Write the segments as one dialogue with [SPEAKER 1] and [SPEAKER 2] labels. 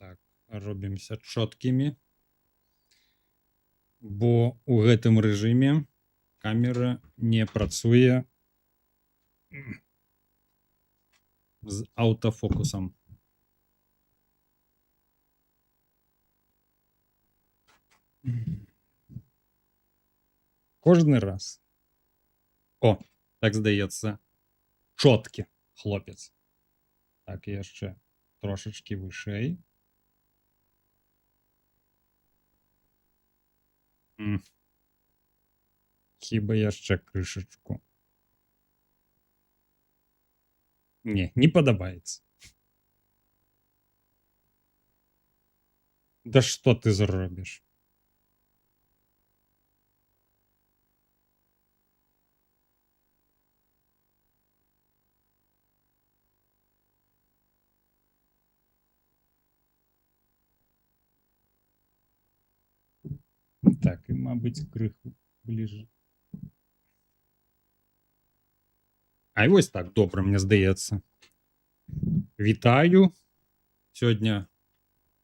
[SPEAKER 1] Так, робімся чоткімі. Бо у гэтым рэжыме камера не працуе з аўтафокусам. Кожны раз. О, так здаецца, чоткі хлопец. Так, яшчэ трошечки вышэй. Хіба яшчэ крышачку. Не падабаецца. Да што ты зробіш? Так, і, мабыць, крыху бліжэй. А і вось так, добра, мне здаецца. Вітаю. Сёння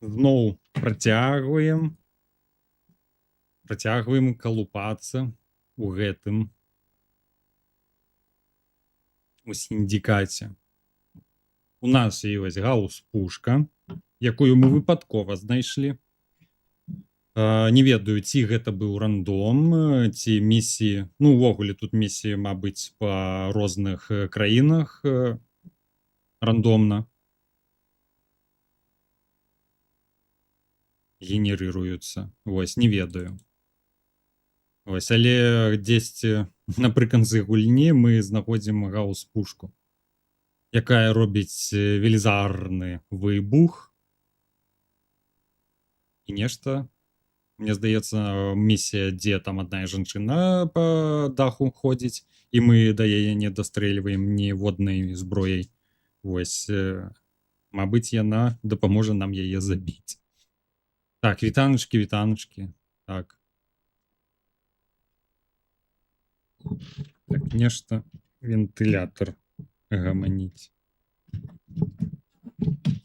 [SPEAKER 1] зноў працягваем калупацца у гэтым у сіндикаце. У нас ёсць гаус-пушка, якую мы выпадкова знайшлі. Не ведаю, ці гэта быў рандом, ці місіі, ну, увогуле тут місіі, мабыць, па розных краінах рандомна генерыруюцца. Вось, не ведаю. Вось, але дзесьці напрыканцы гульні мы знаходзім гаус-пушку, якая робіць велізарны выбух. І нешта, мне здаецца, місія, дзе там адна жанчына па даху ходзіць, і мы да яе не дастрэльваем ніводнай зброяй. Вось, мабыць, яна дапаможа нам яе забіць. Так, вітаначкі. Так. Так, нешта вентылятор гаманіць.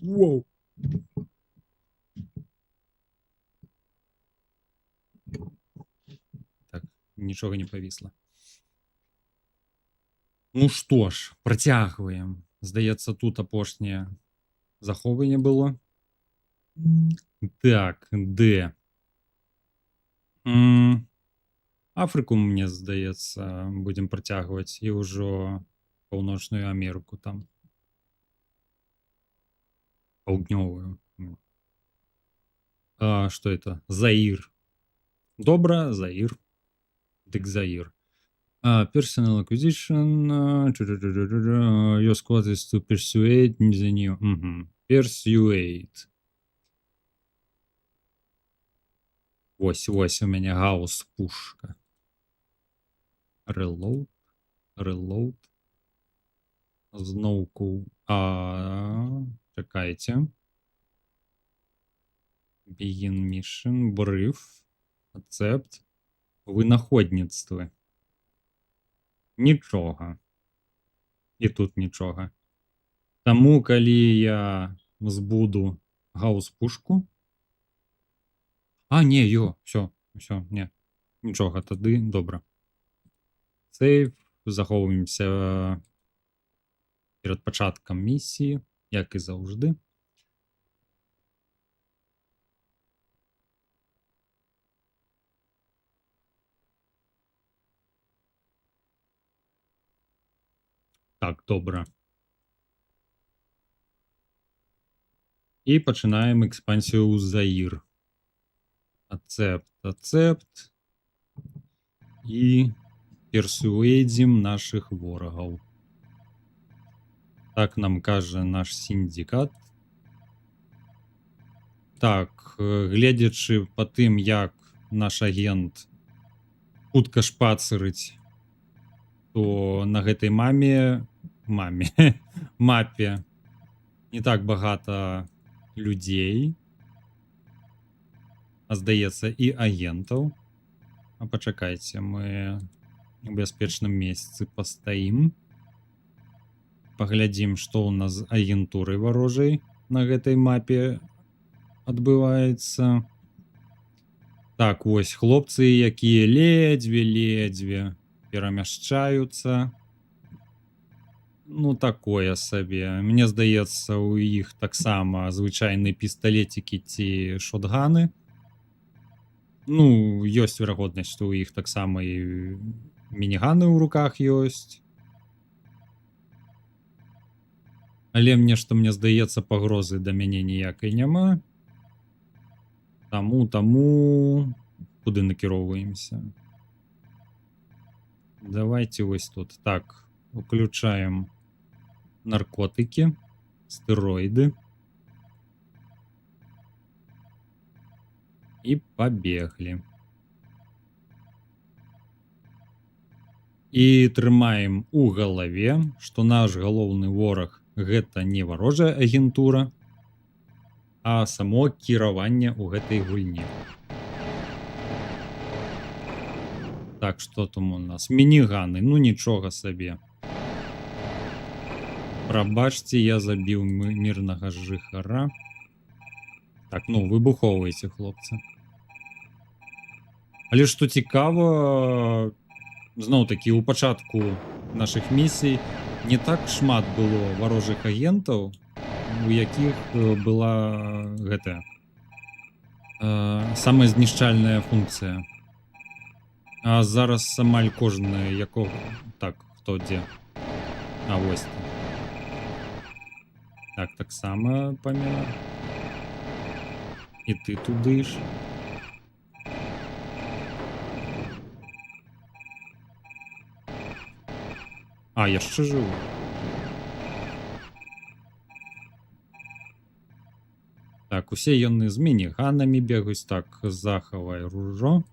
[SPEAKER 1] Воу! Так, нічога не павісла. Ну што ж, працягваем. Здаецца, тут апошняе захоўванне было. Так, де? Афрыку, мне здаецца, будзем працягваць, і ўжо Паўночную Амерыку там. Паўднёвую. Што это? Заір. Добра, Заір. Дык Заір. Personal acquisition. Your squad is to persuade the new. Persuade. Ось у мяне гаус пушка. Reload. Reload. Зноўку. Чакайце. Begin mission. Brief. Accept. Вынаходніцтвы. Нічога. І тут нічога. Таму, калі я збуду гаус-пушку... не, все, не. Нічога, тады добра. Сейв, захоўваемся перад пачаткам місіі, як і заўжды. Так, добра. І пачынаем экспансію ў Заір. Accept. І персуэдзім нашых ворагаў. Так нам кажа наш сіндикат. Так, гледзячы па тым, як наш агент хутка шпацырыць, то на гэтай мапе не так багата людзей, а здаецца і агентаў. Пачакайце, мы у бяспечным месцы пастаім. Паглядзім, што ў нас з агентурай варожай на гэтай мапе адбываецца. Так, вось хлопцы, якія ледзьве перамяшчаюцца. Ну, такое сабе. Мне здаецца, у іх таксама звычайныя пісталетікі ці шотганы. Ну, ёсць верагоднасць, што ў іх таксама і мініганы ў руках ёсць. Але мне здаецца, пагрозы да мяне ніякай няма. Таму куды накіроўваемся? Давайте вось тут. Так, уключаем наркотыкі, стэроіды. І пабеглі. І трымаем у галаве, што наш галоўны вораг гэта не варожая агентура, а само кіраванне ў гэтай гульні. Так, што там у нас? Мініганы, ну нічога сабе. Прабачце, я забіў мірнага жыхара. Так, ну, выбухоўвайце, хлопцы. Але што цікава, зноў-такі, у пачатку нашых місій не так шмат было варожых агентаў, у якіх была гэтая самазнішчальная функцыя. А зараз амаль кожны, якога... Так, хто дзе? Вось. Так, таксама памер. І ты туды ж. Яшчэ жыву. Так, усе яны з мініганамі бегаюць. Так, захавай ружо.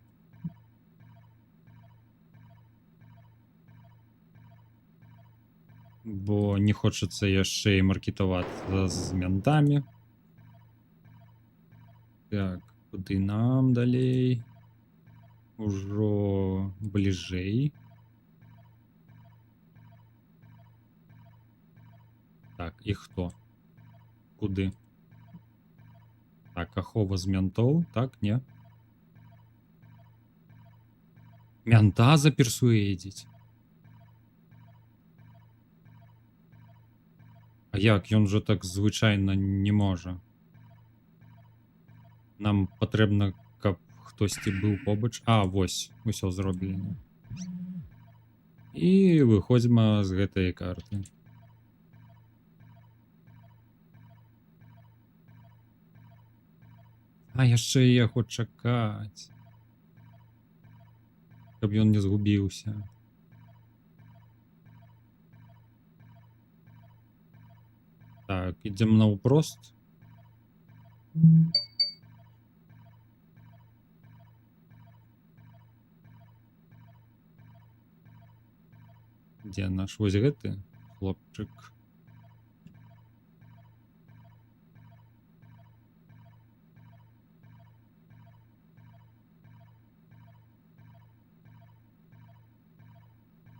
[SPEAKER 1] Бо не хочацца яшчэ і маркетавацца з ментамі. Так, куды нам далей? Ужо бліжэй. Так, і хто? Куды? Так, ахова з ментоў? Так, не? Мента заперсуэдзіць. Як? Ён жа так звычайна не можа. Нам патрэбна, каб хтосьці быў побач. Вось, усё зроблена. І выходзьма з гэтай карты. Яшчэ яго чакаць. Каб ён не згубіўся. Так, ідзем наўпрост. Дзе наш вось гэты хлопчык?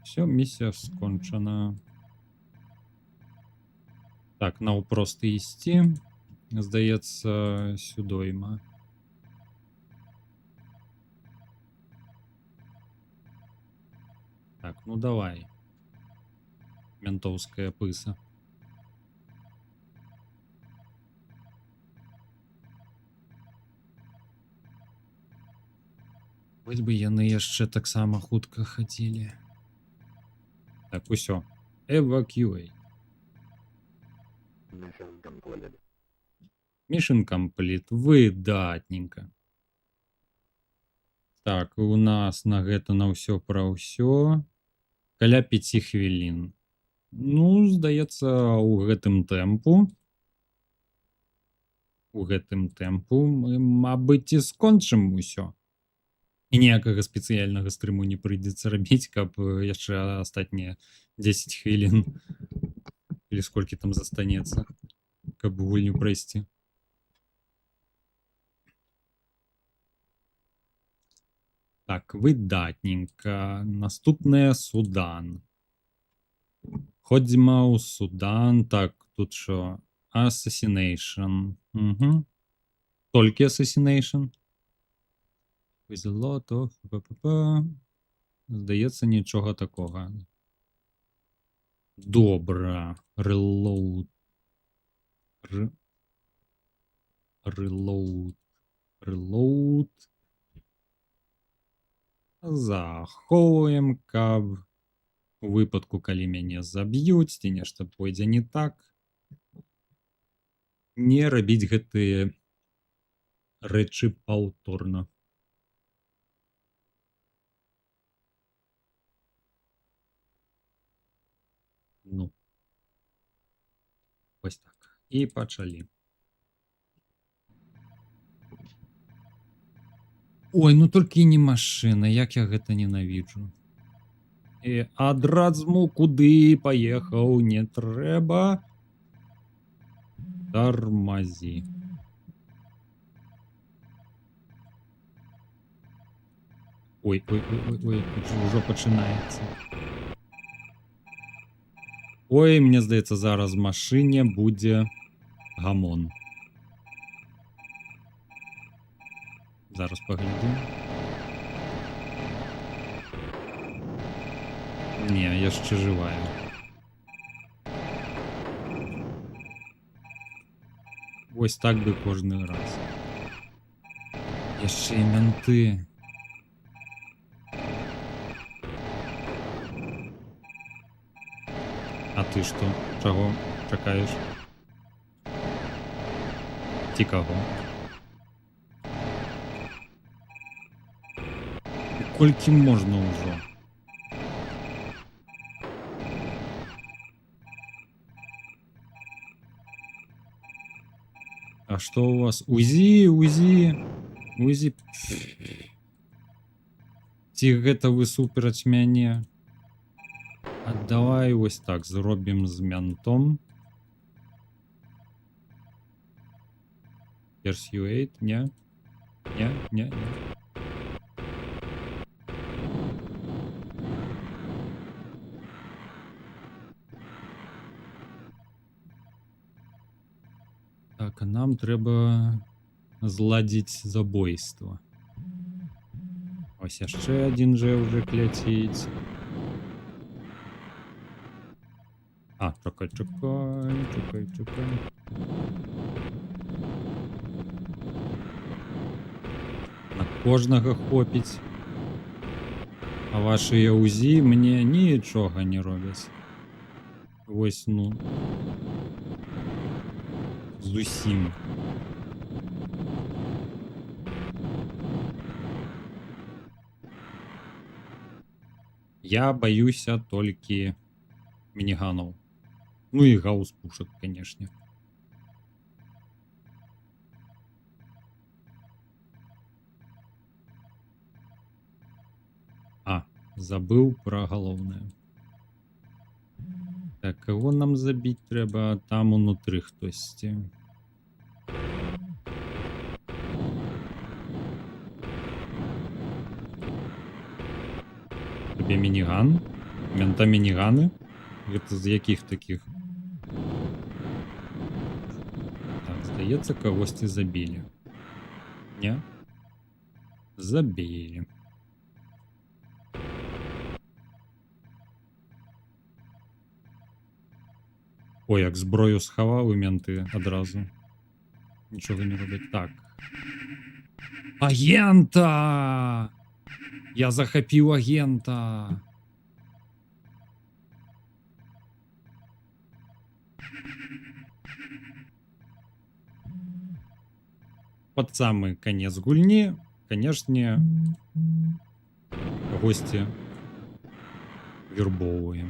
[SPEAKER 1] Все, місія скончана. Так, наўпрост ісці. Здаецца, сюдойма. Так, ну давай. Ментовская пыса. Хоць бы яны яшчэ таксама хутка хадзілі. Так, усё. Evacuate. Mission complete. Выдатненько. Так, у нас на гэта на ўсё пра ўсё. Каля 5 хвілін. Ну, здаецца, у гэтым тэмпу мы, мабыць, і скончым усё. І ніякага спецыяльнага стрыму не прыйдзецца рабіць, каб яшчэ астатнія 10 хвілін или сколькі там застанецца, каб гульню прайсці. Так, выдатненько. Наступная Судан. Ходзьма ў Судан. Так, тут що? Assassination. Угу. Толькі Assassination. With a lot of... Здається, нічого такого. Добре. Reload. Reload. Заховуємо, каб у випадку, калі мяне заб'юць, ці нешта пойдзе не так, не рабіць гэтыя рэчы паўторна. Ну, ось так. І пачалі. Ой, ну толькі не машына, як я гэта ненавіджу. І адразу куды паехаў, не трэба. Тармазі. Ой, ўжо пачынаецца. Ой, мне здаецца, зараз в машыне будзе гамон. Зараз паглядзім. Не, яшчэ жывая. Вось так бы кожны раз. Яшчэ і менты. А ты што? Чаго чакаеш? Ці каго? Колькі можна ўжо? А што у вас? УЗІ. Ці гэта вы суперач мяне? А давай ось так зробім з ментом. Persuade, не? Не. Так, а нам трэба зладзіць забойства. Ось яшчэ адзін жа ўжо ляціць. А, чакай. На кожнага хопіць. А вашыя УЗІ мне нічога не робяць. Вось, ну. Зусім. Я баюся толькі мініганаў. Ну і гаус-пушак, канешне. А, забыў пра галоўнае. Так, кого нам забіць трэба? Там унутры хтосьці. Тебе мініган? Мента мініганы? Гэта з якіх такіх? Так, здаецца, кагосьці забілі. Не? Забілі. Ой, як зброю схаваў і менты адразу. Нічога не робяць. Так. Агента! Я захапіў агента! Под самый конец гульні, конечно, гости вербовываем.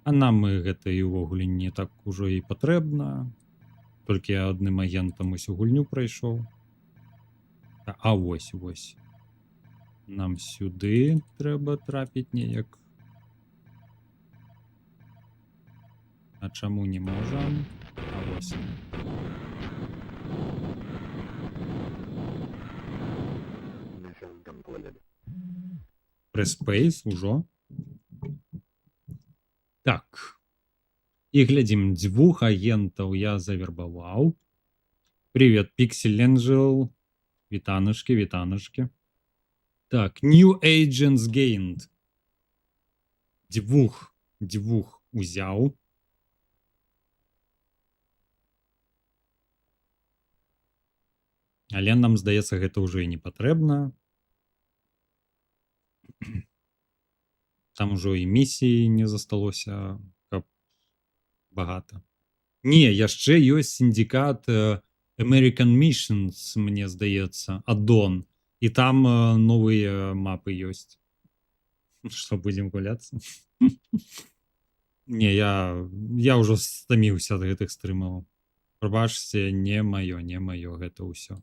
[SPEAKER 1] А нам мы гэта і ўвогуле не так ужо і патрэбна. Толькі я адным агентам усю гульню прайшоў. А вось. Нам сюды трэба трапіць неяк. А чаму не можам? А вось. Преспейс ужо. Так. І глядзім, 2 агентаў я завербаваў. Привет, Pixel Angel. Вітанашки, вітанашки. Так, New Agents Gained. 2 узяў. Але нам, здаецца, гэта ўжо і не патрэбна. Там ужо і місіі не засталося, каб багата. Не, яшчэ ёсць сіндикат American Missions, мне здаецца, аддон. І там новыя мапы ёсць. Што, будзем гуляцца? Не, я ўжо стаміўся ад гэтых стрымаў. Прабачце, не маё гэта ўсё.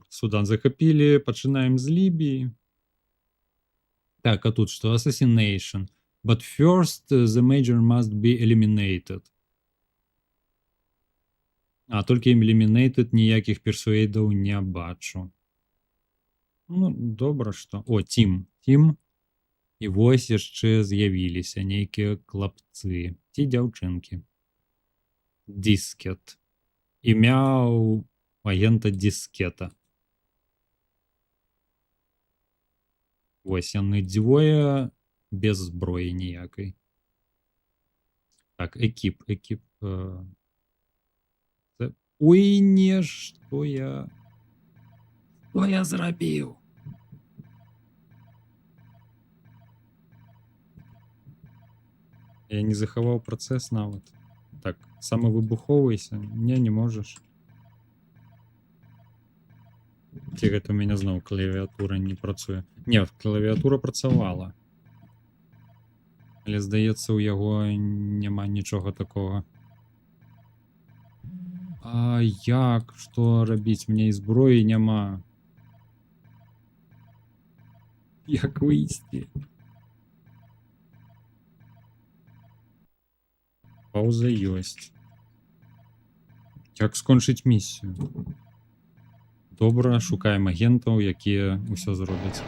[SPEAKER 1] Судан захапілі, пачынаем з Лібіі. Так, а тут што? Assassination. But first, the major must be eliminated. А, толькі eliminated, ніякіх персуэйдаў не бачу. Ну, добра, што... О, Тім. І вось яшчэ з'явіліся нейкія хлапцы. Ці дзяўчынкі. Дискет. Імя ў агента Дискета. Вось яны двое без зброі ніякай. Так, экіп. Ой, не, што я зрабіў? Я не захаваў працэс нават. Так, самавыбухоўвайся. Не можаш. Ці гэта у мяне зноў клавіатура не працуе. Не, клавіатура працавала. Але, здаецца, у яго няма нічога такога. А як? Што рабіць? Мне і зброі няма. Як выйсці? Пауза ёсць. Як скончыць місію? Добра, шукаем агентаў, якія ўсё зробяць.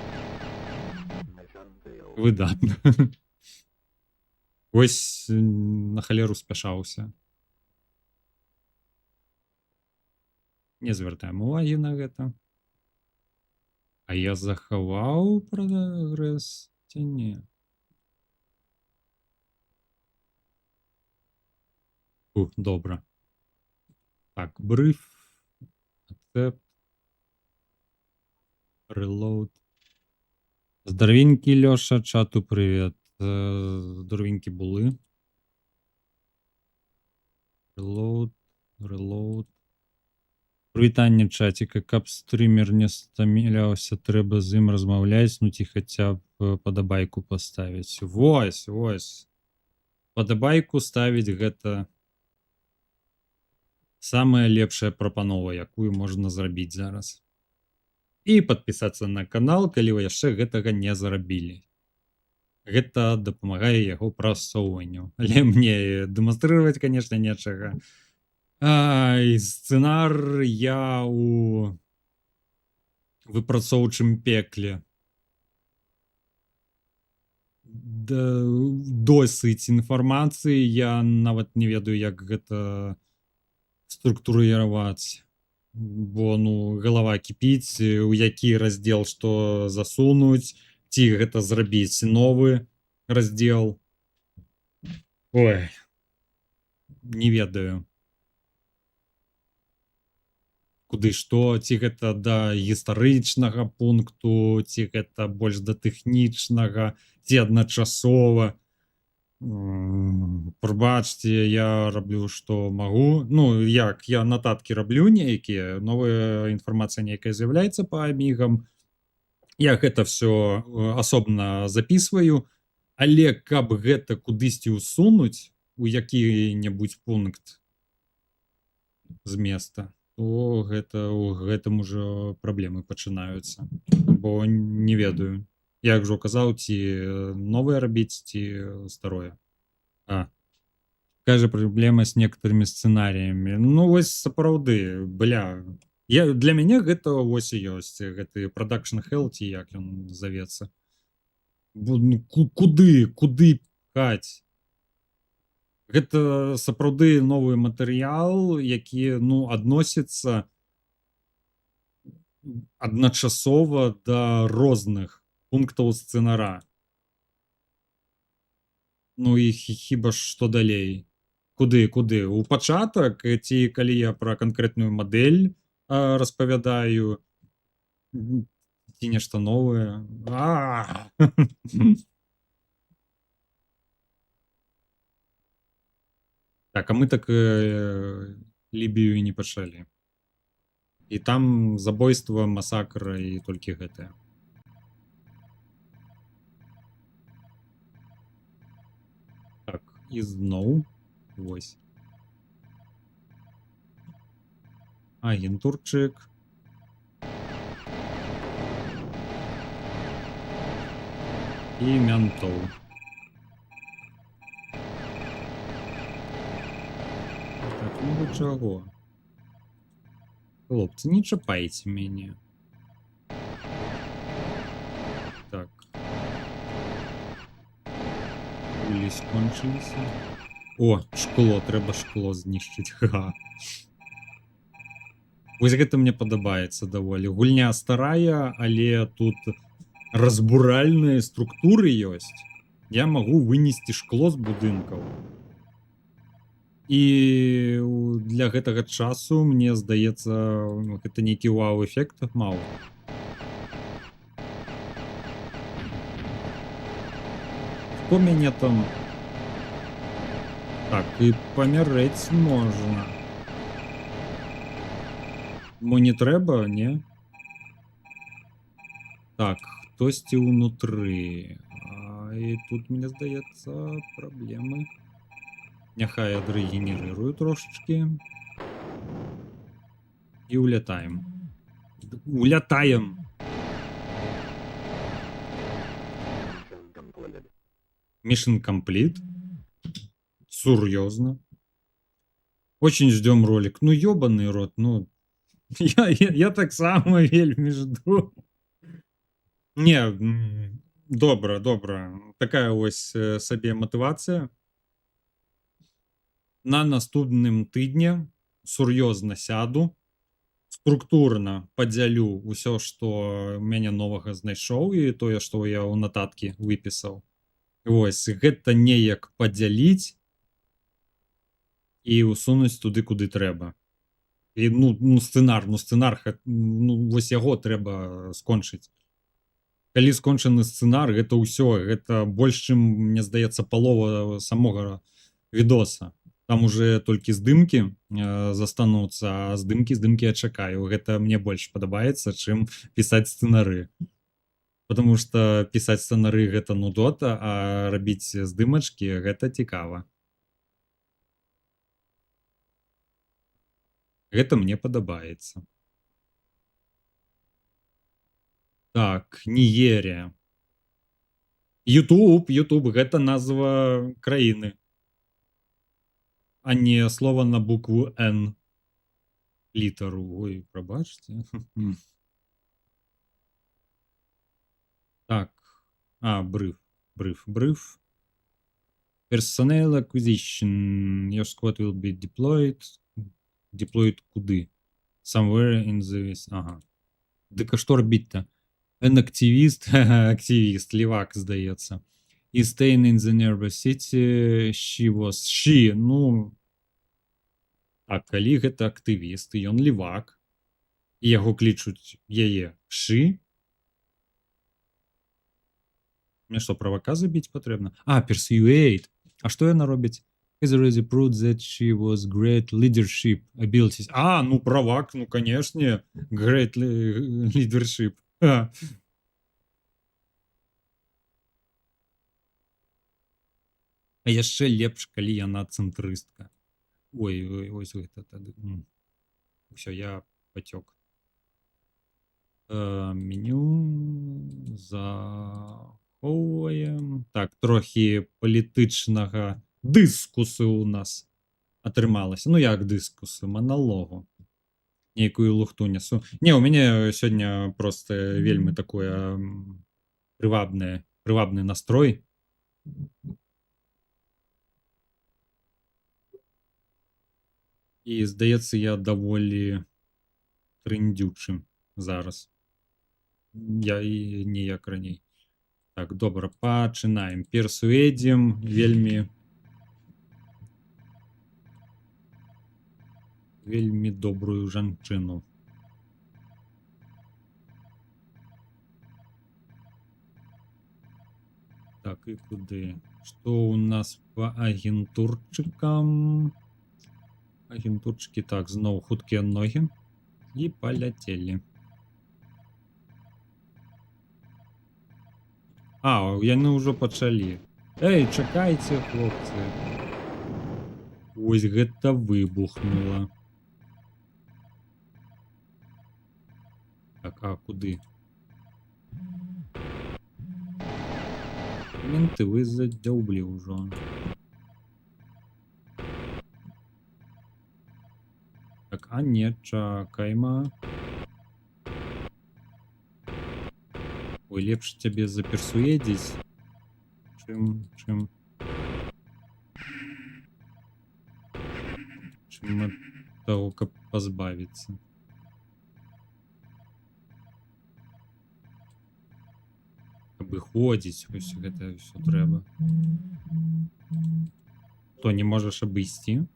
[SPEAKER 1] Выдатна. Вось на халеру спяшаўся. Не звяртаем увагі на гэта. А я захаваў прагрэс ці не? Добра. Так, бриф. Accept. Reload. Здарвенькі, Лёша, чату привет. Здоровенькі були. Reload. Прывітанне, чаціка. Каб стрімер не стаміляўся, трэба з ім размаўляць, ну ці хаця б падабайку паставіць. Вось. Падабайку ставіць гэта самая лепшая прапанова, якую можна зрабіць зараз. і падпісацца на канал, калі вы яшчэ гэтага не зрабілі. Гэта дапамагае яго прасоўванню. Але мне дэманстрировать, конечно, нечага. Сцэнар я у выпрацоўчым пекле. Досыць інфармацыі, я нават не ведаю, як гэта структурыраваць. Бо галава кіпіць, у які раздзел што засунуць, ці гэта зрабіць новы раздзел. Ой, не ведаю. Куды што, ці гэта да гістарычнага пункту, ці гэта больш да тэхнічнага, ці адначасова. Прабачце, я раблю што магу. Як я нататкі раблю нейкія, новая інфармацыя нейкая з'яўляецца па амігам. Я гэта все асобна записываю, але каб гэта кудысьці ўсунуць у які-небудзь пункт з места, то гэта у гэтым ужо праблемы пачынаюцца, бо не ведаю. Я ўжо казаў, ці новае рабіць, ці старое. Такая же праблема з некаторымі сцэнарыямі. Вось сапраўды, для мяне гэта вось і ёсць гэты продакшн hell, ці як ён завецца. Куды пхаць? Гэта сапраўды новы матэрыял, які адносіцца адначасова да розных пунктаў сцэнара. І хіба што далей? Куды? У пачатак, ці калі я пра канкрэтную мадэль распавядаю, ці нешта новае? Так, а мы так Лібію і не пачалі. І там забойства, масакр і толькі гэтае. Так, і зноў. Вось. Агентурчык. І мянтоў. Так, вы чаго? Хлопцы, не чапайце мяне. Так. Кулі скончыліся. О, шкло, трэба шкло знішчыць. Вось гэта мне падабаецца даволі. Гульня старая, але тут разбуральныя структуры ёсць. Я магу вынесці шкло з будынкаў. І для гэтага часу, мне здаецца, гэта нейкі вау-эфект маў. Хто мяне там... Так, і памярэць можна. Мо не трэба, не? Так, хтосьці ўнутры. І тут, мне здаецца, праблемы. Няхай адрэгенерырую трошачкі. І улятаем. Улятаем! Mission complete. Сур'ёзна. Очень ждем ролик. Ёбаный рот, я так само вельмі жду. Не, добра. Такая вось сабе матывацыя. На наступным тыдні сур'ёзна сяду, структурна падзялю ўсё, што мяне новага знайшоў, і тое, што я ў нататкі выпісаў. Вось, гэта неяк падзяліць і ўсунуць туды, куды трэба. І, сцэнар, вось яго трэба скончыць. Калі скончаны сцэнар, гэта ўсё, гэта больш, чым, мне здаецца, палова самога відоса. Там уже толькі здымкі застануцца, а здымкі я чакаю. Гэта мне больш падабаецца, чым пісаць сцэнары. Потому что пісаць сцэнары гэта нудота, а рабіць здымачкі гэта цікава. Гэта мне падабаецца. Так, Нігерія. Ютуб, гэта назва краіны, а не слова на букву Н. Літару. Ой, пробачте. Так. Brief. Personnel acquisition. Your squad will be deployed. Deployed куди? Somewhere in this... Ага. Дика що робіть-то? An активіст. Активіст. Лівак, здається. Is staying in the nearby city. She. Ну... Так, калі гэта актывіст, і ён лівак. І яго клічуць яе She. Мне што, правака забіць патрэбна? Persuade. А што яна робіць? Has already proved that she was great leadership abilities. Ну правак, ну канешне. Great leadership. А яшчэ лепш, калі яна цэнтрыстка. Ой, ось гэта тады. Усё, я пацёк. Меню захоўваем. Так, трохі палітычнага дыскусу у нас атрымалася. Ну як дыскусу, маналогу. Нейкую лухту несу. Не, у мяне сёння просто вельмі такое прывабны настрой. І здаецца, я даволі трындзючы зараз. Я і ніяк раней. Так, добра, пачынаем. Персуэдзім вельмі добрую жанчыну. Так, і куды? Што у нас па агентурчыкам? Агентурчыкі, так, зноў хуткія ногі. І паляцелі. Яны ўжо пачалі. Эй, чакайце, хлопцы. Ось гэта выбухнула. Так, куды? Менты, вы задзяўблі ўжо. Так, не, чакайма. Ой, лепш цябе заперсуедзіць, чым ад таго, каб пазбавіцца. Абыходзіць, вось гэта ўсё трэба. То не можаш абысці?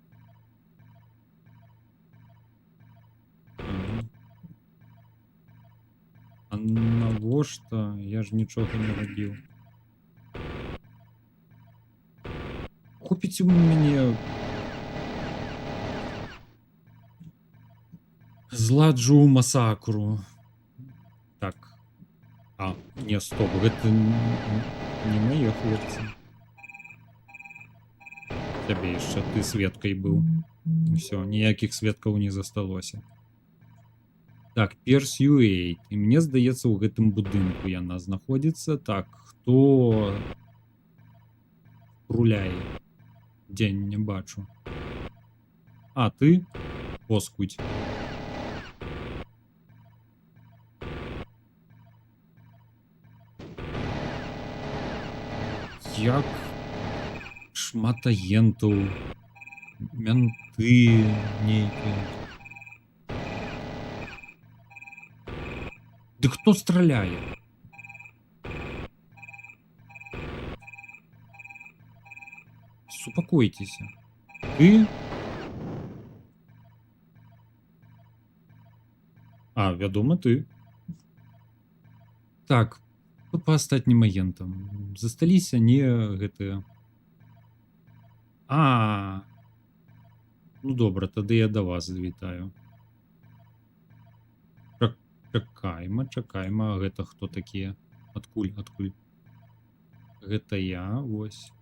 [SPEAKER 1] А навошта? Я ж нічога не рабіў. Купіць у мяне... Зладжу масакру. Так. Не, стоп, гэта не мае хлопцы. Цябе яшчэ, ты сведкай быў. Усё, ніякіх сведкаў не засталося. Так, Persuade. І мне здаецца, у гэтым будынку яна знаходзіцца. Так, хто руляе? Дзень не бачу. Ты? Поскудь. Як шмат агентаў. Менты нейкія. Ды хто страляе? Супакойцеся. Ты? Вядома, ты. Так, па астатнім агентам. Засталіся не гэтыя. Ну добра, тады я да вас завітаю. Чакайма, гэта хто такія? Адкуль? Гэта я, вось.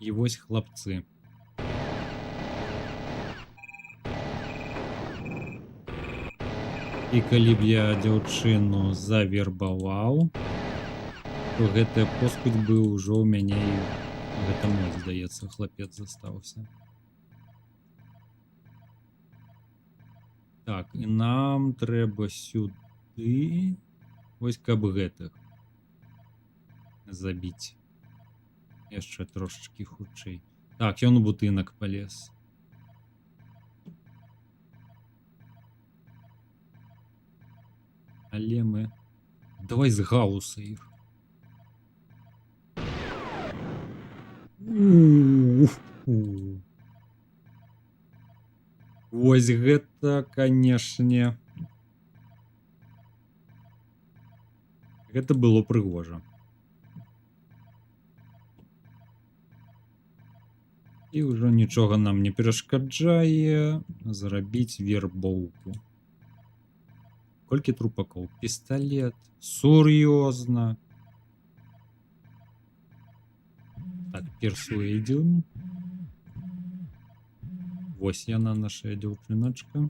[SPEAKER 1] І вось хлапцы. І калі б я дзяўчыну завербаваў, то гэтая поскудь бы ўжо ў мяне і гэта мой, здаецца, хлапец застаўся. Так, і нам трэба сюды. Вось каб гэтых забіць. Яшчэ трошачкі хутчэй. Так, ён у будынак палез. Але мы... Давай з гауса іх. Вось гэта, канешне. Гэта было прыгожа. І ўжо нічога нам не перашкаджае зрабіць вербоўку. Колькі трупакоў? Пісталет. Сур'ёзна. Так, персуэйдзін. Вось яна, наша дзяўчыначка.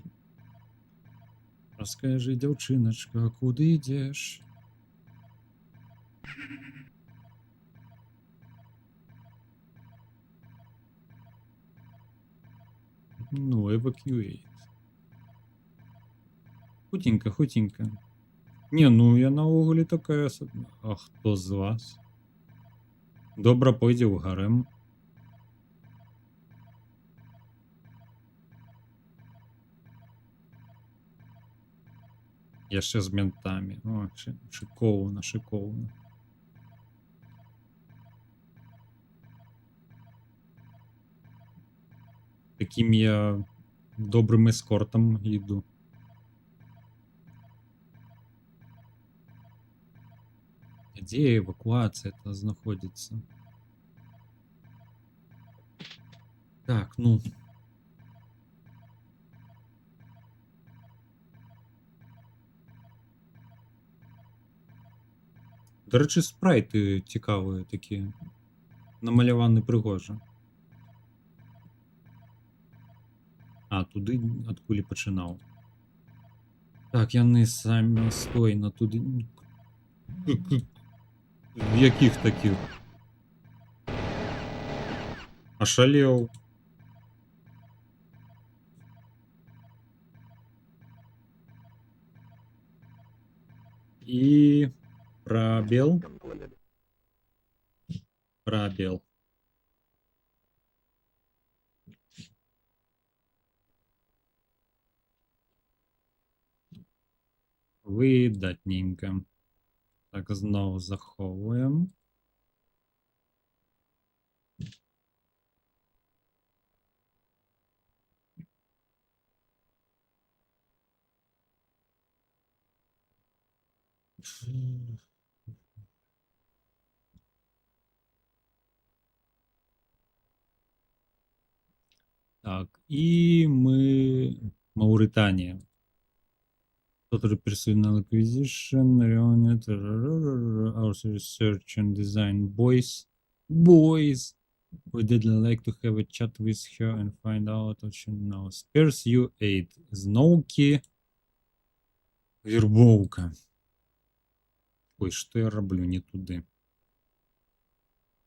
[SPEAKER 1] Раскажы, дзяўчыначка, куды ідзеш? Ну, эвакуэйт. Хутенька, хутенька. Не, ну я наогуле такая... А хто з вас? Добра пойдзе ў гарэм. Яшчэ з ментамі. О, шыкоўна, шыкоўна. Такім я добрым эскортам іду. Дзе эвакуацыя-то знаходзіцца? Так, ну... Дарэчы, спрайты цікавыя такія. Намаляваны прыгожа. А, туды адкуль пачынаў. Так, яны самастойна туды... Якіх такіх? Ашалеў. І... Пробел. Пробел. Выдатненько. Так, знову заховуємо. Так, і ми... Мауретанія. Total Personal Acquisition, Reonet, our Research and Design Boys. Boys! We did like to have a chat with her and find out what she knows. Spares you 8. Зновки. Вербовка. Ой, що я роблю не туди.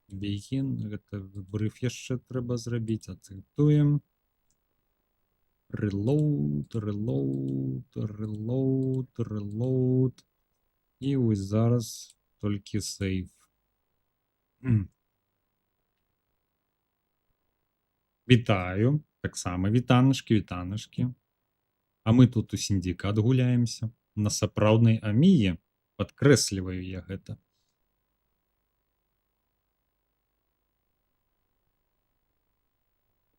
[SPEAKER 1] Begin. Это бриф ще треба зробити. Акцентуємо. Reload, reload, reload, reload. І ось зараз тільки сейв. Вітаю. Так само вітаночки, вітаночки. А ми тут у синдикат гуляємося. На сапраўднай аміі. Падкрэсліваю я гэта.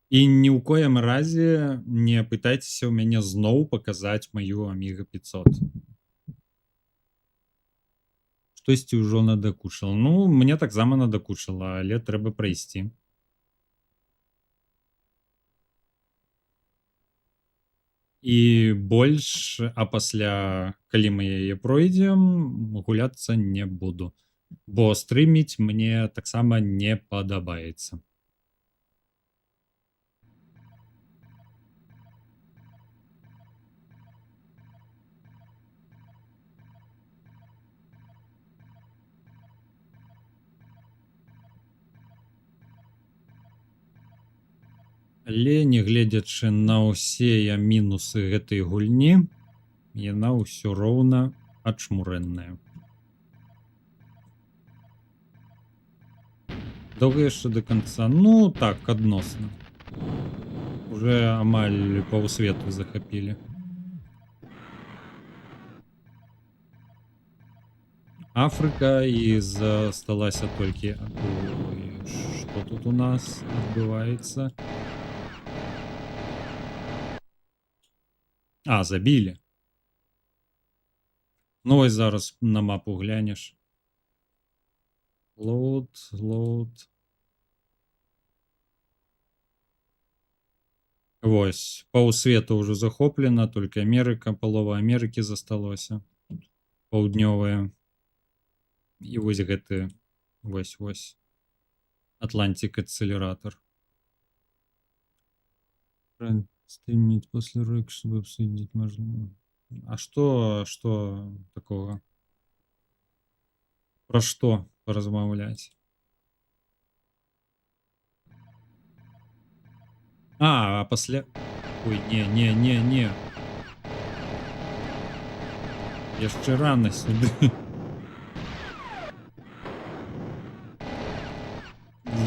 [SPEAKER 1] І ні ў коім разе не пытайцеся ў мяне зноў паказаць маю Amiga 500. Штосьці ўжо надакучала. Ну, мне таксама надакучала, але трэба прайсці. І больш, а пасля, калі мы яе пройдзем, гуляцца не буду. Бо стрыміць мне таксама не падабаецца. Але нягледзячы на ўсе мінусы гэтай гульні, яна ўсё роўна ачмурэнная. Доўга яшчэ до конца? Ну так, адносна. Уже амаль паўсвету захапілі. Афрыка і засталася толькі... Ой, што тут у нас адбываецца? А, забілі. Ну вось зараз на мапу глянеш. Load, load. Вось, паўсвету ўжо захоплена, толькі Амерыка, палова Амерыкі засталося. Паўднёвая. І вось гэты, вось. Атлантик акселератор. Стримить после рейк, чтобы обсудить можно. А что такого? Про что поразмаўляць? А пасля... Ой, не. Яшчэ рано сюды.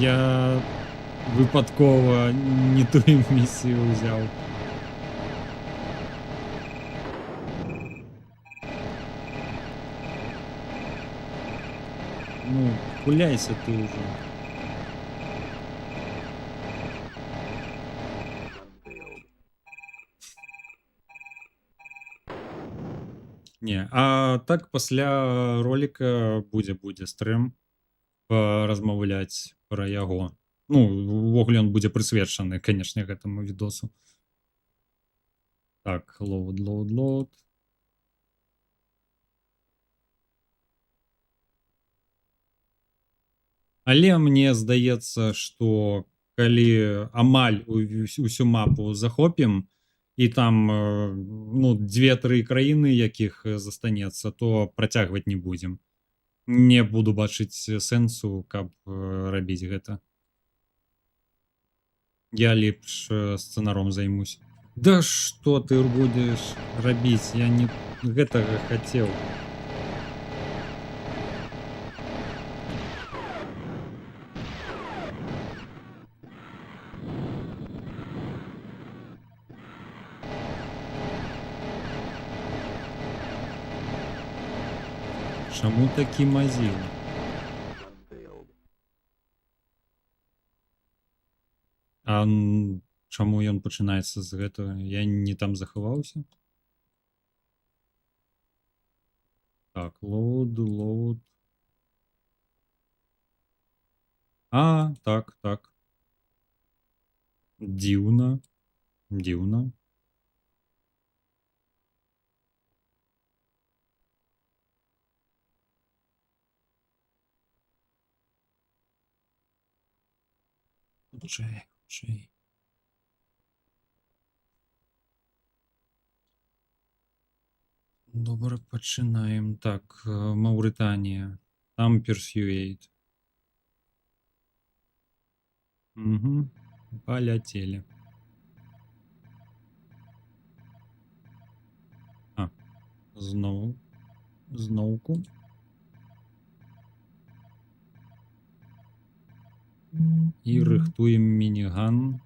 [SPEAKER 1] Я выпадкова не тую миссию взял. Ну, гуляйся ты уже. Не, а так пасля ролика будзе стрим размаўляць пра яго. Ну, увогуле он будзе прысвечаны, канешне, гэтаму відосу. Так, load. Але мне здаецца, што калі амаль усю мапу захопім, і там ну, 2-3 краіны, якіх застанецца, то працягваць не будзем. Не буду бачыць сэнсу, каб рабіць гэта. Я лепш сцэнаром займусь. Да што ты будзеш рабіць? Я не гэтага хацеў. Чаму такі мазіл? А чаму ён пачынаецца з гэтага? Я не там захаваўся? Так, load. А, так. Дзіўна. Хутчэй. Добра, пачынаем. Так, Маўрытанія. Там Persuade. Угу. Паляцелі. А, зноўку. І рыхтуем мініган.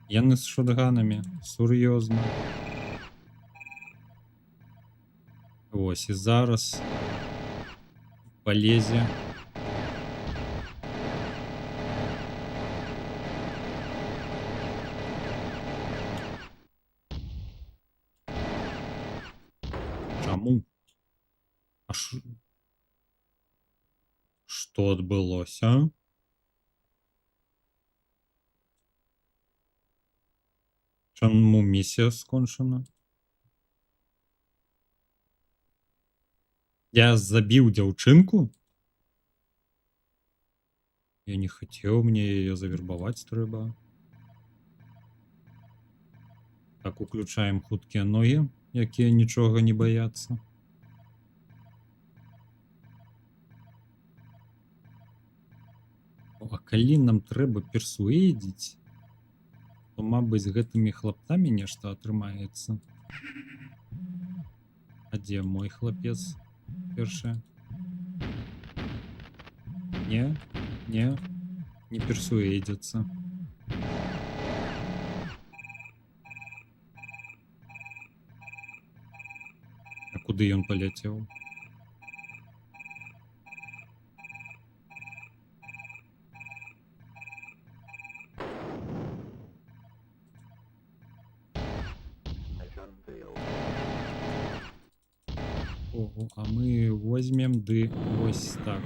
[SPEAKER 1] Яны з шотганамі. Сур'ёзна. Вось, і зараз палезе. Чаму? А што адбылося? Чаму місія скончана? Я забіў дзяўчынку? Я не хацеў, мне яе завербаваць трэба. Так, уключаем хуткія ногі, якія нічога не баяцца. А калі нам трэба персуэдзіць, то, мабыць, з гэтымі хлапцамі нешта атрымаецца. А дзе мой хлапец першы? Не, не персуэдзяцца. А куды ён паляцеў? Ого, а мы возьмем ды вось так.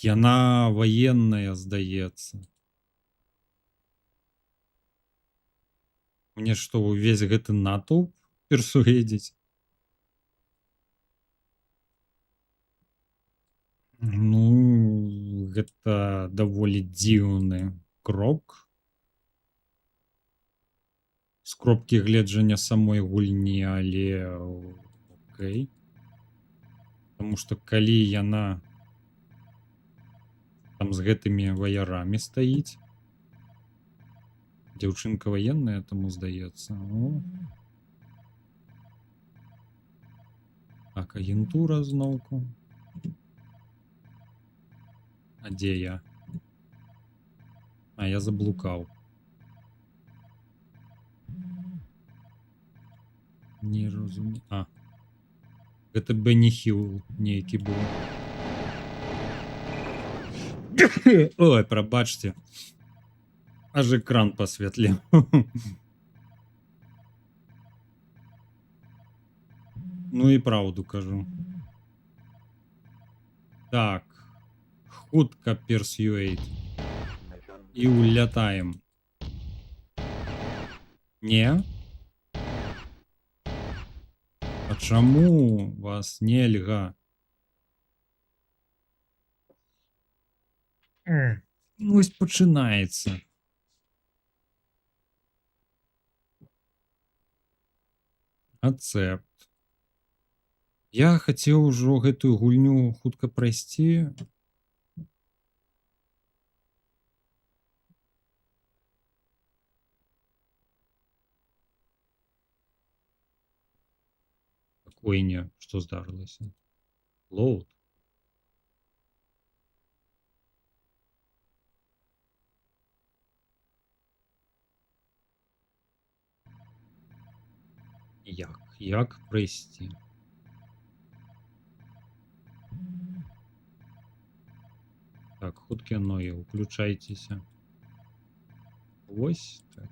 [SPEAKER 1] Яна военная, здаецца. Мне што, увесь гэты натоўп персуэдзіць? Ну, гэта даволі дзіўны крок. З кропкі гледжання самой гульні, але окей. Таму што калі яна там з гэтымі ваярамі стаіць, дзяўчынка ваенная, таму здаецца. Так, агентура зноўку. А дзе я? А я заблукаў. Не разумею. А. Гэта Бенні Хилл нейкі быў. Ой, прабачце. Аж экран пасвятлеў. Ну і праўду кажу. Так. Хутка персуэйд. І улятаем. Не? А чаму вас нельга? Ну, ось пачынаецца. Ацэпт. Я хацеў ужо гэтую гульню хутка прайсці. Ой, не, што здарылася? Лоуд. Як прайсці? Так, хуткія ногі, уключайцеся. Вось так.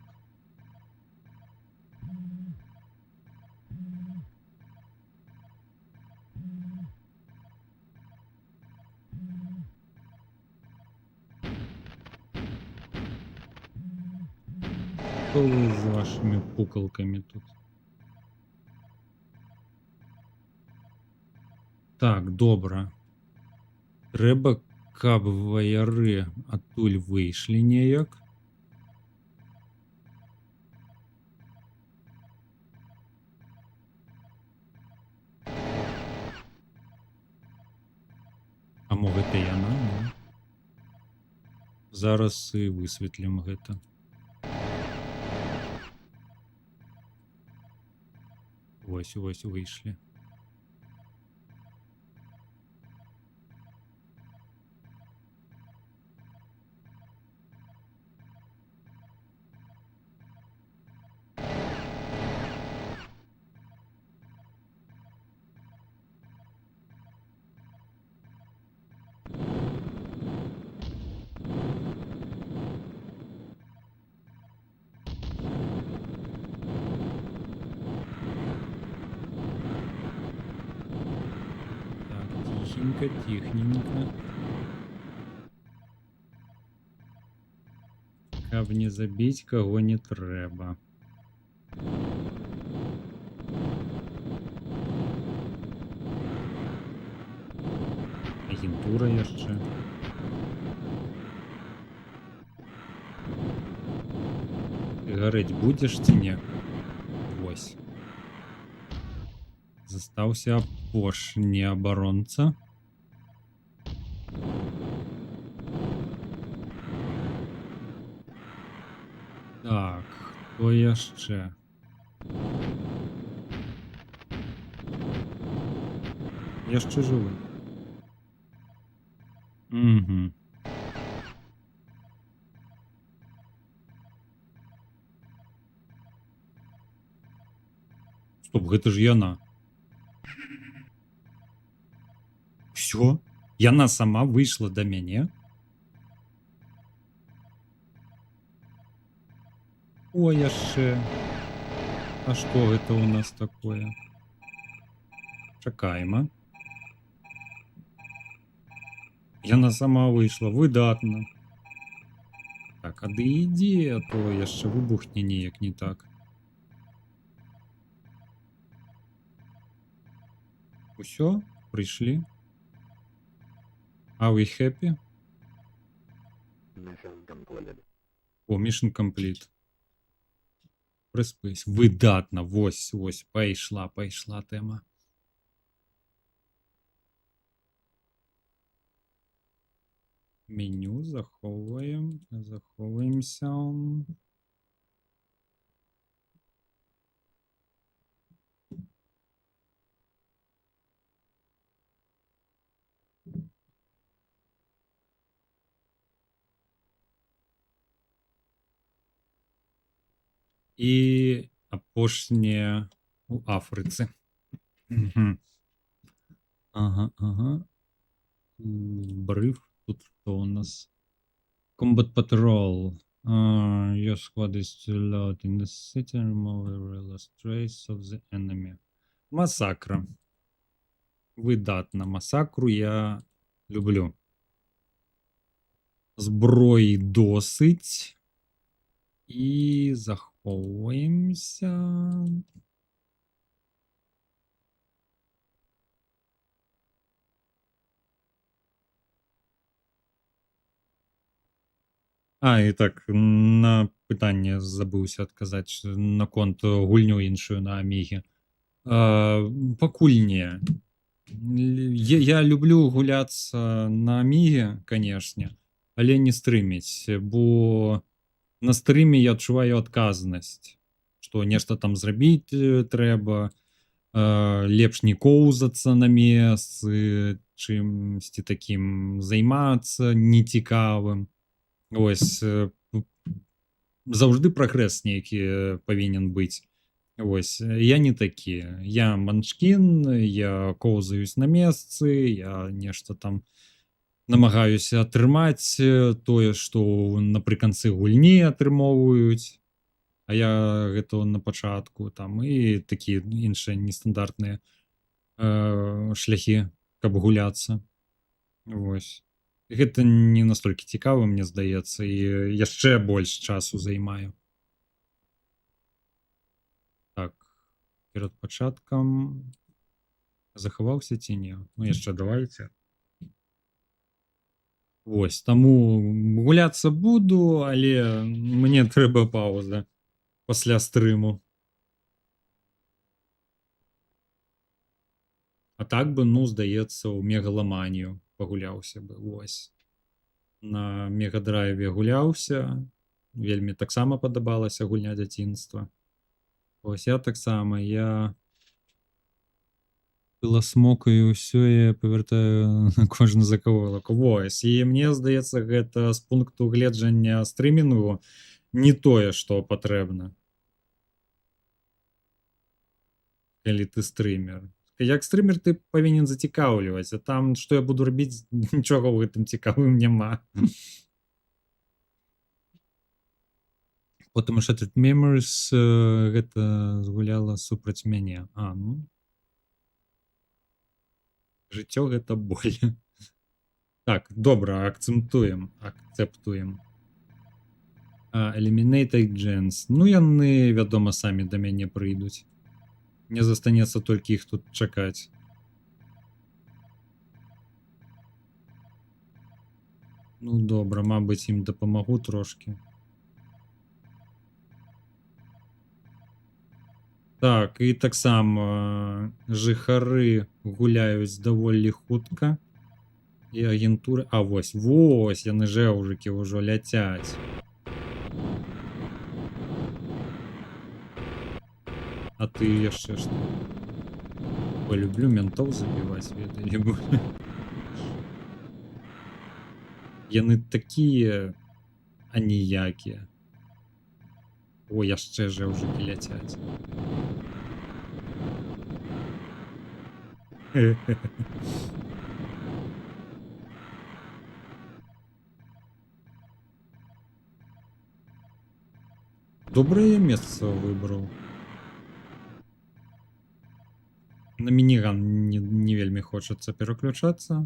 [SPEAKER 1] Что вы з вашими пукалками тут? Так, добра. Трэба, каб ваяры адтуль выйшлі неяк. А мо гэта яна? Не? Зараз і высветлім гэта. Вось выйшлі. Тихненько. Каб не забіць, каго не трэба. Агентура яшчэ. Гарэць будзеш ці не? Вось. Застаўся Апошні абаронца. Так, хто яшчэ? Яшчэ жывы. Угу. Стоп, гэта ж яна. Всё? Яна сама выйшла да мяне? О, яшчэ. А што гэта ў нас такое? Чакайма. Яна сама выйшла, выдатна. Так, адыдзі, а то яшчэ выбухне неяк не так. Усё, прыйшлі. Are we happy? О, mission complete. Press space. Выдатна, вось, пайшла тэма. Меню захоўваемся. І апошняе у Афрыцы. Ага. Брыф. Тут что у нас? Combat Patrol. Your squad is still out in the city. Remove every last trace of the enemy. Масакра. Выдатна. Масакру я люблю. Зброї досить. І заховуємося. І так, на пытанне забыўся адказаць наконт гульню іншую на Амігі. Пакуль не. Я люблю гуляцца на Амігі, канешне, але не стрыміць, бо на стрыме я адчуваю адказнасць, што нешта там зрабіць трэба, лепш не коўзацца на месцы, чымсьці такім займацца нецікавым. Вось, заўжды прагрэс нейкі павінен быць. Вось, я не такі. Я манчкін, я коўзаюсь на месцы, я нешта там намагаюся атрымаць тое, што напрыканцы гульні атрымоўваюць, а я гэта на пачатку там і такія іншыя нестандартныя шляхі, каб гуляцца. Вось. Гэта не настолькі цікава, мне здаецца, і яшчэ больш часу займаю. Так, перад пачаткам захаваўся ці не? Ну, яшчэ давайце. Вось, таму гуляцца буду, але мне трэба пауза пасля стрыму. А так бы, ну, здаецца, у Мегаламанію пагуляўся бы, вось. На Мегадрайве гуляўся, вельмі таксама падабалася гульня дзяцінства. Вось я таксама, я пыласмокаю ўсё, я павяртаю кожны закаволак. Вось, і мне здаецца, гэта з пункту гледжання стрымінгу не тое, што патрэбна. Калі ты стрымер. Як стрымер ты павінен зацікаўліваць, а там, што я буду рабіць, нічога ў гэтым цікавым няма. Потым Shattered Memories гэта згуляла супраць мяне. Ну. Жыццё гэта боль. Так, добра, акцэптуем. Eliminate Agents. Ну, яны, вядома, самі да мяне прыйдуць. Мне застанецца толькі іх тут чакаць. Ну, добра, мабыць, ім дапамагу трошкі. Так, і таксама жыхары гуляюць даволі хутка. І агентуры... А, вось, яны жэўжыкі ўжо ляцяць. А ты яшчэ што? Ой, люблю ментов забіваць, ведалі бы. Яны такія аніякія. О, яшчэ жэўжыкі ляцяць. Добрае месца выбраў. На мініган не вельмі хочацца пераключацца.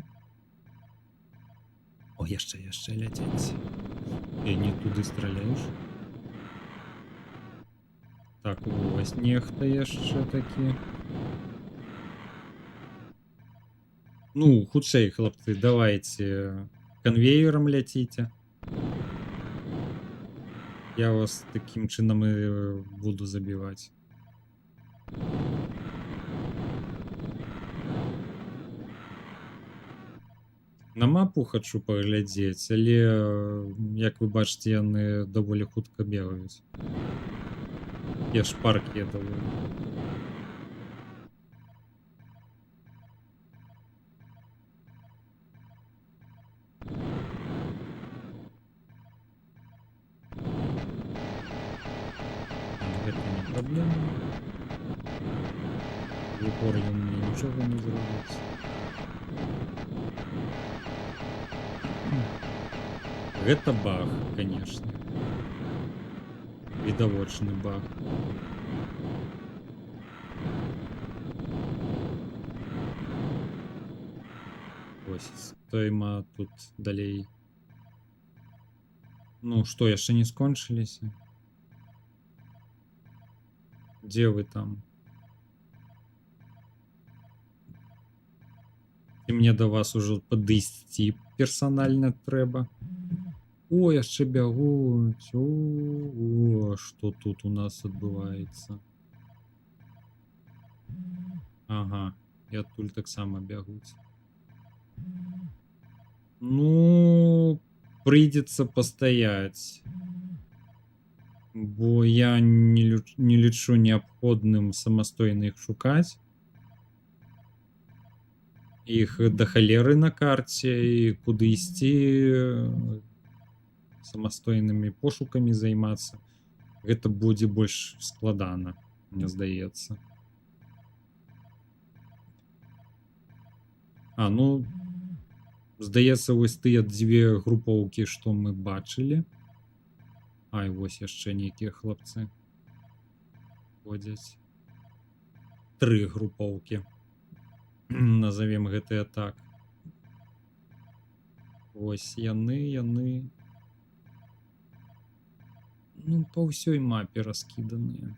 [SPEAKER 1] О, яшчэ ляцяць. І не туды страляеш. Так, вось нехта яшчэ такі. Ну, хутчэй, хлопцы, давайте канвеерам ляціце. Я вас такім чынам і буду забіваць. На мапу хачу паглядзець, але, як вы бачыце, яны даволі хутка бегаюць. Я шпаркія даволі. Гэта не праблема. В упор ён мне нічога не зробіць. Гэта баг, конечно. Відавочны баг. Ось, стойма тут далей. Ну, што, яшчэ не скончыліся? Дзе вы там? І мне да вас ужо падысці персанальна трэба. О, яшчэ бягуць. О, што тут у нас адбываецца? Ага, і адтуль таксама бягуць. Ну, прыйдзецца пастаяць. Бо я не лічу неабходным самастойна іх шукаць. Іх да халеры на карце, і куды ісці самастойнымі пошукамі займацца. Гэта будзе больш складана, мне здаецца. А, ну, здаецца, вось тыя дзве групоўкі, што мы бачылі. Ай, вось яшчэ нейкія хлопцы ходзяць. 3 групоўкі. Назовем гэтыя так. Вось яны... Ну, па ўсёй мапе раскіданыя.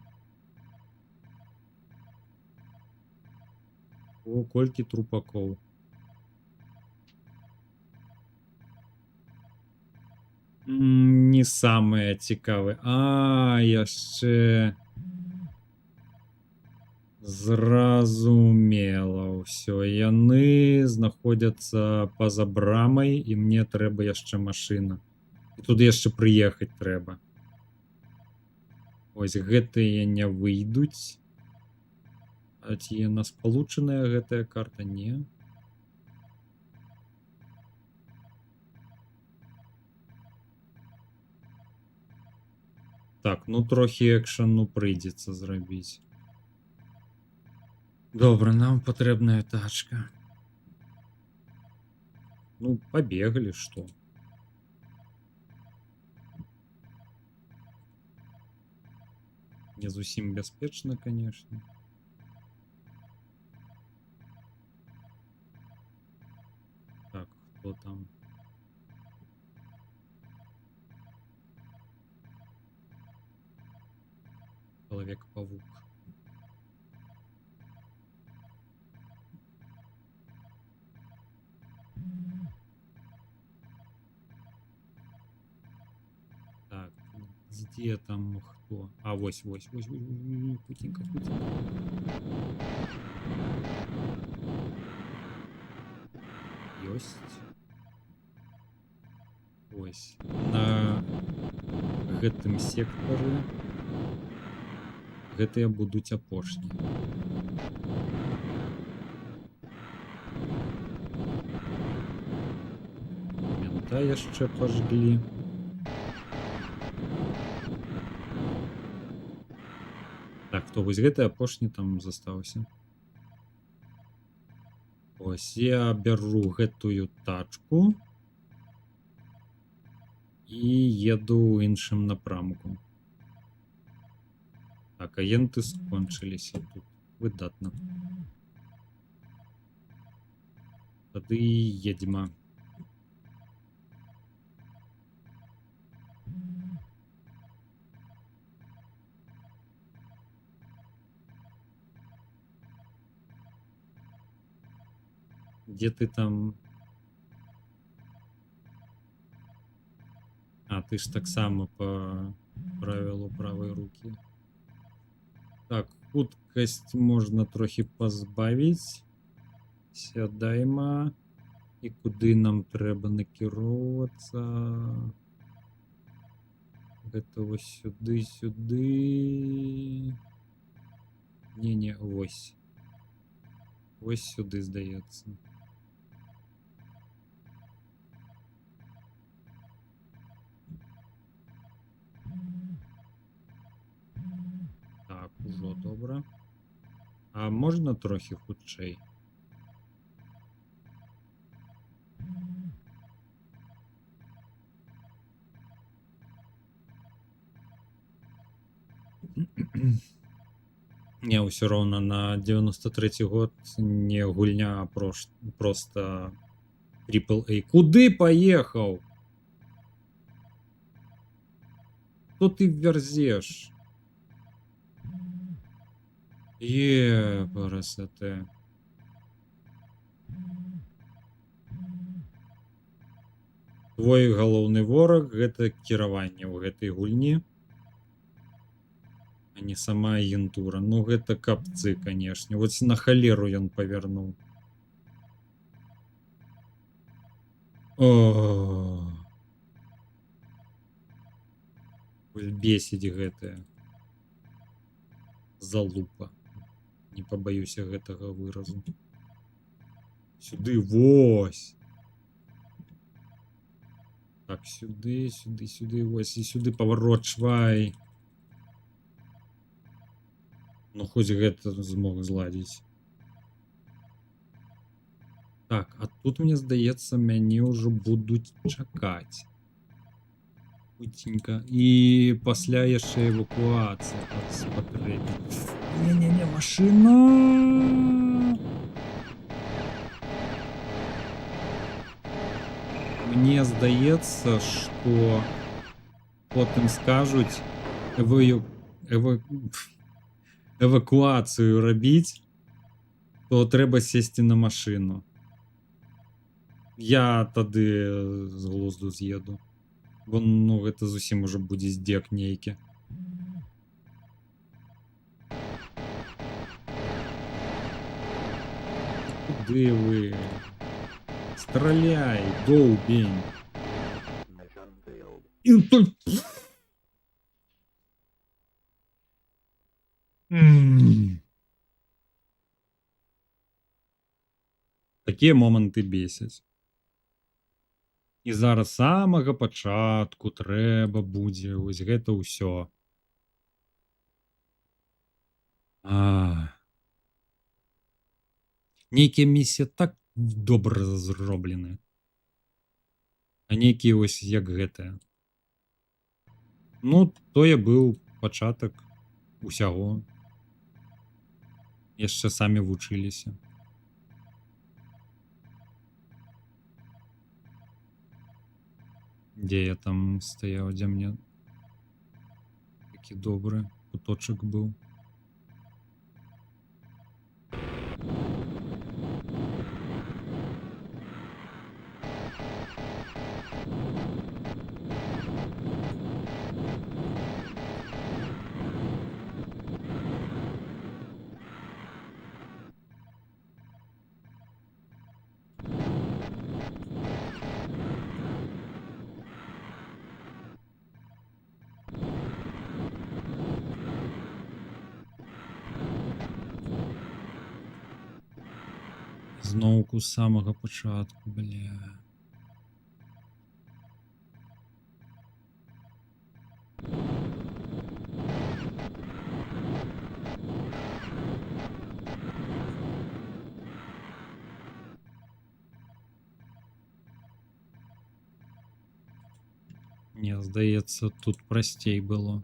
[SPEAKER 1] О, колькі трупакоў. Не самыя цікавыя. А, яшчэ... Зразумела ўсё. Яны знаходзяцца па-за брамай, і мне трэба яшчэ машына. І туды яшчэ прыехаць трэба. Ось гэтыя не выйдуць. А ці яна спалучаная, гэтая карта? Не. Так, ну трохі экшану прыйдзецца зрабіць. Добра, нам патрэбная тачка. Ну, пабеглі, што? Не зусім бяспечна, конечно. Так, хто там? Чалавек-павук. Так, Где там хто? А, вось. Хутенько. Ёсць. Ось. На гэтым сектары гэтыя будуць апошнія. Мента яшчэ пажглі. Так, то вось гэты апошні там застаўся. Ось я бяру гэтую тачку і еду ў іншым напрамку. Так, агенты скончыліся тут. Выдатна. Тады едзьма. Где ты там? А, ты ж таксама по правілу правай рукі. Так, хуткасць можна трохі пазбавіць. Сядайма. І куды нам трэба накіроўвацца? Гэта вось сюды. Не, вось. Вось сюды, здаецца. Так, ужо добра. А можна трохі хутчэй? Не, ўсё роўна на 93 год не гульня, а просто AAA. Куды паехаў? Што ты вярзеш? Парасатэ. Твой галоўны вораг гэта кіраванне ў гэтай гульні, а не сама агентура. Ну гэта капцы, канешне. Вот на халеру ён павярнуў. О, бесіць гэтая залупа. Не пабаюся гэтага выразу. Сюды, вось. Так, сюды, вось. І сюды паварот, швай. Ну, хоць гэта змог зладзіць. Так, а тут, мне здаецца, мяне ўжо будуць чакаць. Хутенька. І пасля яшчэ эвакуацыя спатрэбіць. Не, машина! Мне здаецца, што потым скажуць эвакуацыю рабіць, то трэба сесці на машину. Я тады з глузду з'еду. Бо, ну, гэта зусім уже будзе здзек нейкі. Куды вы? Страляй, доўбень. І той... Такія моманты бесяць. І зараз самага пачатку трэба будзе вось гэта ўсё. Нейкія місіі так добра зроблены. А нейкія вось як гэтая. Ну, тое быў пачатак усяго. Яшчэ самі вучыліся. Дзе я там стаяў, дзе мне такі добры куточак быў. Зноўку з самага пачатку, бля. Не, здаецца, тут прасцей было.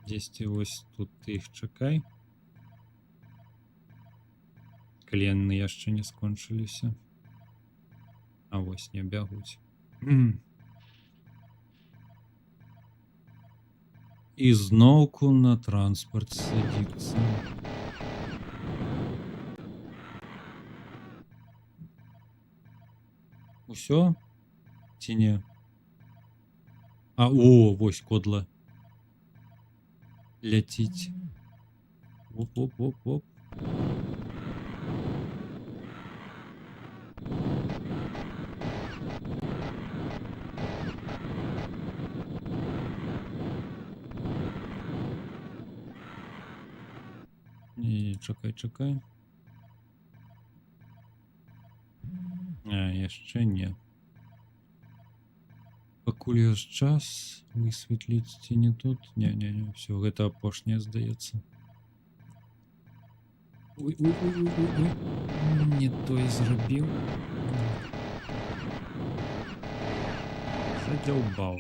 [SPEAKER 1] Дзесьці вось тут ты іх чакай. Калі яны яшчэ не скончыліся. А вось не бягуць. І зноўку на транспарт садзіцца. Усё? Ці не? А, о, вось кодла. Ляціць. Оп-оп-оп-оп. Не, чакай, чакай. А, яшчэ не. Пакуль ёсць час высветліць, ці не тут. Не, все, гэта апошняе, здаецца. Ой. Не той зрабіў. Задзяўбаў.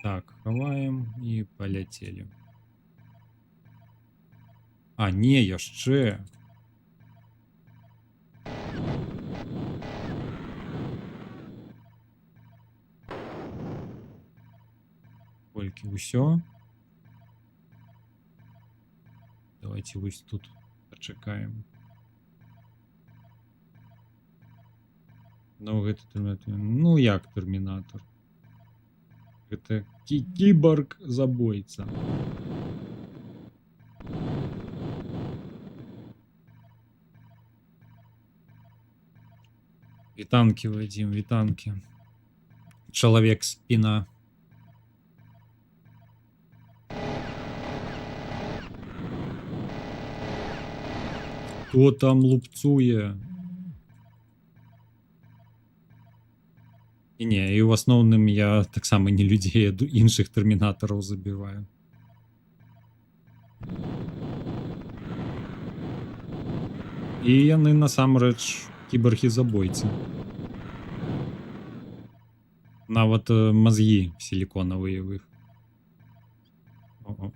[SPEAKER 1] Так, хаваем і паляцелі. А, не, яшчэ. Колькі ўсё. Давайте вось тут пачакаем. Ну, гэта тэрмінатор. Ну, як тэрмінатор? Гэта кіборг-забойца. Вітанкі, Вадзім, вітанкі. Чалавек-спіна. Хто там лупцуе? І не, і ў асноўным я таксама не людзей, а іншых тэрмінатараў забіваю. І яны насамрэч кіборгі-забойцы. Нават мазгі сіліконавыя ў іх. О.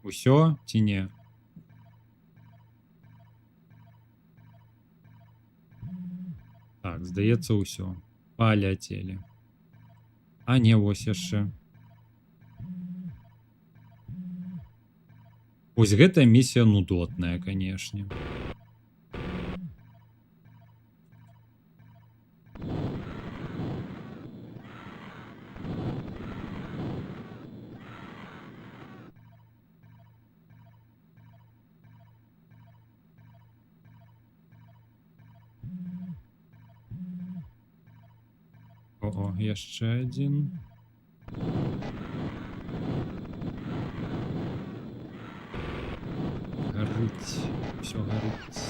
[SPEAKER 1] Усё ці не? Так, здаецца, ўсё. Паляцелі. А не, вось яшчэ. Вось гэтая місія нудотная, канешне. О, яшчэ адзін. Гарыць, усё гарыць.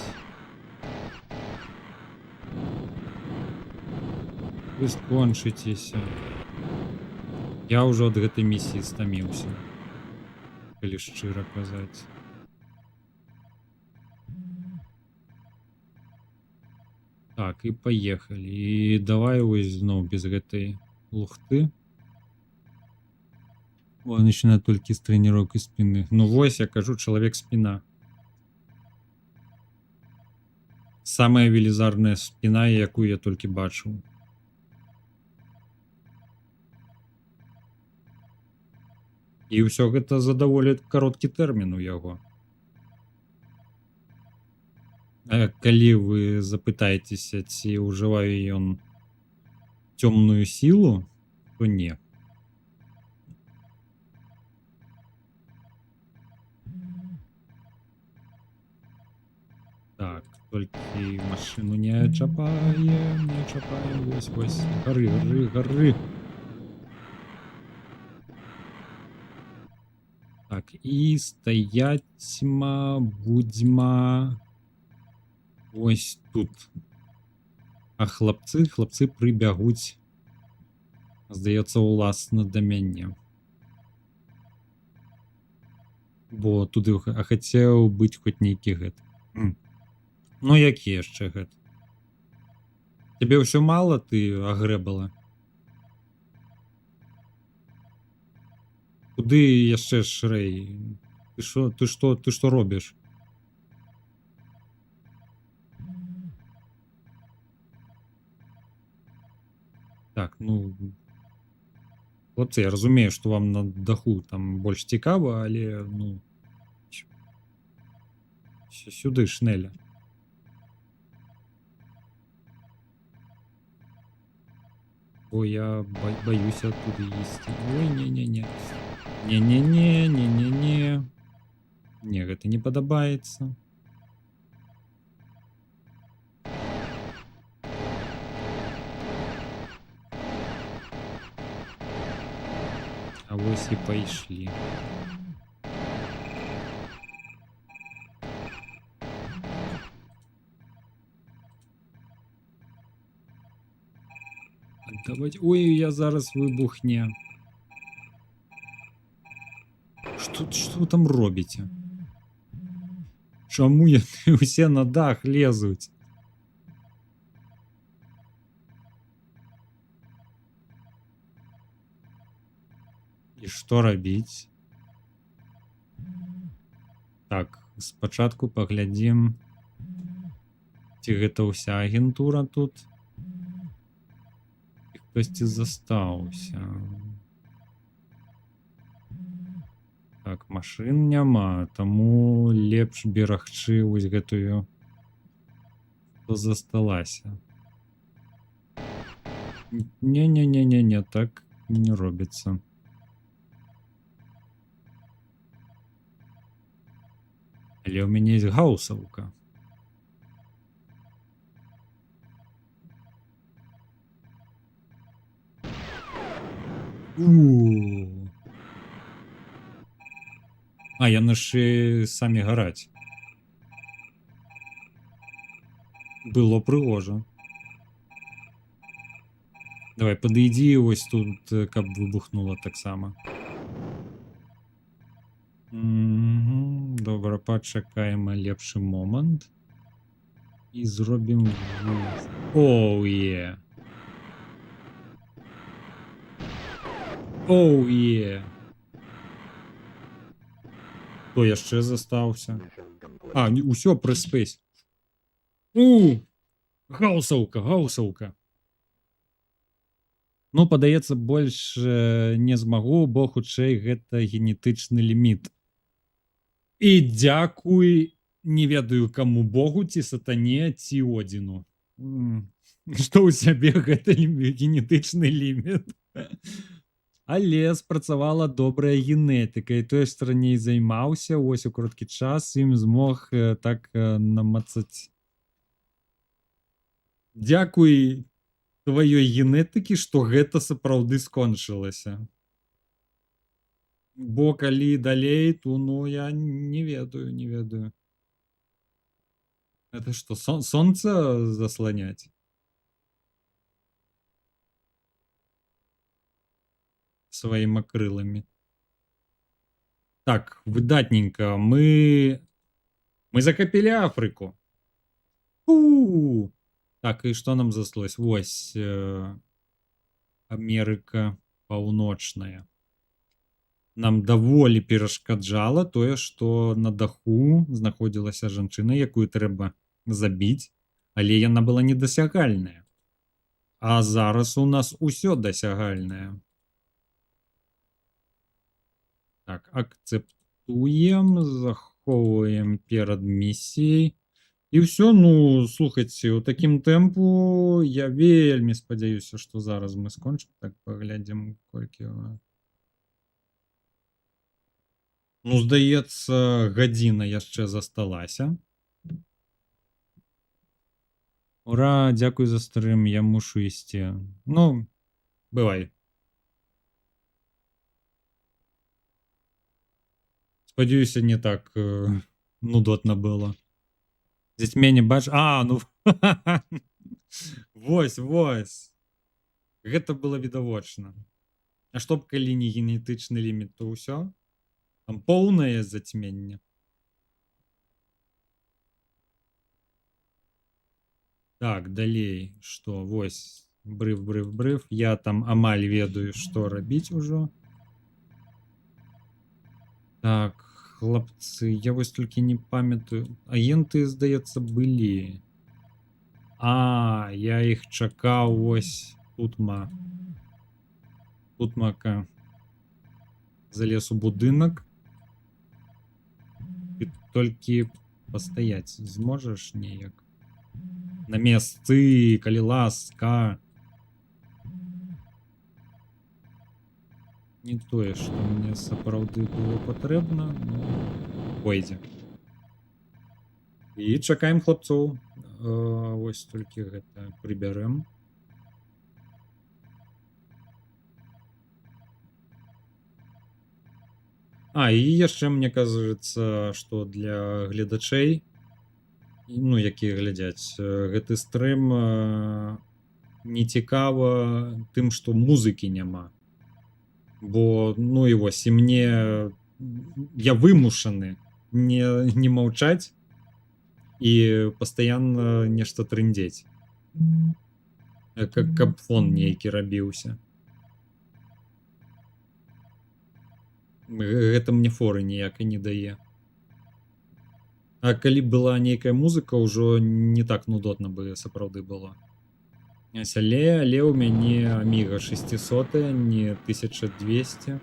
[SPEAKER 1] Вы скончыцеся. Я ўжо ад гэтай місіі стаміўся, калі шчыра казаць. Так, і паехалі. І давай вось зноў без гэтай лухты. О, начинаю толькі з трэніроўкі спіны. Ну вось, я кажу, чалавек-спіна. Самая велізарная спіна, якую я толькі бачыў. І ўсё гэта за даволі кароткі тэрмін у яго. Калі вы запытаецеся, ці ўжывае ён цёмную сілу, то не. Так. Так, толькі машыну не чапаем, не чапаем. Вось, вось. Гары, гары, гары. Так, і стаяць будзьма ось тут. А хлапцы прыбягуць, здаецца, уласна да мяне. Бо туды хацеў быць хоць нейкі гэты. Ну, які яшчэ гэты? Тебе ўсё мала, ты агрэбала? Куды яшчэ шрэй? Ты што робіш? Так, ну... Хлопцы, я разумею, што вам на даху там больш цікава, але, ну... Сюды, шнеля. Бо я баюся туды ісці. Ой, не-не-не. Не-не-не, не-не-не. Не, гэта не падабаецца. А вось і пайшлі. Давайте... Ой, я зараз выбухне. Што вы там робіце? Чаму яны ўсе на дах лезуць? І што рабіць? Так, спачатку паглядзім, ці гэта ўся агентура тут? І хтосьці застаўся. Так, машын няма, таму лепш берагчы вось гэтую, што засталася. Не-не-не-не-не, так не робіцца. Але ў мяне ёсць гаусаўка. А, яны ж самі гараць. Было прыгожа. Давай, падыдзі вось тут, каб выбухнула таксама. Добра, пачакаем лепшы момант. І зробім... Оу, е! Оу, е! Хто яшчэ застаўся? А, усё, прэспэйс. Гаусаўка, гаусаўка. Ну, падаецца, больш не змагу, бо хутчэй гэта генетычны ліміт. І дзякуй, не ведаю каму, Богу, ці сатане, ці Одзіну. Што ў сябе гэта генетычны ліміт. Але спрацавала добрая генетыка, і той, што раней займаўся, ось у кароткі час ім змог так намацаць. Дзякуй тваёй генетыкі, што гэта сапраўды скончылася. Бо калі далей, то, ну, я не ведаю. Это што, сонца засланяць? Сваімі крыламі. Так, выдатненько. Мы закапілі Афрыку. Так, і што нам заслось? Вось Амерыка Паўночная. Нам даволі перашкаджала тое, што на даху знаходзілася жанчына, якую трэба забіць, але яна была недасягальная. А зараз у нас усё дасягальнае. Так, акцэптуем, захоўваем перад місіяй. І ўсё, ну, слухайце, у такім тэмпу я вельмі спадзяюся, што зараз мы скончым. Так, паглядзім, колькі... Ну, здаецца, гадзіна яшчэ засталася. Ура, дякую за стрим, я мушу істи. Ну, бывай. Сподіваюся, не так нудотно було. Зацьмення бач... А, ну... Вось. Гэта было відавочна. А што б калі не генетычны ліміт, то ўсё? Там поўнае зацьменне. Так, далей, што? Вось, брыв. Я там амаль ведаю, што рабіць ужо. Так, хлопцы, я вось толькі не памятаю. Агенты, здаецца, былі. А, я іх чакаў, вось, Тутмака. Залез у будынак. Ты толькі пастаяць зможаш неяк? На месцы, калі ласка. Не тое, што мне сапраўды было патрэбна, но пойдзе. І чакаем хлопцоў. Вось толькі гэта прыбярэм. А, і яшчэ мне кажется, што для гледачэй, ну, якія глядзяць гэты стрым, не цікава тым, што музыкі няма. Бо, ну і вось, і мне... Я вымушаны не маўчаць і пастаянна нешта трындзець. Каб фон нейкі рабіўся. Гэта мне форы ніякай не дае. А калі была нейкая музыка, ўжо не так нудотна бы сапраўды было. Але ў мяне Amiga 600, не 1200.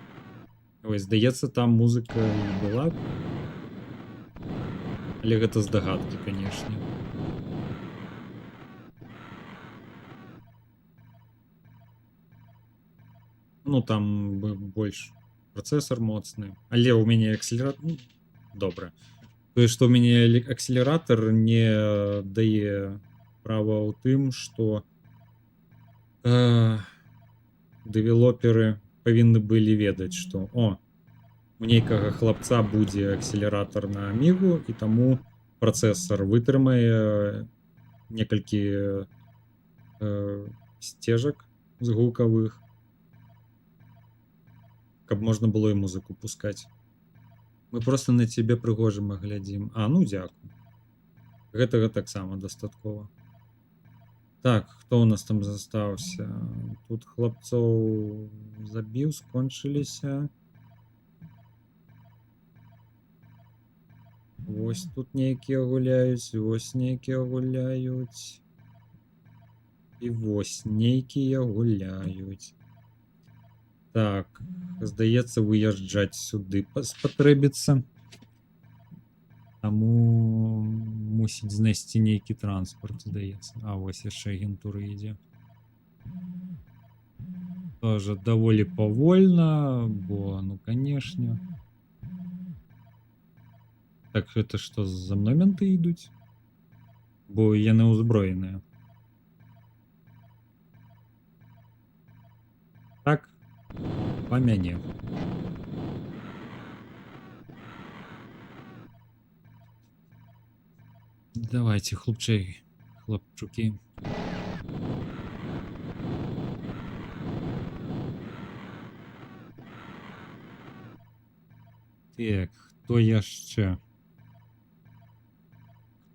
[SPEAKER 1] Ой, здаецца, там музыка і была. Але гэта здагадкі, канешне. Ну, там больш працэсар моцны. Але ў мяне акселератор... Добра. Тое, што ў мяне акселератор не дае права ў тым, што дэвелоперы павінны былі ведаць, што у нейкага хлапца будзе акселератор на Амігу, і таму працэсар вытрымае некалькі сцежак з гукавых, каб можна было і музыку пускаць. Мы просто на цябе прыгожым глядзім. А, ну дзякуй. Гэтага таксама дастаткова. Так, хто ў нас там застаўся? Тут хлапцоў забіў, скончыліся. Вось тут нейкія гуляюць, вось нейкія гуляюць. І вось нейкія гуляюць. Так, здаецца, выязджаць сюды спатрэбіцца. Таму мусіць знайсці нейкі транспорт, здаецца. А вось яшчэ агентура ідзе. Тоже даволі павольна, бо, ну, канешне. Так, гэта што, за мной менты ідуць? Бо яны ўзброеныя. Так, па мяне. Давайте, хлопчэй, хлопчукі. Так, хто яшчэ?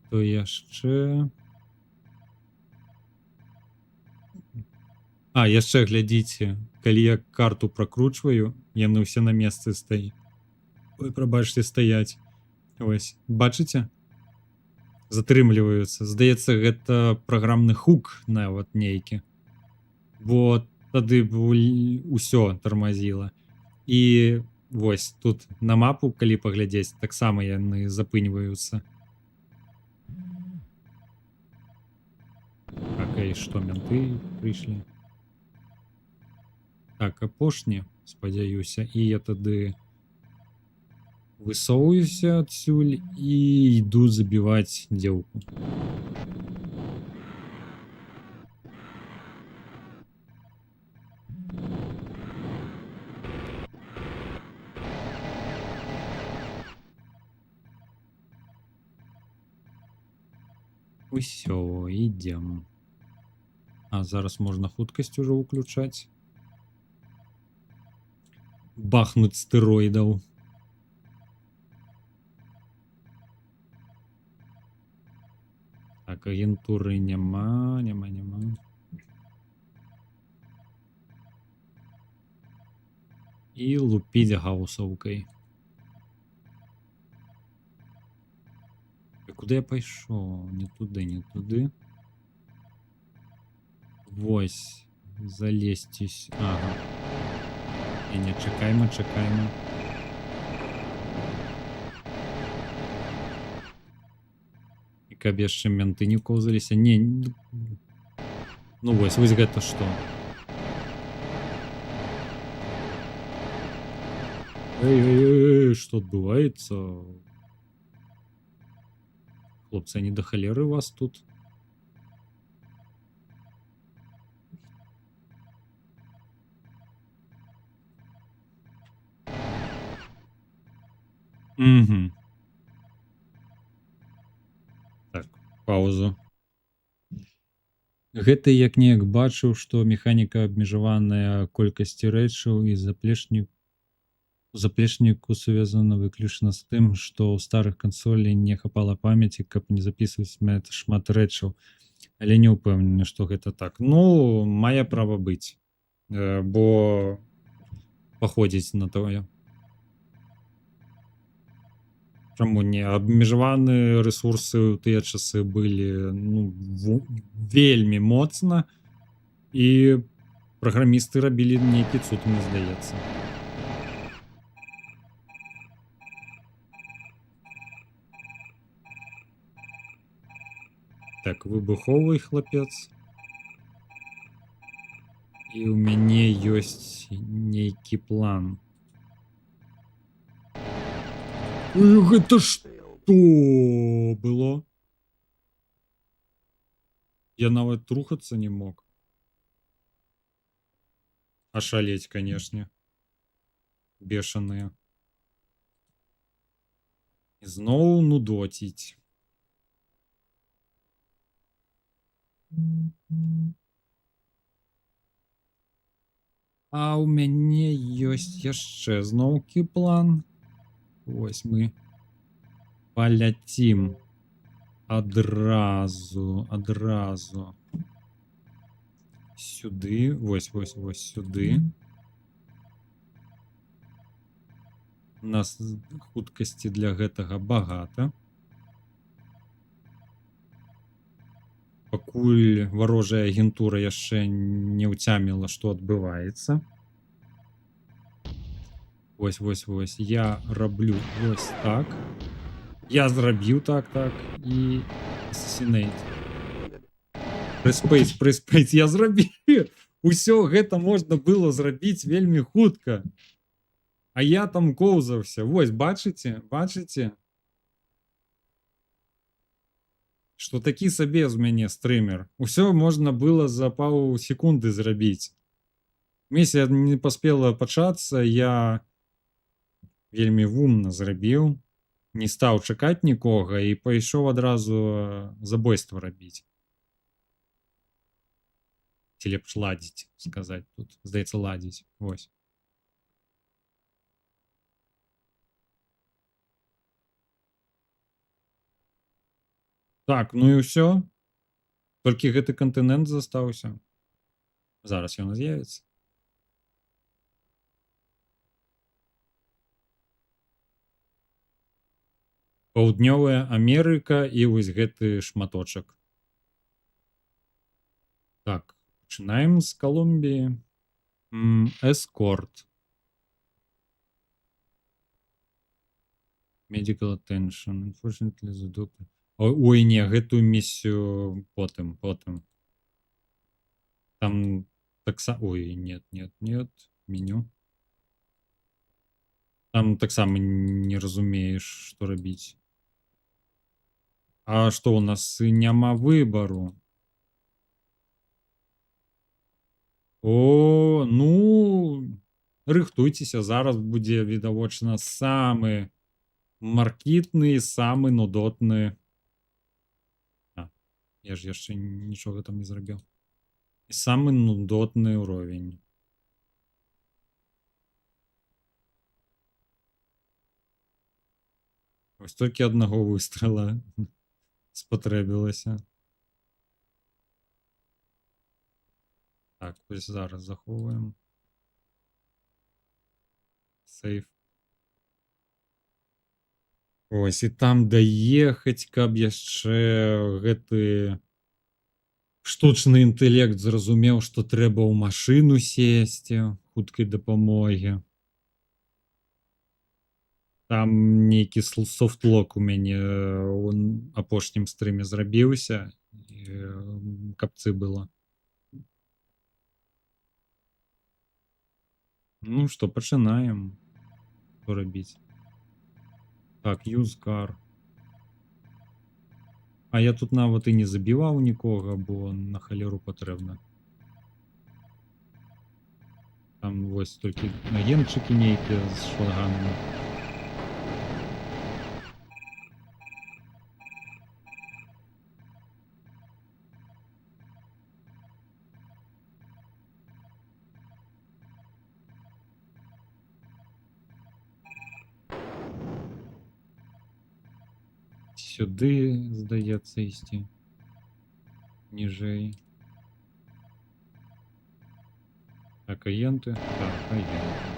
[SPEAKER 1] Хто яшчэ? А, яшчэ глядзіце, калі я карту пракручваю, яны ўсе на месцы стаі. Ой, прабачце, стаяць. Ось, бачыце? Затрымліваюцца. Здаецца, гэта праграмны хук нават нейкі. Бо тады ўсё тармазіла. І вось тут на мапу, калі паглядзець, таксама яны запыньваюцца. Окей, што, менты прыйшлі? Так, апошні, спадзяюся, і я тады высоўваюся адсюль і іду забіваць дзеўку. Усё, ідзем. А зараз можна хуткасць ужо ўключаць. Бахнуць стэроідаў. Так, агентуры няма. І лупіць гаусаўкай. І куды я пайшоў? Не туды. Вось. Залезть. Ага. Не, чакайма. І каб яшчэ менты не коўзаліся. Не. Ну вось гэта што? Эй, што адбываецца? Хлопцы, не да халеры вас тут. Угу. Так, паузу. Гэта як-неяк бачыў, што механіка абмежаваная колькасці рэчаў і заплечніку сувязана выключна з тым, што ў старых кансолей не хапала памяці, каб не записваць шмат рэчаў. Але не ўпэўнены, што гэта так. Ну, мае права быць. Бо паходзіць на тое. Чаму не? Абмежаваныя рэсурсы ў тыя часы былі вельмі моцна, і праграмісты рабілі нейкі цуд, мне здаецца. Так, выбуховый хлапец. І ў мяне ёсць нейкі план. Гэта што было? Я нават рухацца не мог. Ашалець, канешне. Бешаныя. Зноў нудоціць. А ў мяне ёсць яшчэ зноўкі план. Вось мы паляцім адразу сюды, вось сюды. У нас хуткасці для гэтага багата. Пакуль варожая агентура яшчэ не ўцяміла, што адбываецца. Вось. Я раблю вось так. Я зрабіў так. І assassinate. Прыспейс. Я зрабіў. Усё гэта можна было зрабіць вельмі хутка. А я там коўзаўся. Вось, бачыце? Што такі сабе з мяне стрымер. Усё можна было за паўтары секунды зрабіць. Місія не паспела пачацца, я вельмі вумна зрабіў, не стаў чакаць нікога і пайшоў адразу забойства рабіць. Ці лепш ладзіць, сказаць тут. Здаецца, ладзіць. Вось. Так, ну і ўсё. Толькі гэты кантынент застаўся. Зараз ён з'явіцца. Паўднёвая Амерыка і вось гэты шматочак. Так, пачынаем з Колумбіі. Эскорт. Medical attention. Unfortunately, the doctor... Ой, не, гэтую місію потым. Там таксама... Ой, нет. Меню. Там таксама не разумееш, што рабіць. А што, у нас няма выбару? О, ну... Рыхтуйцеся, зараз будзе, відавочна, самы маркітны, самы нудотны... Я ж яшчэ нічога там не зрабіў. І самы нудотны ўровень. Вось толькі аднаго выстрала спатрэбілася. Так, вось зараз захоўваем. Сейф. Ось, і там даехаць, каб яшчэ гэты штучны інтэлект зразумеў, што трэба ў машыну сесці хуткай дапамогі. Там нейкі софтлок у мяне ў апошнім стрыме зрабіўся, кабцы было. Ну што, пачынаем. Што рабіць? Так, use car. А я тут нават і не забіваў нікога, бо на халеру патрэбна. Там вось толькі агенчыкі нейкія з шлаганамі. Сюди, здається, ісці. Ніжей. Так, агенти? Так, агенти.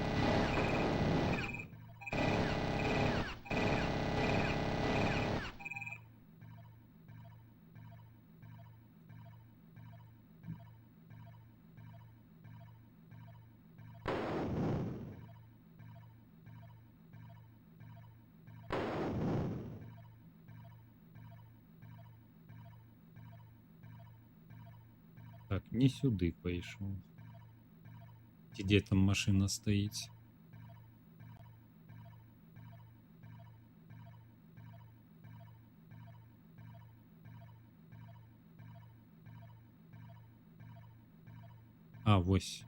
[SPEAKER 1] Так, не сюди пайшов. Ці де там машина стоїть? А, вось.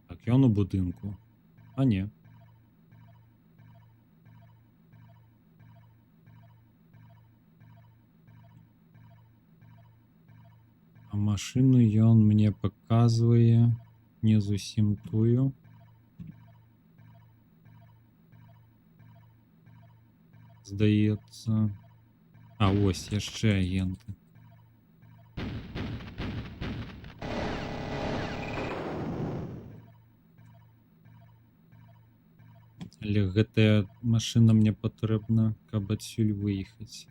[SPEAKER 1] Так, ён у будинку. А, ні. А машину ён мне показывае не зусім тую. Здаецца. А, ось яшчэ агенты. Але гэтая машина мне патрэбна, каб адсюль выехаць.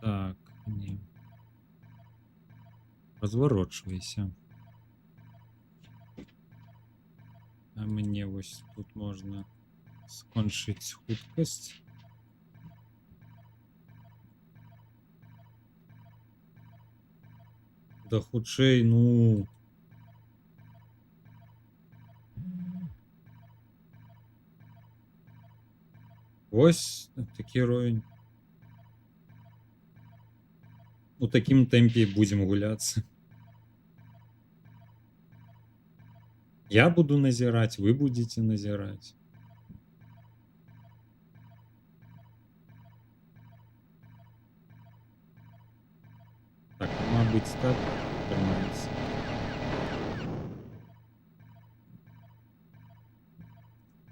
[SPEAKER 1] Так, не. Разварочвайся. А мне вось тут можна скончыць хуткасць. Да хутчэй, ну. Вось такі ровень. У такім тэмпе будзем гуляцца. Я буду назіраць, вы будете назіраць. Так, мабыць, так атрымаецца.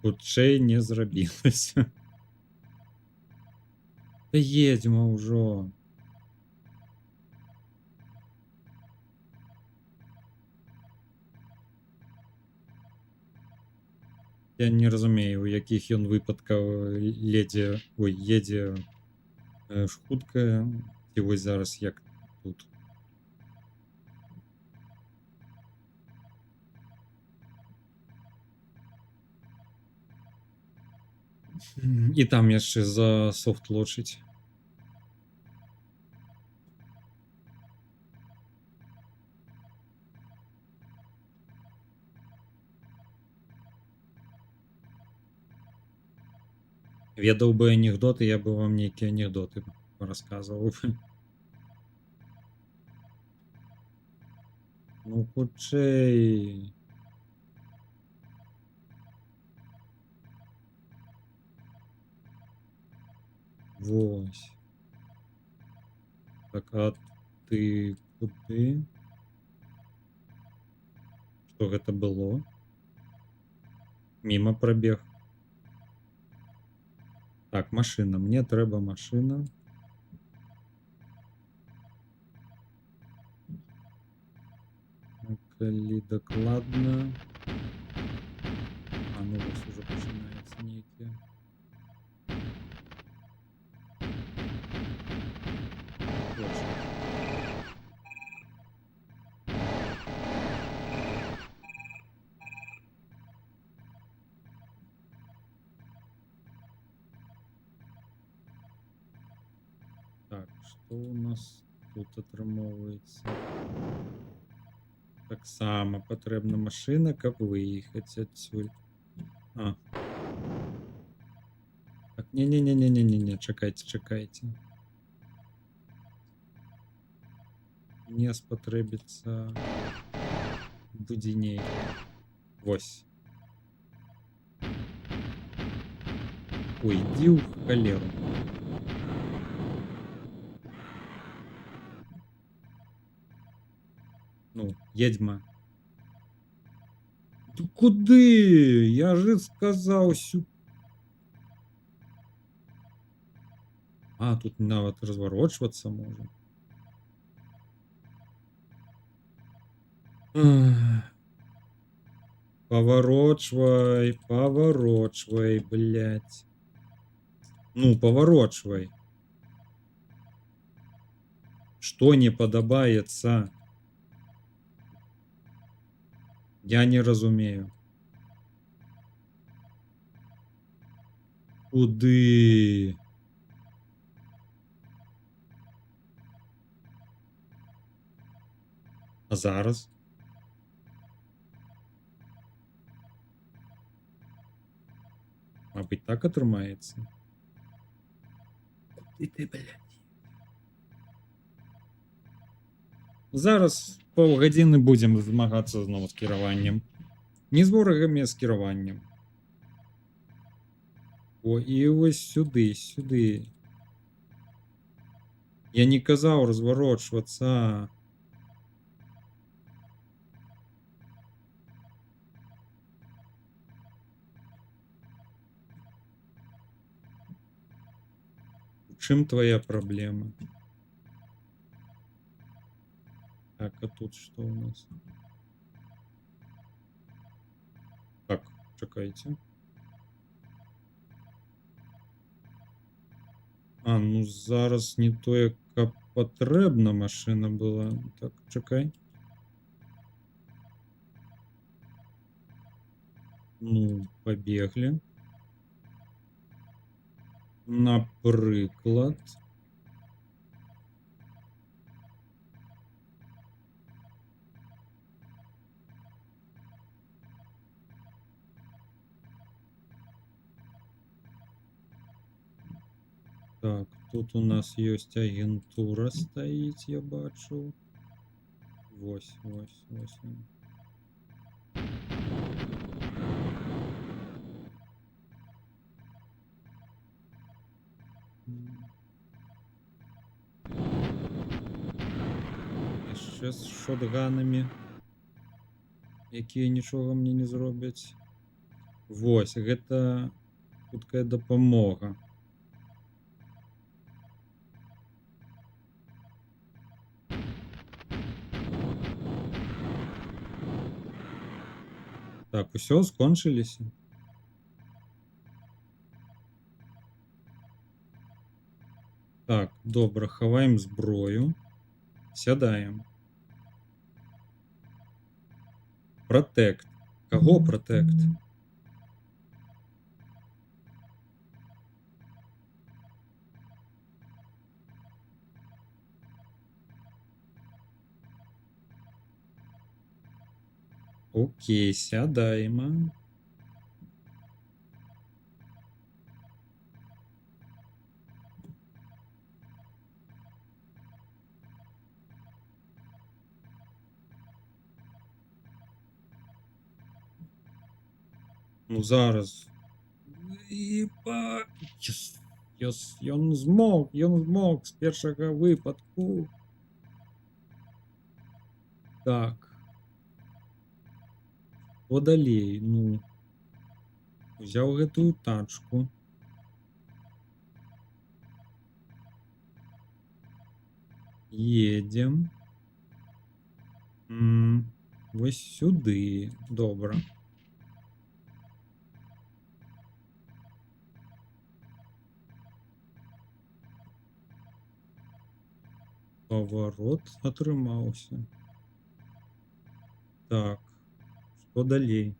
[SPEAKER 1] Хутчэй не зрабілася. Да едзьма ўжо. Я не разумею, у якіх ён выпадкаў едзе хутка, ці вось зараз як тут. І там яшчэ за софтлочыць. Ведаў бы анекдоты, я бы вам нейкія анекдоты расказваў. Ну, хутчэй. Вось. Так, а ты куды? Што гэта было? Міма прабег. Так, машына. Мне трэба машына. Калі дакладна. А, ну вось ужо пачынаецца нейкія. Точно. Так, што ў нас тут атрымоўваецца? Таксама патрэбна машына, каб выехаць адсюль. А. Так, не-не-не-не-не-не, чакайце, чакайце. Мне спатрэбіцца будзіней. Вось. Ой, ідзі ў халеру. Ну, едьма. Ты куды? Я же сказаў сю. А, тут нават разварочвацца можа. Паварочвай, паварочвай, блядь. Ну, паварочвай. Што не падабаецца? Я не разумею. Куды? А зараз? Мабыць, так атрымаецца. Куды ты, блядь? Зараз паўгадзіны будзем змагацца зноў з кіраваннем. Не з ворагамі, а з кіраваннем. О, і вось сюды, сюды. Я не казаў разварочвацца. У чым твоя праблема? Так, а тут што ў нас? Так, чакайце. А, ну зараз не тое, каб патрэбна машына была. Так, чакай. Ну, пабеглі. Напрыклад. Так, тут у нас ёсць агентура стаіць, я бачу. Вось, вось, вось ён. Яшчэ з шотганамі, якія нічога мне не зробяць. Вось, гэта хуткая дапамога. Так, усё, скончыліся. Так, добра, хаваем зброю. Сядаем. Пратэкт. Каго пратэкт? Окей, сядаем. Ну зараз. Ён змог з першага выпадку. Так. Што далей? Ну. Узяў гэтую тачку. Едем. Вось сюды. Добра. Паварот атрымаўся. Так. Што далей?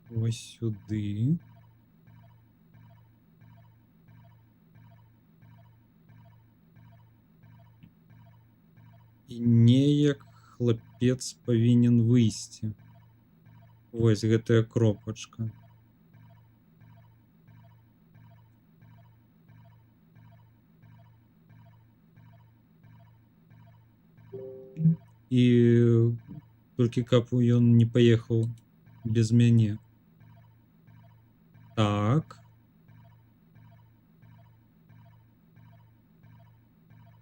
[SPEAKER 1] Вось сюды. І неяк хлапец павінен выйсці. Вось гэтая кропачка. І толькі каб ён не паехаў без мяне. Так.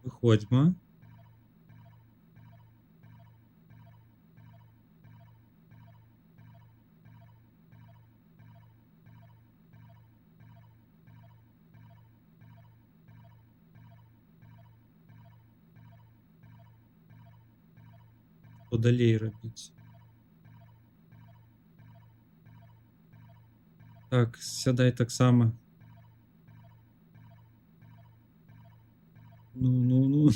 [SPEAKER 1] Выходзьма. Што далей рабіць? Так, сядай таксама. Ну.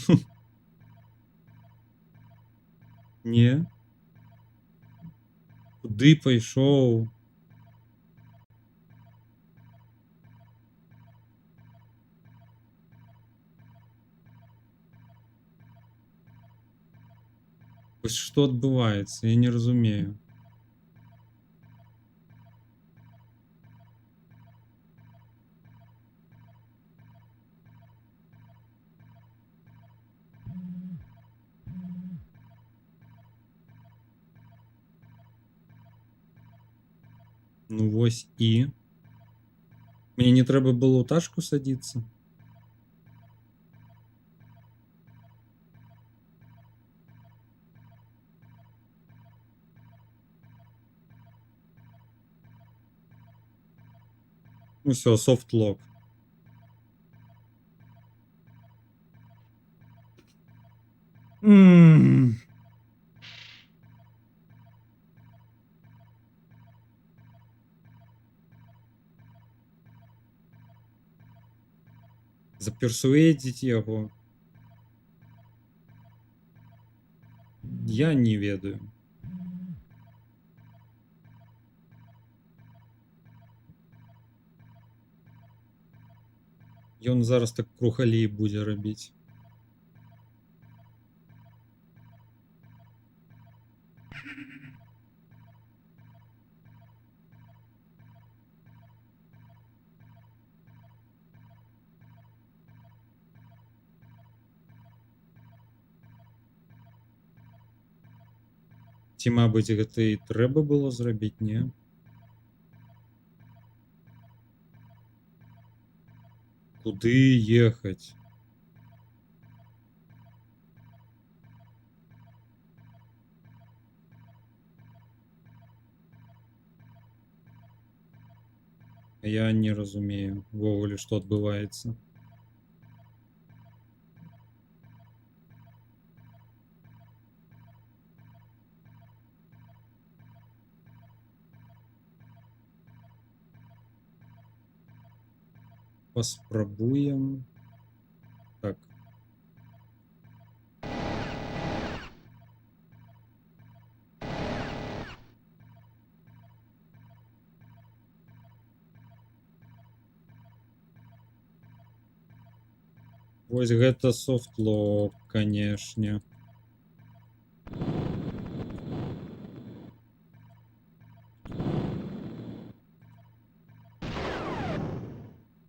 [SPEAKER 1] Не. Куды пайшоў? Вось што адбываецца? Я не разумею. Ну вось і. Мне не трэба было ў тачку садзіцца. Усё, софт-лок. Заперсуэдзіць яго. Я не ведаю. Ён зараз так кругалей будзе рабіць. Ці, мабыць, гэта і трэба было зрабіць, не? Куды ехаць? Я не разумею увогуле, што адбываецца. Паспрабуем. Так. Вось гэта софт-лок, канешне.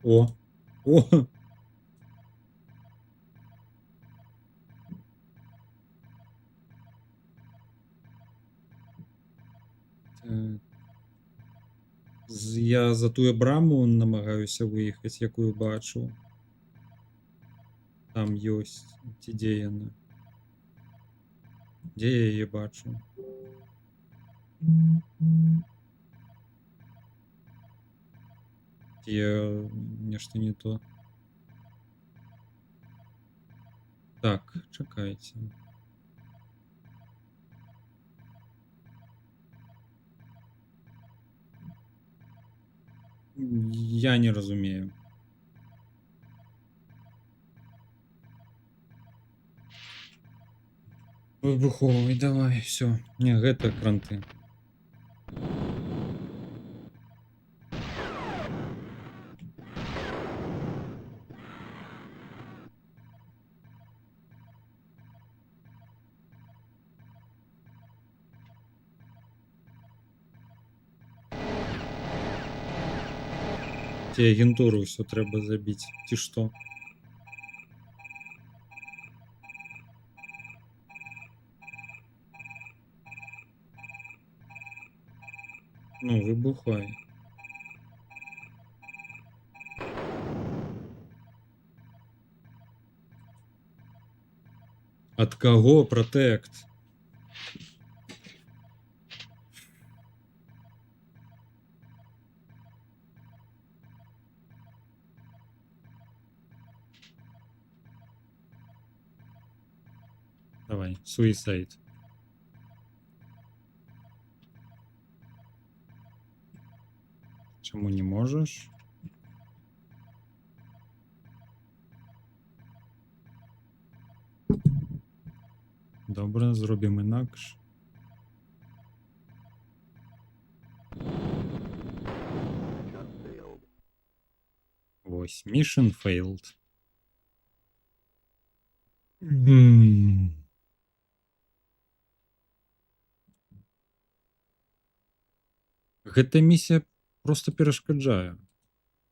[SPEAKER 1] О! Я за тую браму намагаюся выехаць, якую бачу. Там ёсць. Ці дзе яна? Дзе я яе бачу? Ці я нешта не то. Так, чакайце. Я не разумею. Выбуховый, давай, все. Не, гэта кранты. Ці агентуру ўсё трэба забіць, ці што? Ну, выбухай. Ад каго пратэкт? Давай, суисайд. Чаму не можаш? Добра, зробім інакш. Вось, mission failed. Гэта місія просто перашкаджае.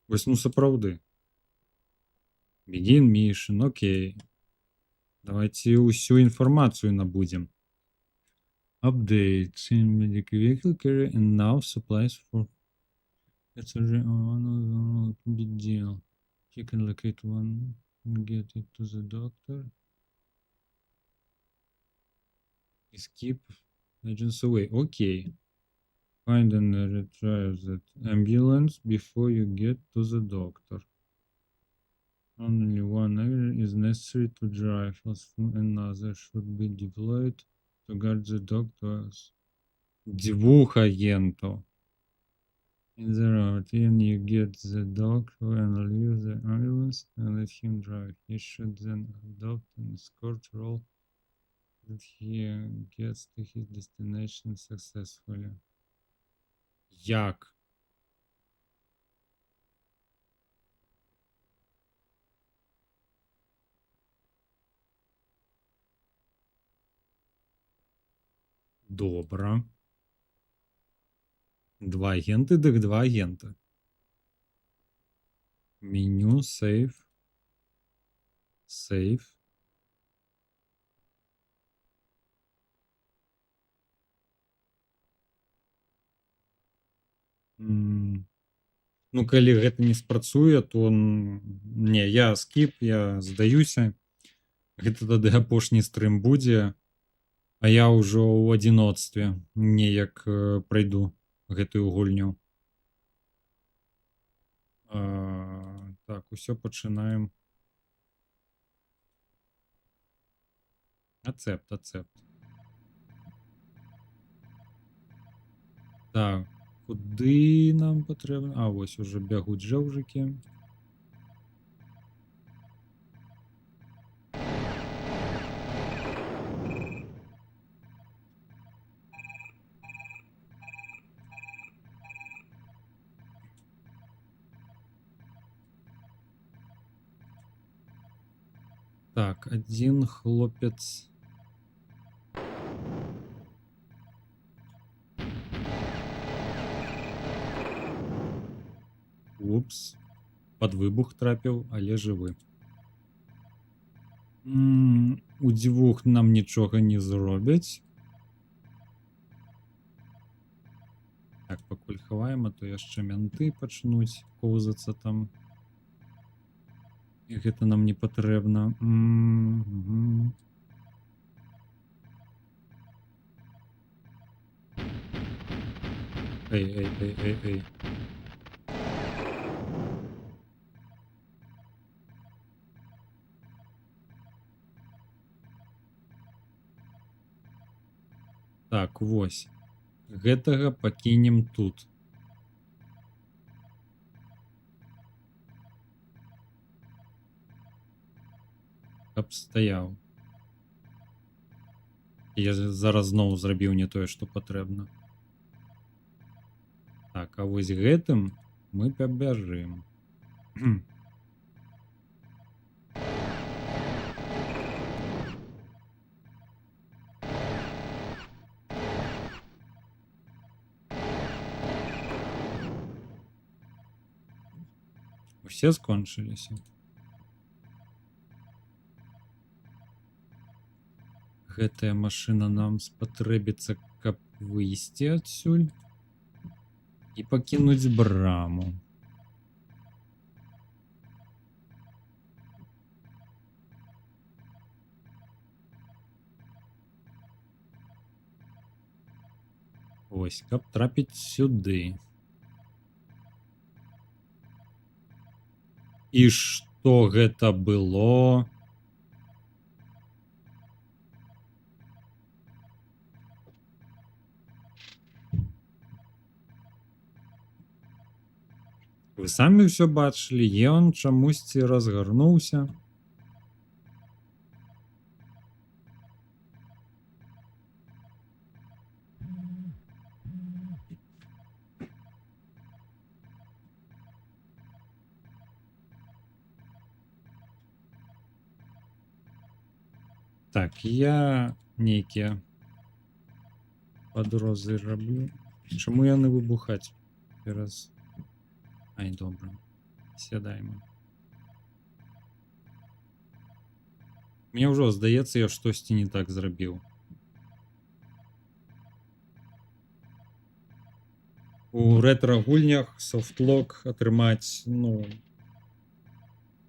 [SPEAKER 1] Вось, ну сапраўды. Begin mission, окей. Давайте усю інфармацыю набудзем. Update in medical vehicle carry enough supplies for it's a big deal. You can locate one and get it to the doctor. Skip agents away. Okay. Find and retrieve that ambulance before you get to the doctor. Only one agent is necessary to drive, as another should be deployed to guard the doctors. Двух агентов. In the route, and you get the doctor and leave the ambulance and let him drive. He should then adopt an escort role that he gets to his destination successfully. Як? Добра. Два агенти, дык два агента. Меню, сейф. Сейф. Ну, калі гэта не спрацуе, то не, я скіп, я здаюся. Гэта тады апошні стрым будзе, а я ўжо ў адзіноцтве неяк прайду гэтую гульню. Так, усё пачынаем. Ацэпт. Так, куды нам патрэбна? А, вось уже бягуць жаўжыкі. Так, один хлопец. Упс. Пад выбух трапіў, але жывы. У дзвюх нам нічога не зробяць. Так, пакуль пакуль хаваем, а то яшчэ мянты пачнуць коўзацца там. І гэта нам не патрэбна. Эй. Так, вось. Гэтага пакінем тут. Каб стаяў. Я зараз зноў зрабіў не тое, што патрэбна. Так, а вось гэтым мы пабяжым. Усе скончыліся. Гэтая машына нам спатрэбіцца, каб выйсці адсюль і пакінуць браму. Ось, каб трапіць сюды. І што гэта было? Вы самі ўсё бачылі, ён чамусьці разгарнуўся. Так, я нейкія падрозы раблю. Чаму яны выбухаць зараз? Ай, добра. Сядаем. Мне ўжо здаецца, я штосьці не так зрабіў. У рэтра-гульнях софтлок атрымаць, ну,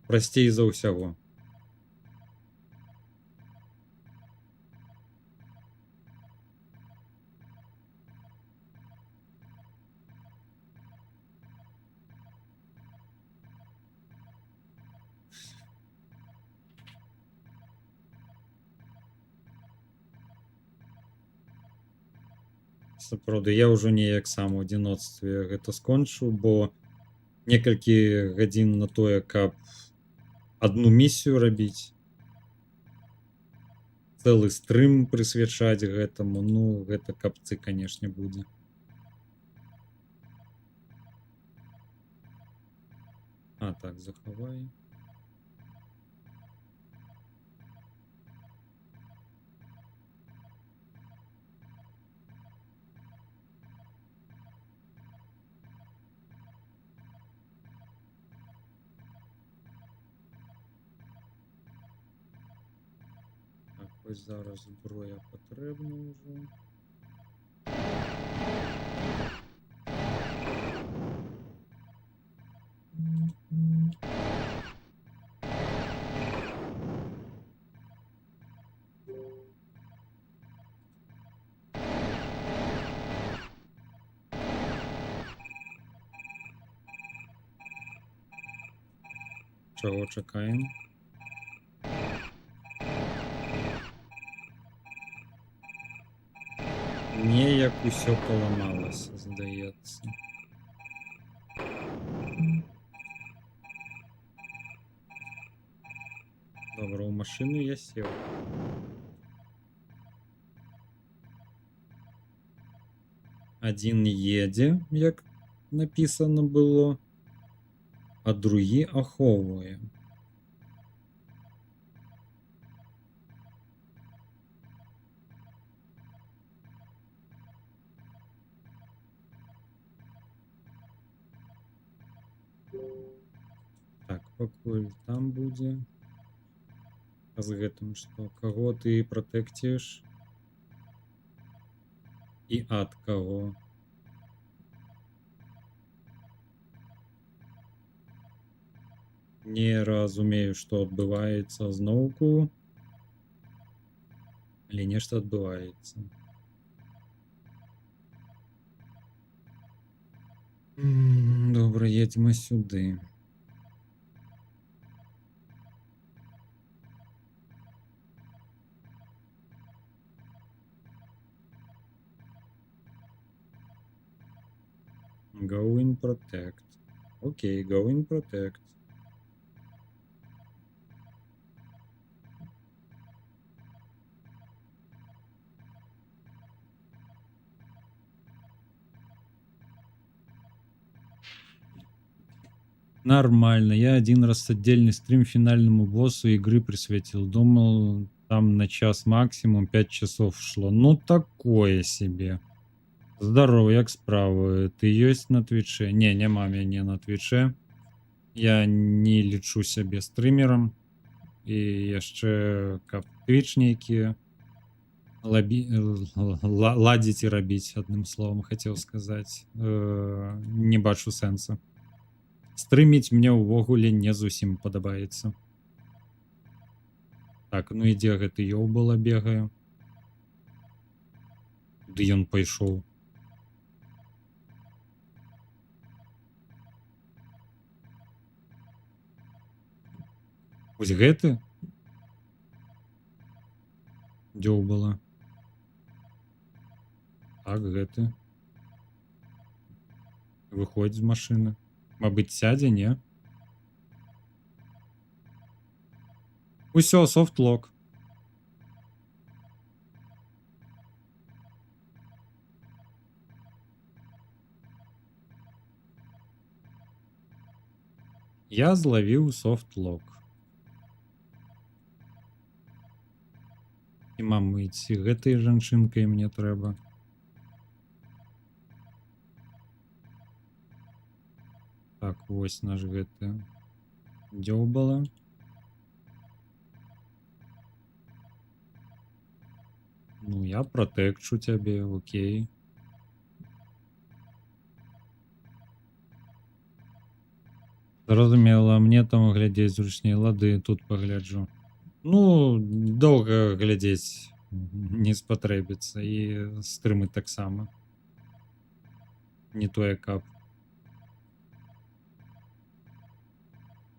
[SPEAKER 1] прасцей за ўсяго. Сапраўды, я ўжо неяк сам у адзіноцтве гэта скончу, бо некалькі гадзін на тое, каб адну місію рабіць, цэлы стрым прысвячаць гэтаму, ну, гэта капцы, канешне, будзе. А, так, захавай. Так, ось зараз зброя патрэбна ўжо. Чаго чакаем? Неяк усё паламалася, здаецца. Добра, у машыну я сеў. Адзін едзе, як напісана было, а другі ахоўвае. Так, пакуль там будзе. А з гэтым што? Каго ты пратэкціш? І ад каго? Не разумею, што адбываецца зноўку, але нешта адбываецца. Добра, едзьма сюды. Go in protect. Окей, go in protect. Нормально. Я один раз отдельный стрим финальному боссу игры присвятил. Думал, там на час максимум 5 часов шло. Ну, такое себе. Здорово, як справы? Ты ёсць на твіче? Не, няма мяне на твіче. Я не лічу сябе стрымерам. І яшчэ каб твіч нейкі ладзіць і рабіць, адным словам хацеў сказаць. Не бачу сэнса. Стрыміць мне ўвогуле не зусім падабаецца. Так, ну ідзе гэты ёўбала бегае. Куды ён пайшоў? Вось гэты? Дзёўбала. Так, гэты. Выходзь з машыны. Мабыць, сядзе, не? Усё, софтлок. Я злавіў софтлок. І мамыць, гэтай жанчынкай мне трэба. Так, вось наш гэты дзёўбала. Ну, я протэкчу цябе, окей. Зразумела, мне там глядзець зручней, лады, тут пагляджу. Ну, доўга глядзець не спатрэбіцца, і стрымы таксама. Не тое каб.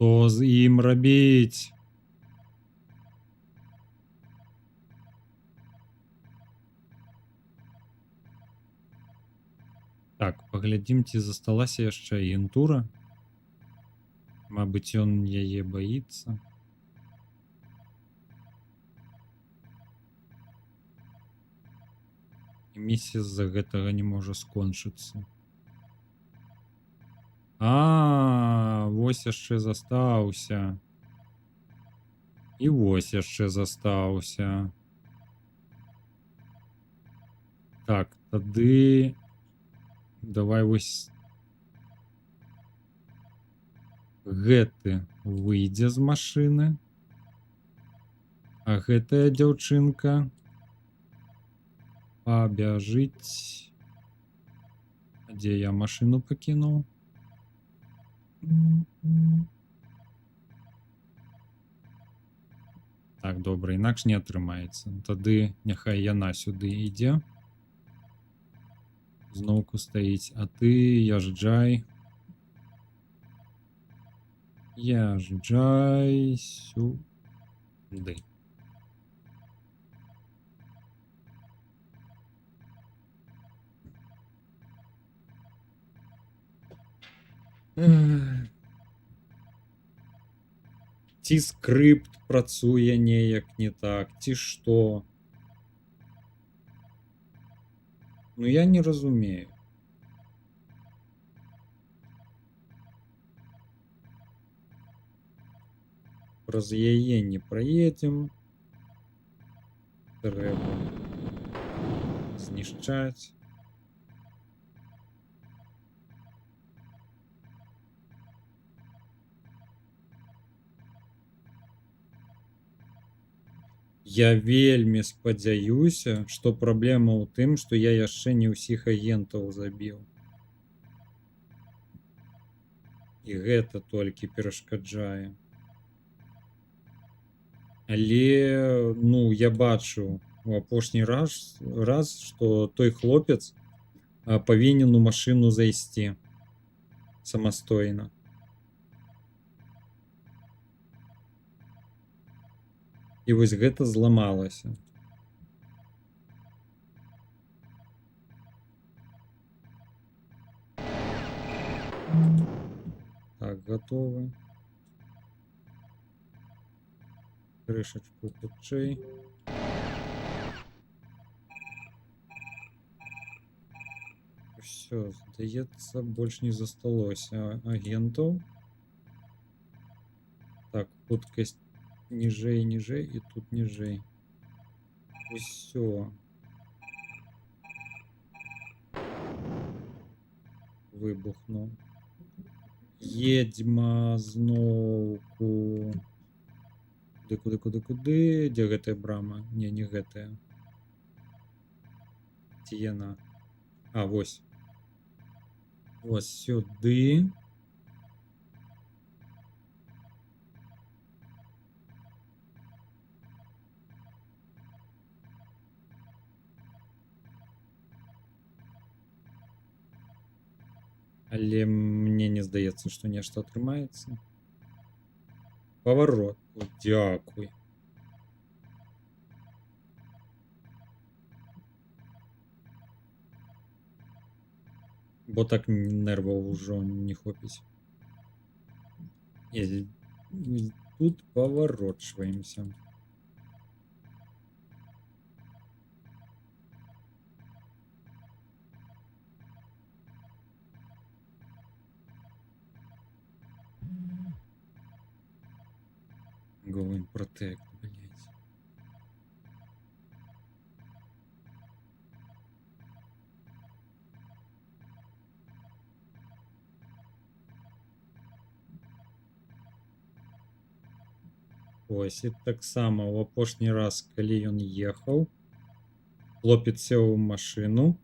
[SPEAKER 1] Што з ім рабіць? Так, паглядзім, ці засталася яшчэ агентура. Мабыць, ён яе баіцца. І місія з-за гэтага не можа скончыцца. Вось яшчэ застаўся. І вось яшчэ застаўся. Так, тады давай вось гэты выйдзе з машыны, а гэтая дзяўчынка пабяжыць. Дзе я машыну пакінуў? Так, добра, інакш не атрымаецца. Тады няхай яна сюды ідзе. Зноўку стаіць, а ты язджай. Язджай сюды. Ці скрыпт працуе неяк не так, ці што? Ну я не разумею. Праз яе не праедзем. Трэба знішчаць. Я вельмі спадзяюся, што праблема ў тым, што я яшчэ не ўсіх агентаў забіў. І гэта толькі перашкаджае. Але ну я бачу у апошні раз, што той хлопец павінен у машыну зайсці самастойна. І вось гэта зламалася. Так, готовы. Крышачку хутчэй. Все, здаецца, больш не засталося агентаў. Так, хуткасць ніжэй, ніжэй і тут ніжэй. Усё. Выбухнуў. Едзьма зноўку. Куды? Дзе гэтая брама? Не гэтая. Ці яна? А, вось. Вось сюды. Але мне не здаецца, што нешта атрымаецца. Паварот. Дзякуй. Бо так нерваў ужо не хопіць. І тут паварочваемся. Going Protect, блять. Ось, і таксама ў апошні раз, калі ён ехаў, хлопец сеў у машыну,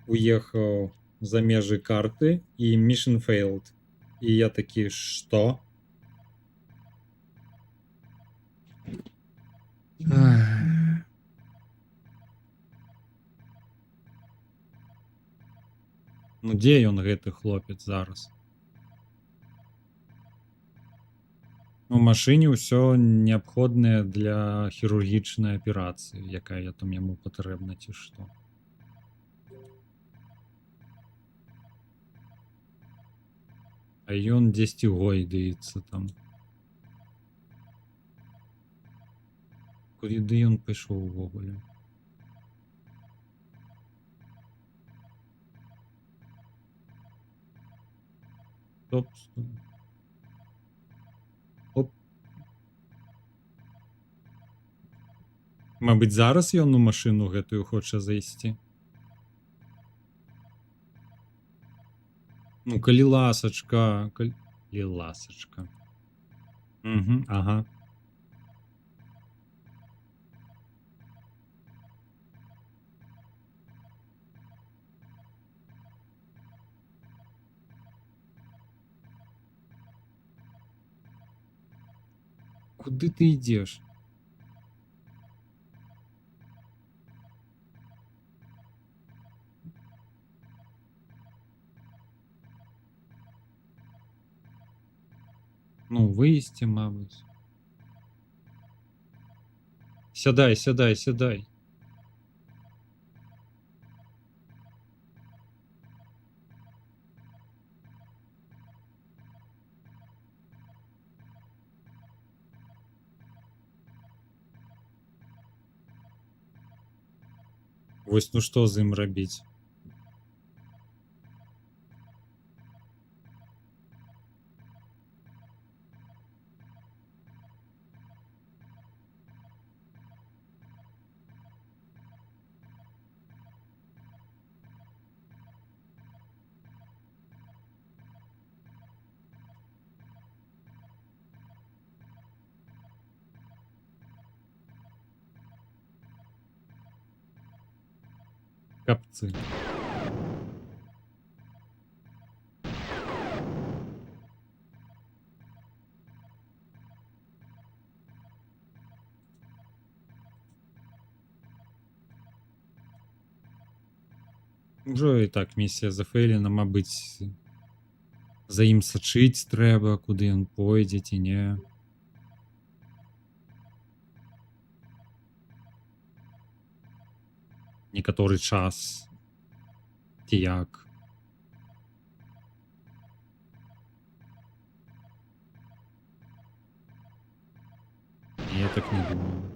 [SPEAKER 1] уехаў за межы карты і mission failed. І я такі, што? Ну дзе ён, гэты хлопец, зараз? У машыне ўсё неабходнае для хірургічнай аперацыі, якая там яму патрэбна, ці што. А ён дзесьці гойдаецца там. Куды ён пайшоў увогуле? Стоп. Оп. Мабыць, зараз ён у машыну гэтую хоча зайсці. Ну, калі ласачка, калі ласачка. Угу, ага. Куды ты ідзеш? Ну, выйсці, мабыць. Сядай, сядай, сядай. Вось, ну што з ім рабіць? Капцы. Уже і так місія зафейлена, мабуть, за ім сачыць трэба, куди ён пойдзе ці не. Некаторы час. Ці як. Я так не думаю.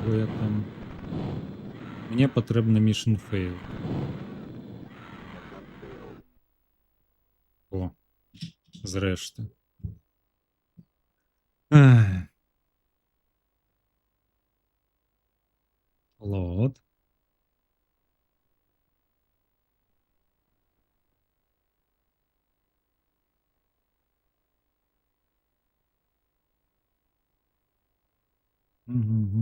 [SPEAKER 1] Бо я там... Мне патрэбна mission fail. О, зрэшты. Ах. Лот. Мгм.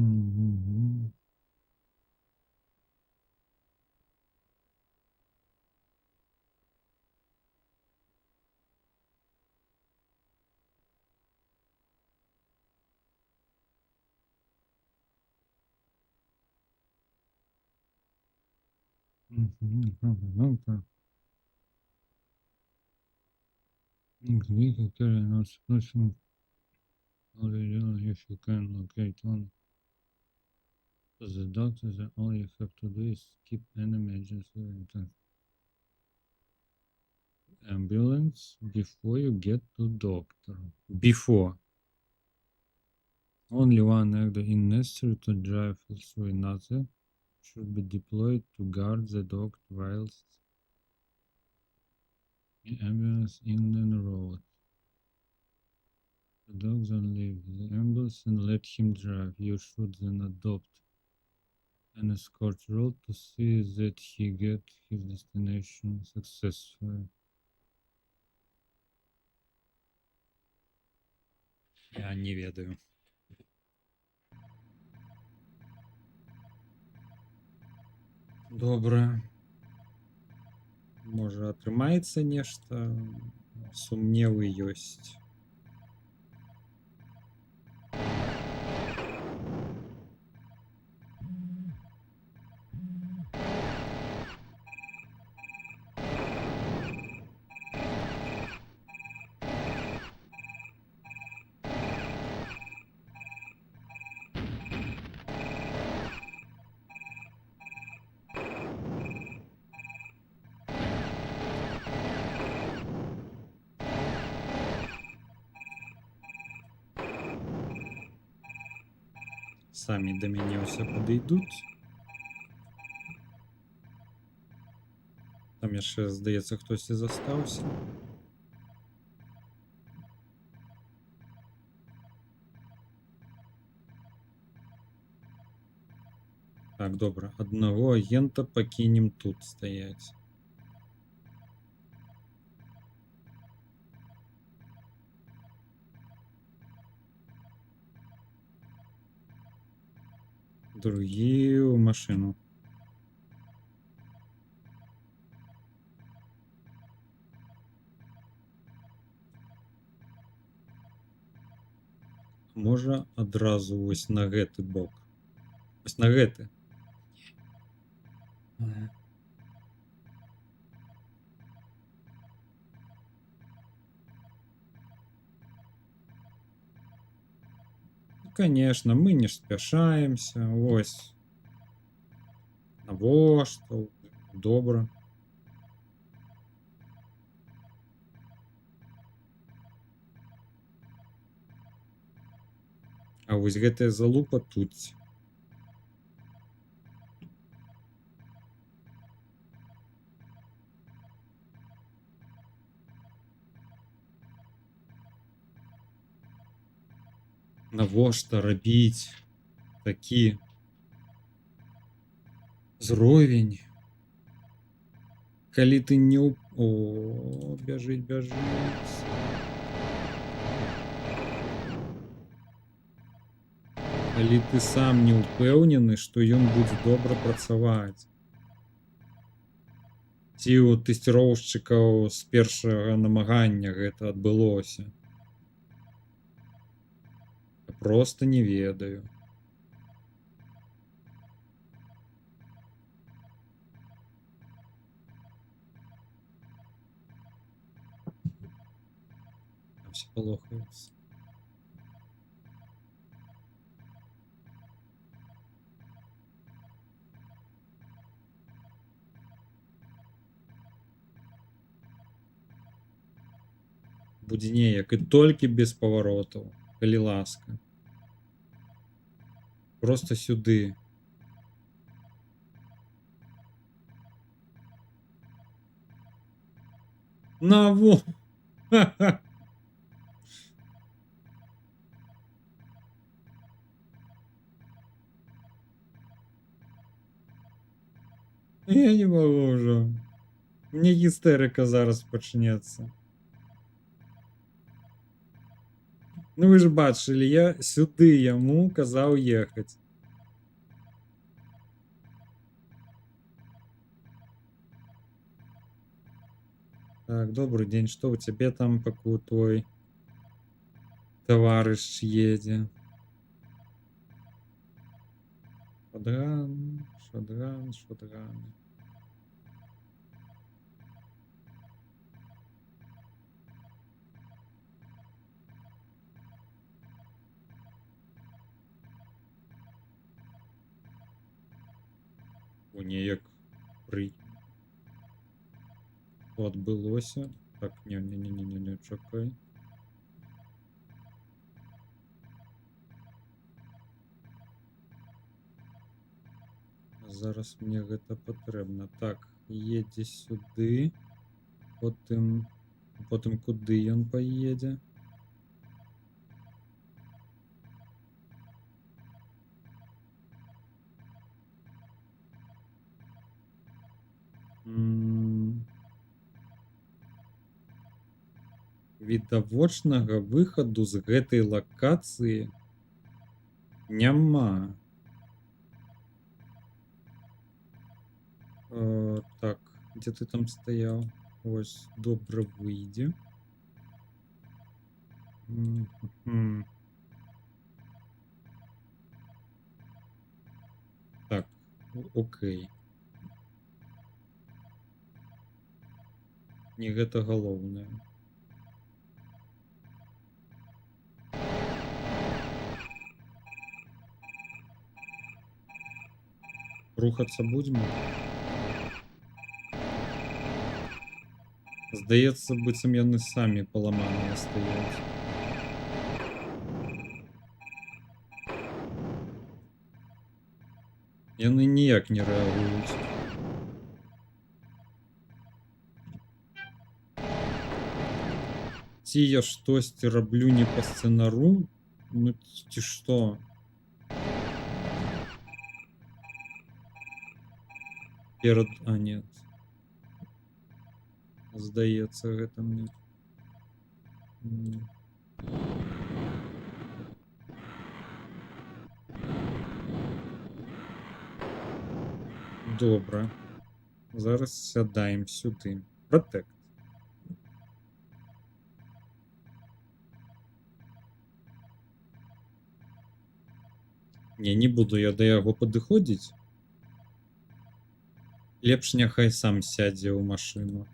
[SPEAKER 1] If you can locate one to the doctor, then all you have to do is skip an emergency ambulance before you get to doctor. Before. Only one actor is necessary to drive through another should be deployed to guard the dog whilst the ambulance in the road. The dog then leave the ambulance and let him drive. You should then adopt an escort role to see that he get his destination successfully. Я не ведаю. Добра. Можа атрымаецца нешта, сумневы ёсць. Самі да мяне ўсе падыйдуць. Там яшчэ, здаецца, хтосьці застаўся. Так, добра. Аднаго агента пакінем тут стаяць. Другі ў машыну. Можа, адразу вось на гэты бок. Вось на гэты. Конечно, мы не спяшаемся. Вось. Навошта? Добра. А вось гэтая залупа тут. Навошта рабіць такі зровень, калі ты не ў... О, бяжыць, бяжыць. Калі ты сам не ўпэўнены, што ён будзе добра працаваць. Ці ў тэсціроўшчыкаў з першага намагання гэта адбылося. Я проста не ведаю. Там все палохаюцца. Будзе неяк і толькі без паваротаў, калі ласка. Проста сюды. Наво! Я не магу ўжо. Мне гістэрыка зараз пачнецца. Ну вы ж бачылі, я сюды яму казаў ехаць. Так, добрый день, что у тебя там, паку твой товарищ едзе? Шадран, шадран, шадран. У неяк пры... Што адбылося? Так, не, чакай. Зараз мне гэта патрэбна. Так, едзе сюды. Потым куды ён паедзе? Відавочнага выхаду з гэтай лакацыі няма. Так, дзе ты там стаяў? Вось, добра, выйдзе. Так, окей. Не гэта галоўнае. Рухацца будзем? Здаецца, быццам яны самі паламаныя стаяць. Яны ніяк не рэагуюць. Ці я штосьці раблю не па сцэнару? Ну ці што? Перад... А, нет. Здаецца, гэта мне. Добра. Зараз сядаем сюды. Протект. Не буду я да яго падыходзіць. Лепш няхай сам сядзе ў машыну.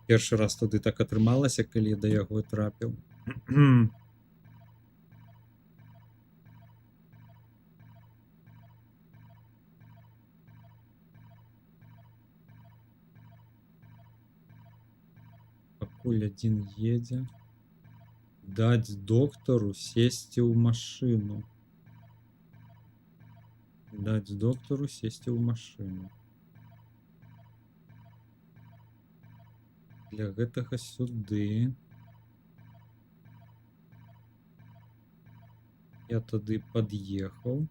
[SPEAKER 1] Першы раз тады так атрымалася, калі да яго трапіў. Пакуль адзін едзе. Даць доктару сесці ў машыну. Даць доктару сесці ў машыну. Для гэтага сюды. Я тады пад'ехаў.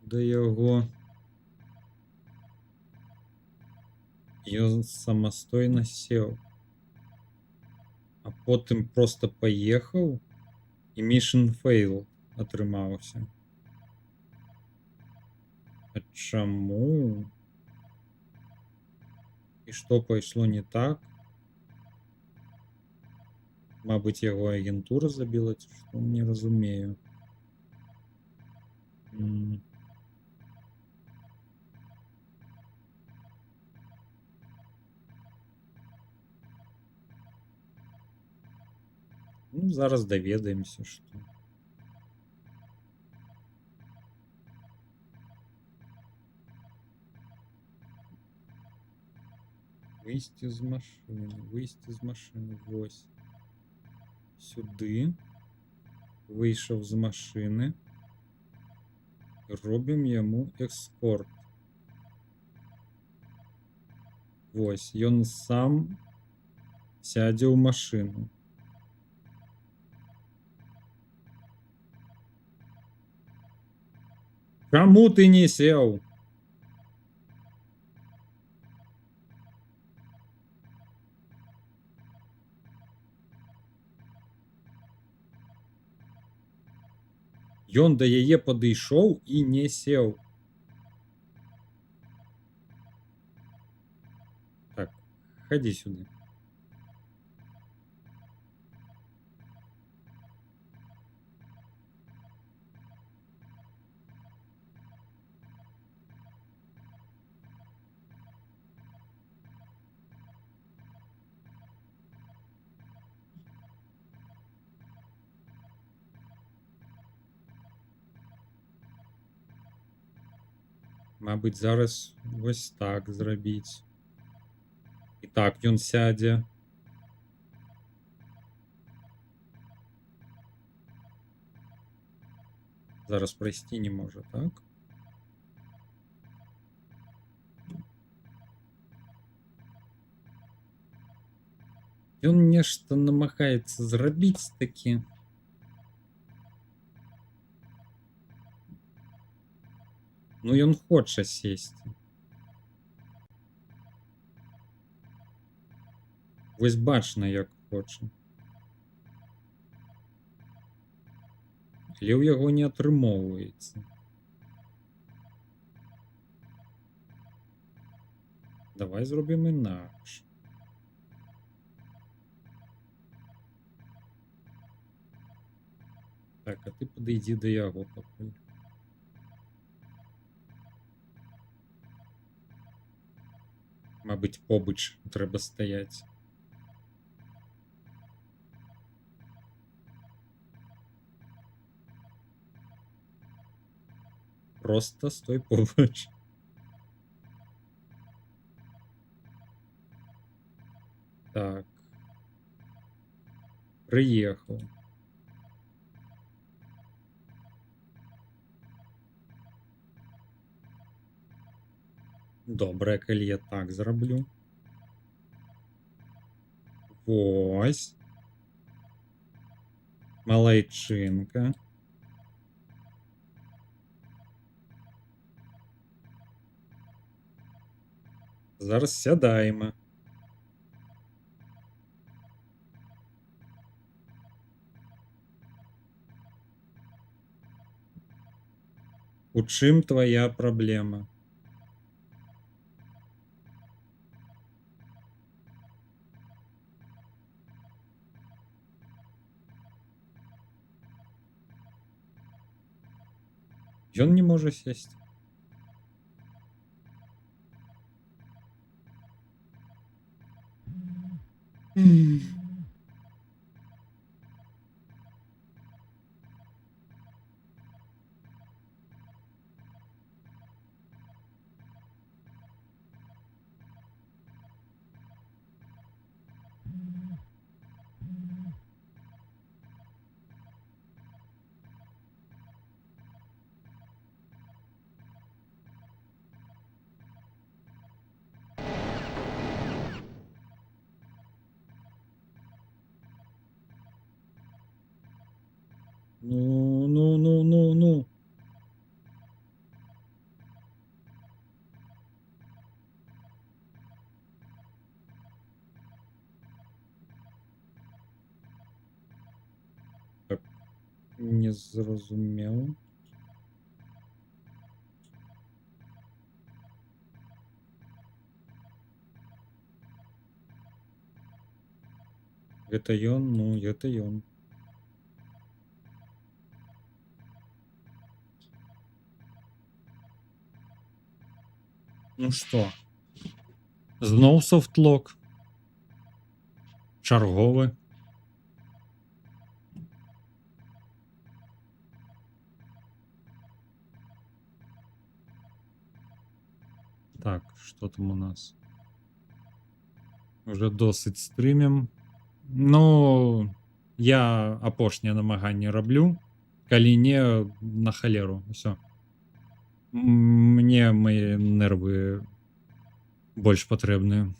[SPEAKER 1] Да яго. Ён самастойна сеў. А Потым просто паехаў і mission fail атрымаўся. А чаму? І што пайшло не так? Мабыць, яго агентура забіла, ці што, не разумею. Ну, зараз даведаемся, што. Выйсці з машыны, вось. Сюды. Выйшаў з машыны. Робім яму экскорт. Вось, ён сам сядзе ў машыну. Чаму ты не сеў? Ён да яе падышоў і не сеў. Так, хадзі сюды. Мабыць, зараз вось так зрабіць. І так ён сядзе. Зараз прайсці не можа, так? Ён нешта намагаецца зрабіць такі. Ну, ён хоча сесці. Вось бачна, як хоча. Але ў яго не атрымоўваецца. Давай зробім інакш. Так, а ты падыдзі да яго пакуль. Мабыць, побач трэба стаяць. Просто стой побач. Так. Прыехаў. Добра, калі я так зраблю. Вось. Малайчынка. Зараз сядаем. У чым твоя праблема? Ён не можа сесці. Не зразумеў. Гэта ён, ну гэта ён. Ну што? Зноў софтлок. Чарговы. Так, што там у нас? Уже досыць стрымем. Ну, я апошнія намаганні раблю. Калі не, на халеру, усё. Мне мае нервы больш патрэбныя.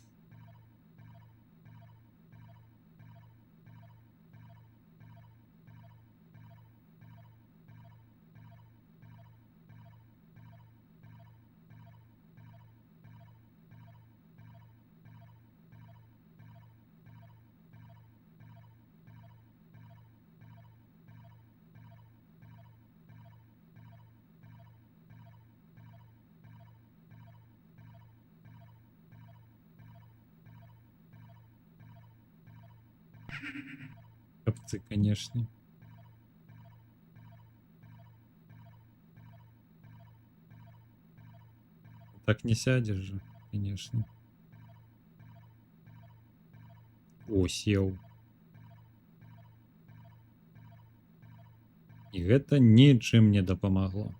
[SPEAKER 1] Капцы, канешне. Так не сядзеш жа, канешне. О, сеў. І гэта нічым не дапамагло.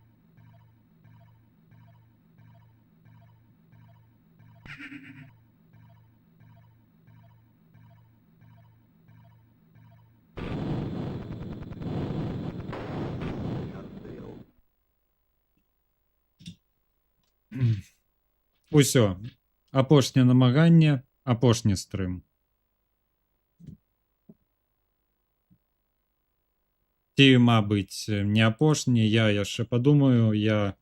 [SPEAKER 1] Усё. Апошняе намаганне, апошні стрым. Ці, мабыць, не апошні, я яшчэ падумаю, я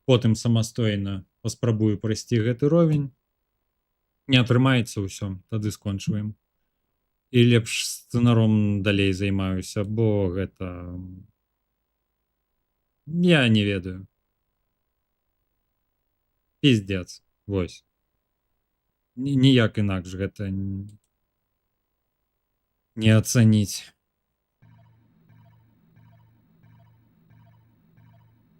[SPEAKER 1] потым самастойна паспрабую прайсці гэты ровень. Не атрымаецца ўсё, тады скончваем. І лепш сцэнаром далей займаюся, бо гэта... Я не ведаю. Пиздец, вось. Ніяк інакш гэта не ацаніць.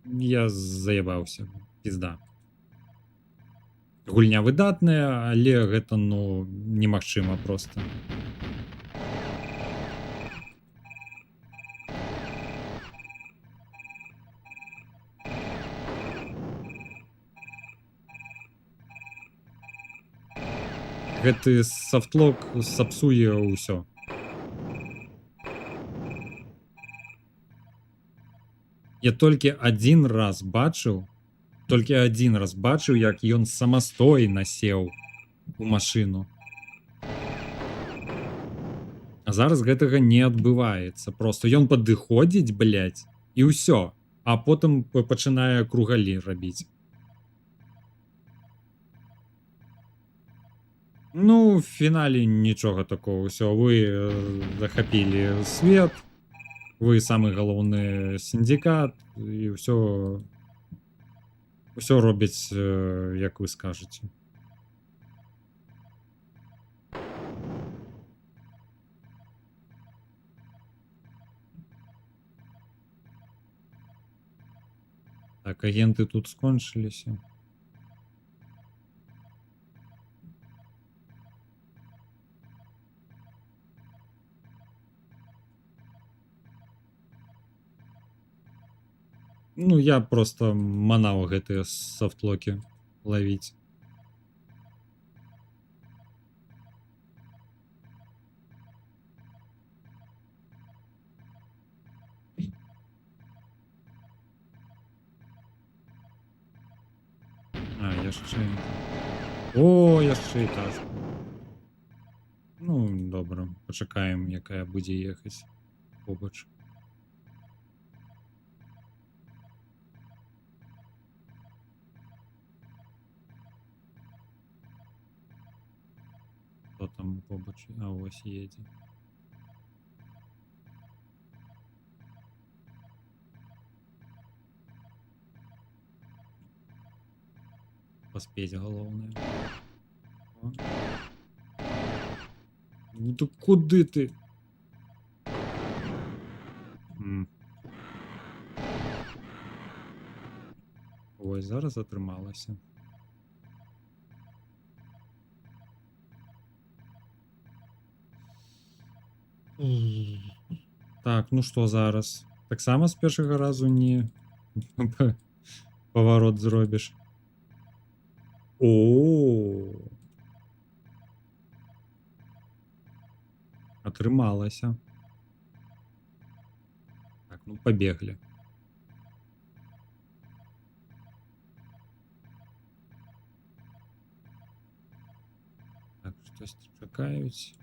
[SPEAKER 1] Я заебаўся, пізда. Гульня выдатная, але гэта, ну, немагчыма проста. Гэты софтлок сапсуе ўсё. Я толькі адзін раз бачыў, як ён самастойна сеў у машыну. А зараз гэтага не адбываецца. Проста ён падыходзіць, блядь, і ўсё. А потым пачынае кругалі рабіць. Ну, в фінале нічога такого. Усё, вы захапілі свет, вы самы галоўны сіндикат, і ўсё робяць, як вы скажаце. Так, агенты тут скончыліся. Ну, я просто манаў гэтыя софтлокі лавіць. А, яшчэ... О, яшчэ этаж. Ну, добра, пачакаем, якая будзе ехаць побач. Хто там побач? А, ось едзе. Поспеть головне. О. Ну то куди ти? Ой, зараз затрималася. Так, ну що зараз? Так само з першого разу не поворот зробиш. О, отрималася. Так, ну побігли. Так, щось чекають.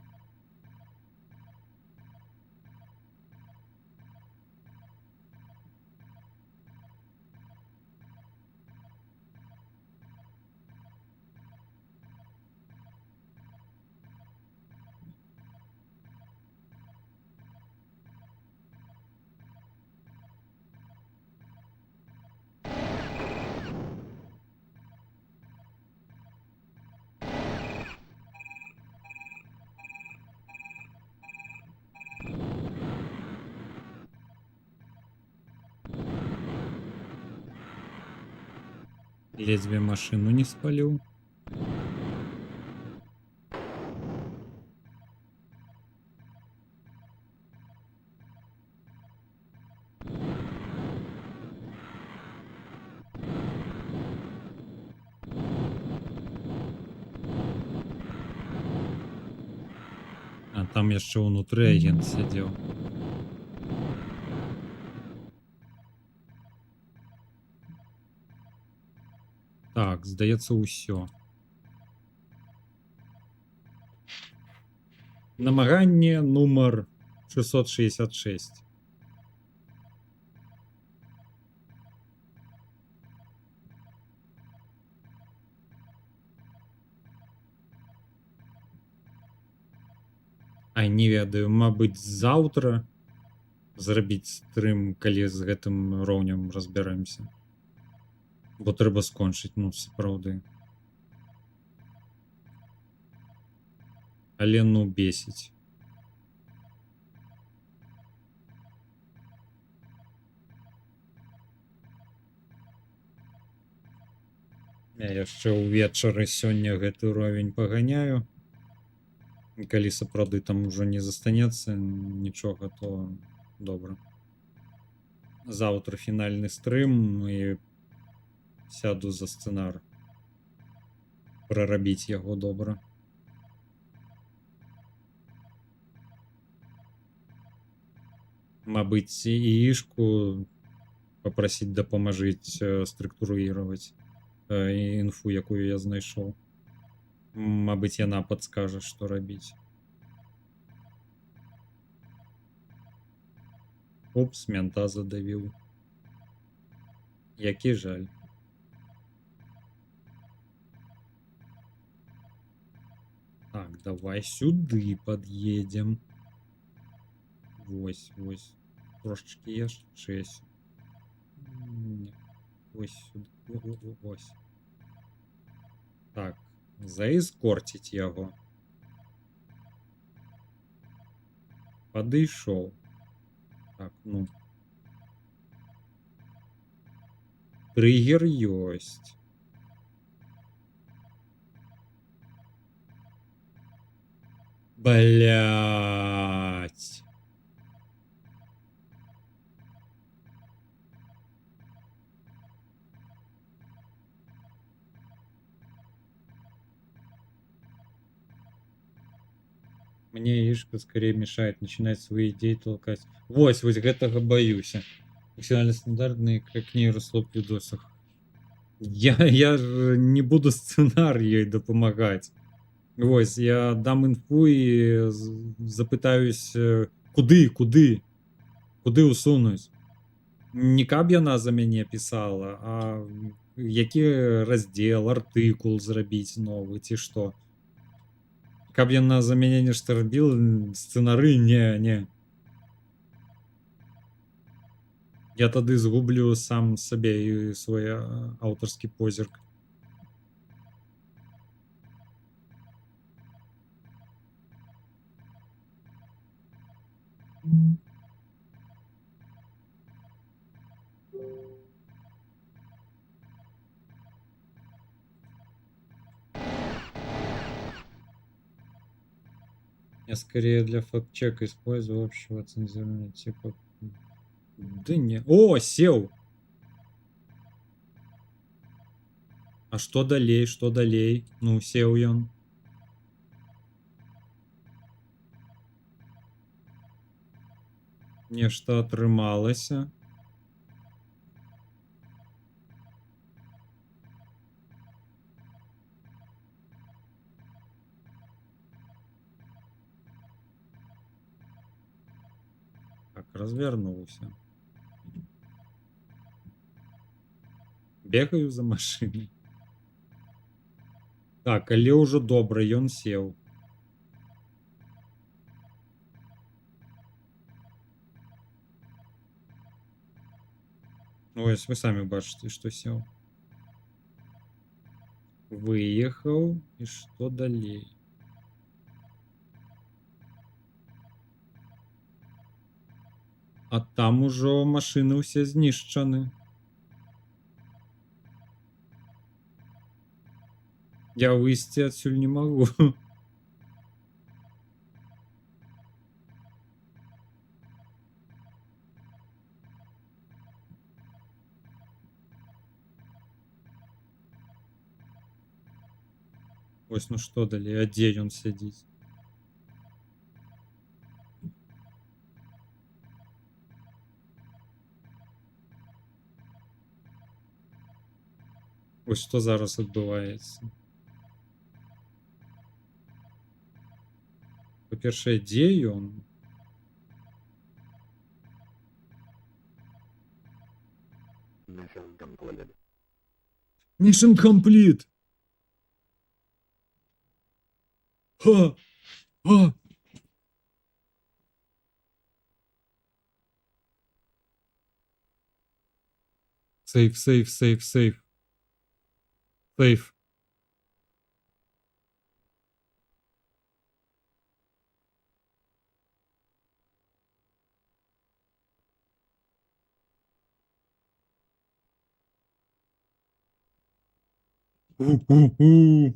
[SPEAKER 1] Ледве машину не спалил. А там яшчэ ўнутры агент сядзеў. Так, здаецца, ўсё. Намаганне нумар 666. Ай, не ведаю, мабыць, заўтра зрабіць стрым, калі з гэтым роўнем разбярэмся. Бо трэба скончыць, ну, сапраўды. Але, ну, бесіць. Я яшчэ ўвечары сёння гэты ўровень паганяю. І калі сапраўды там ужо не застанецца нічога, то добра. Заўтра фінальны стрым і сяду за сцэнар. Прарабіць яго добра. Мабыць, і ішку папрасіць дапамажыць структуруировать інфу, якую я знайшоў. Мабыць, яна падскажа, што рабіць. Опс, мента задавіў. Які жаль. Так, давай сюды пад'едзем. Вось, вось. Трошечки яшчэ. Ось сюди. Ось. Так, заэскорціць яго. Падышоў. Так, ну. Триггер ёсць. Блять. Мне Ишка скорее мешает начинать свои идеи толкать. Вось гэтага баюся. Максимально стандартные, как нейрослоп в видосах. Я ж не буду сцэнарыяй дапамагаць. Вось, я дам інфу і запытаюсь, куды усунуць. Не каб яна за мяне пісала, а які раздзел, артыкул зрабіць новы ці што. Каб яна за мяне нешта рабіла, сцэнары, не. Я тады згублю сам сабе і свой аўтарскі позірк. Я скорее для факт-чека использую общего цензурного типа. Да не. О, сел! А что далей, что далей? Ну, сел ён. Нешта атрымалася. Так, развернулся. Бегаю за машиной. Так, але ўжо добра, ён сеў. Ось, вы самі бачыце, што сеў. Выехаў, і што далей? А там ужо машыны ўсе знішчаны. Я выйсці адсюль не магу. Ось, ну што далей, а дзе ён сядзіць? Ось што зараз адбываецца. Па-першае, дзе ён? Mission complete! Ха! А! Сейф, сейф, сейф, сейф. Сейф. У-у-у.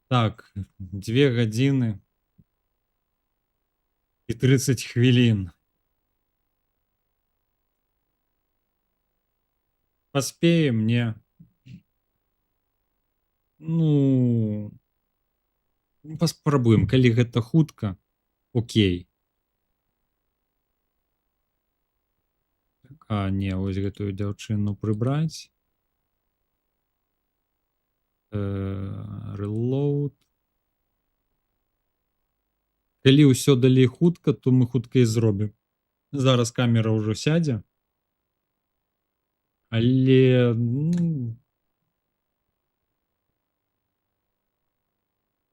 [SPEAKER 1] Так, 2 гадзіны і 30 хвілін. Паспеем, не? Ну, паспрабуем, калі гэта хутка, окей. А, не, ось гэтую дзяўчыну прыбраць. Reload. Калі ўсё далей хутка, то мы хутка і зробім. Зараз камера ўжо сядзе. Але, ну...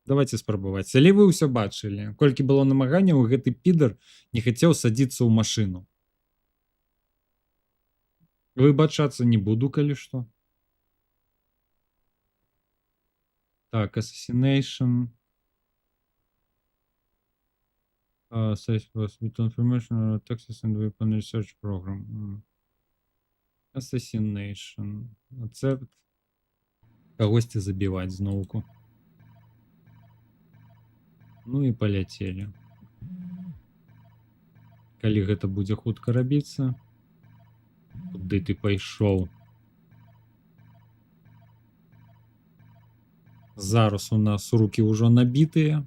[SPEAKER 1] Давайте спрабаваць. Але вы ўсё бачылі. Колькі было намаганняў, гэты підар не хацеў садзіцца ў машыну. Выбачацца не буду, калі што. Так, assassination. Safe was with information, Texas and weapon research program. Assassination. Рецепт. Кагосьці забіваць зноўку. Ну і паляцелі. Калі гэта будзе хутка рабіцца. Куды ты пайшоў? Зараз у нас руки ўжо набітыя.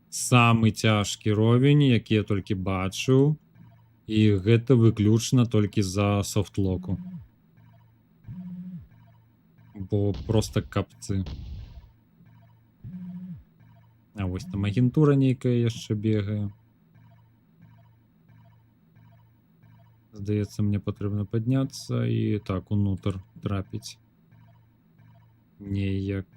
[SPEAKER 1] Самы цяжкі ровень, які я толькі бачыў. І гэта выключна толькі за софтлоку. Бо проста капцы. А вось там агентура нейкая яшчэ бегае. Здаецца, мне патрэбна падняцца і так унутр трапіць. Неяк.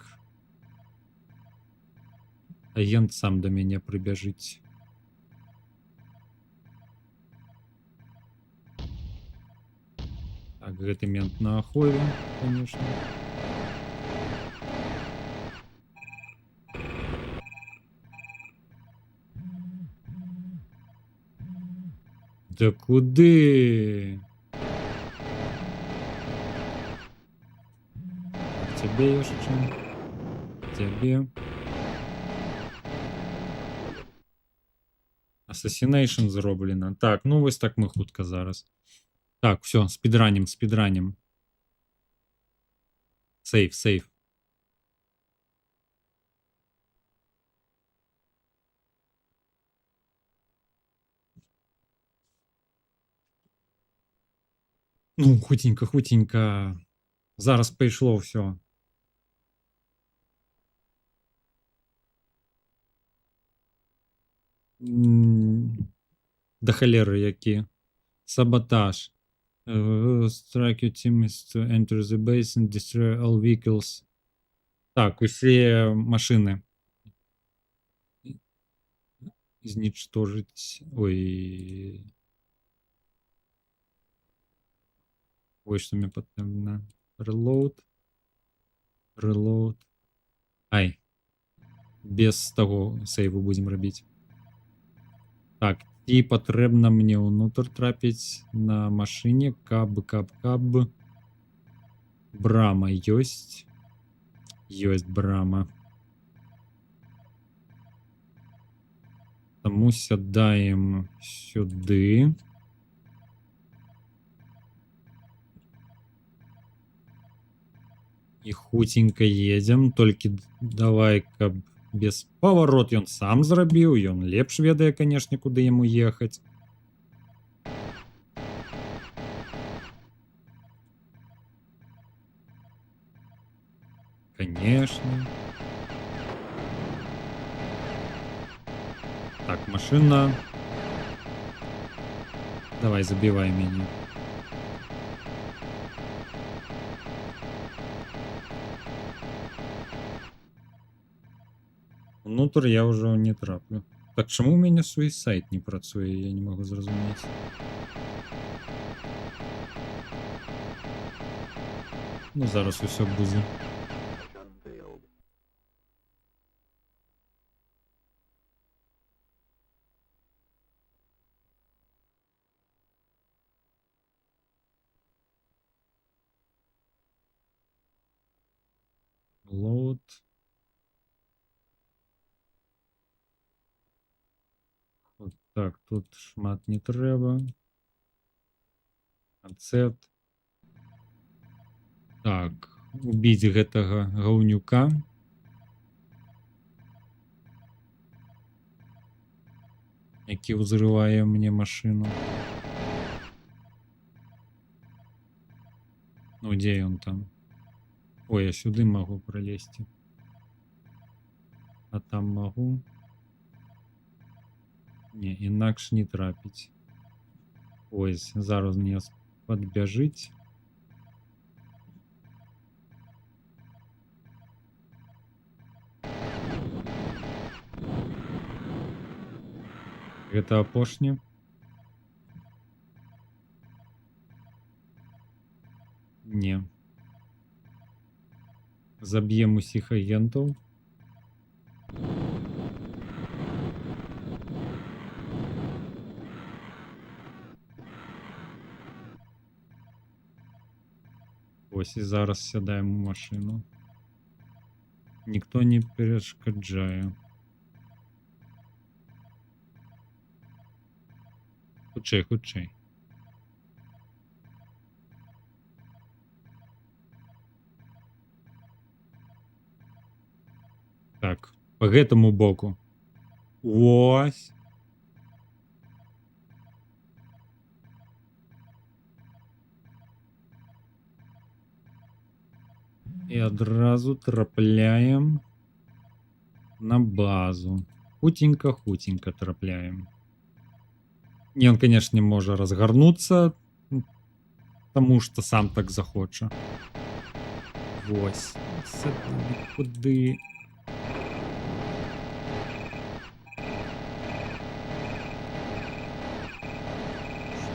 [SPEAKER 1] Агент сам да мяне прыбяжыць. Так, гэты мент на ахове, конечно. Да куды? Тебе jeszcze. Тебе. Assassination зроблено. Так, ну ось так ми хутка зараз. Так, все, спідранім, спідранім. Сейф, сейф. Ну, хутенько, хутенько. Зараз пішло все. До холери які. Саботаж. Strike your teammates to enter the base and destroy all vehicles. Так, усі машини. Зничтожить. Ой. Ой, що мені потрібно. Reload. Reload. Ай. Без того сейву будемо робити. Так, і потрібно мені внутрь трапити на машині. Каб. Брама есть. Есть брама. Тому сядаємо сюди. І хутенько едем. Тільки давай-ка без поворот ён сам зрабіў. Ён лепш ведае, конечно, куды яму ехаць. Конечно. Так, машина. Давай, забивай меня. Внутрь я уже не траплю. Так чому у меня свій сайт не працює? Я не могу зрозуміти. Ну, зараз усе буде. Load. От так, тут шмат не треба. Accept. Так, убить гэтага гаўнюка. Які ўзрывае мне машину. Ну, где он там? Ой, я сюды могу пролезти. А там могу? Не, інакш не трапіць. Ось, зараз мне подбяжыць. Гэта апошні. Не. Заб'ем усіх агентаў. Ось і зараз сядаем у машину. Ніхто не перешкоджає. Хутчэй, хутчэй. Так, по гэтаму боку. Ось. І адразу трапляем на базу. Хутенько-хутенько трапляем. Не, он, конечно, не может разгорнуться, потому что сам так захоче. Вось. Куди?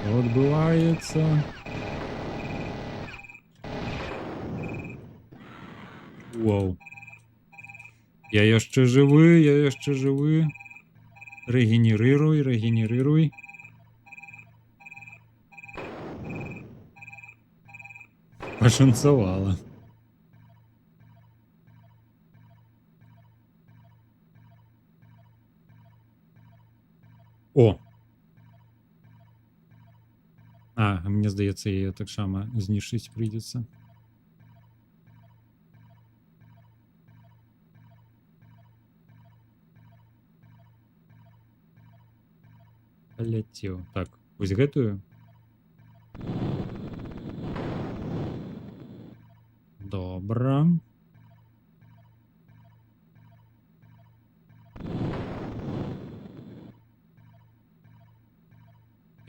[SPEAKER 1] Що відбувається? Вау. Я jeszcze живий, я jeszcze живий. Регенерируй, регенерируй. Пошанцевало. О! А, мені здається, її так само знішить прийдеться. Полетів. Так, ось гэтую. Добре.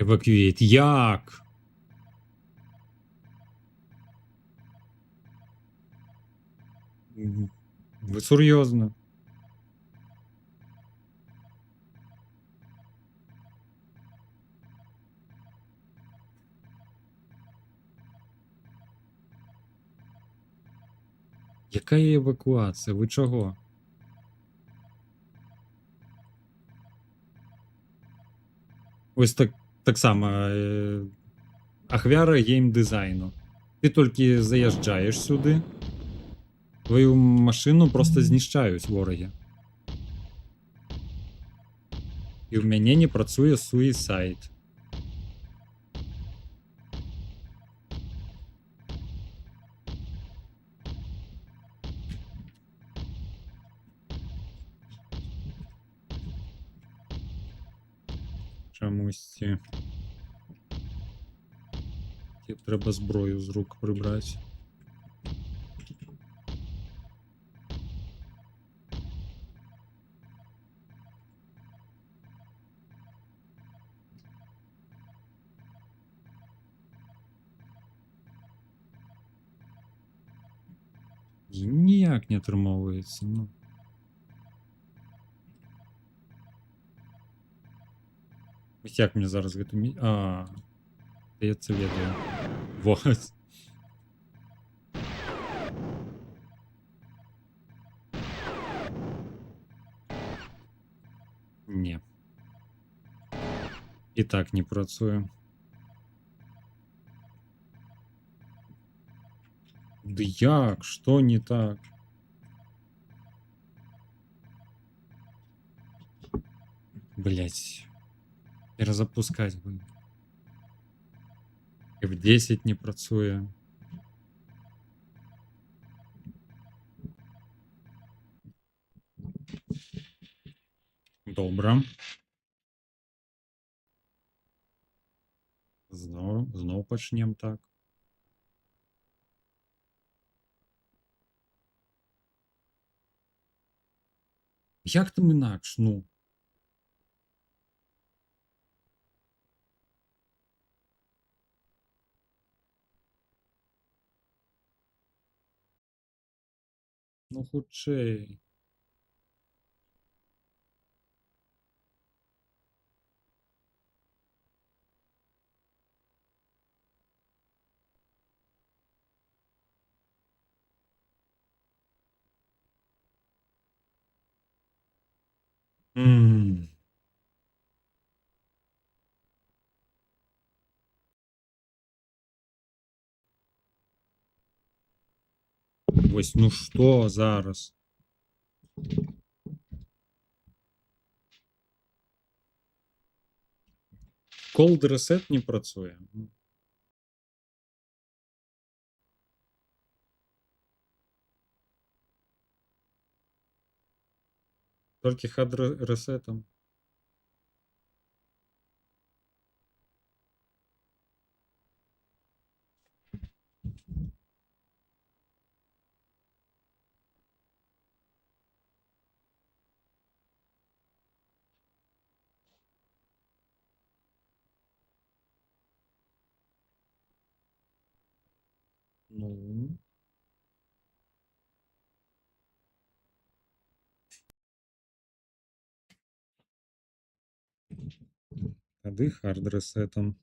[SPEAKER 1] Евакуєт. Як? Ви серйозно? Яка евакуація? Ви чого? Ось так само. Ахвяра геймдизайну. Ти тільки заїжджаєш сюди, твою машину просто знищають вороги. І в мене не працює Suicide. Чомусь. Треба зброю з рук прибрати. І ніяк не отримовується, ну. Ось як мені зараз гэту я це ведаю. Вот. Ні. І так не працює. Да як? Що не так? Блять. Перезапускать бы. F10 не працює. Добре. Знов почнем так. Як там інакш, ну? Ну, худшей. Ммм. Ось, ну що зараз? Cold Reset не працює. Тільки hard resetом. Ну. Тоді hard resetом.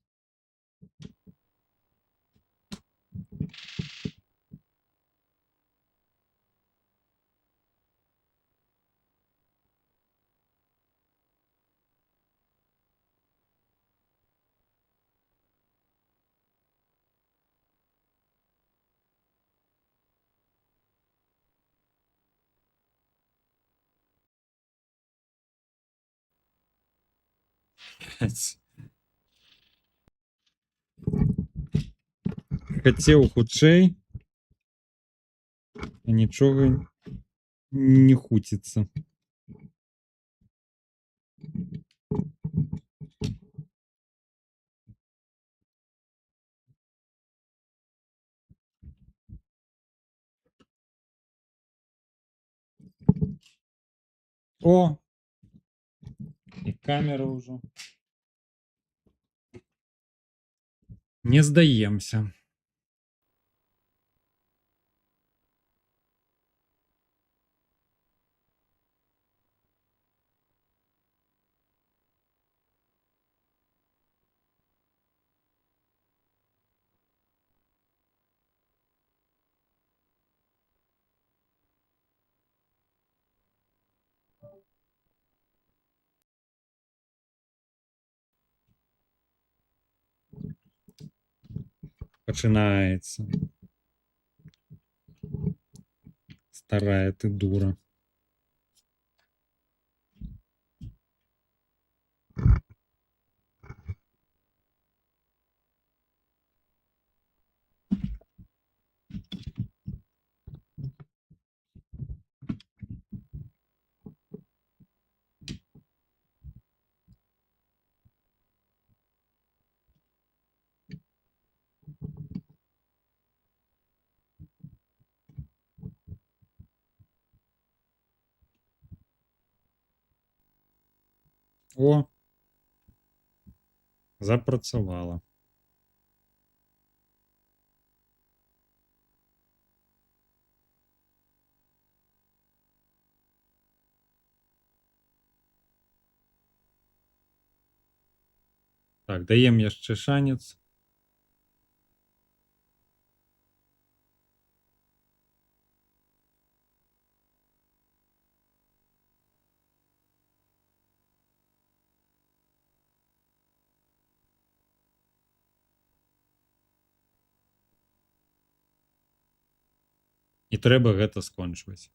[SPEAKER 1] Хацеў хутчэй, а нічога не хуціцца. О, і камера ўжо. Не здаемся. Пачынаецца. Старая ты дура. О, запрацавала. Так, даем яшчэ шанец. І трэба гэта скончваць.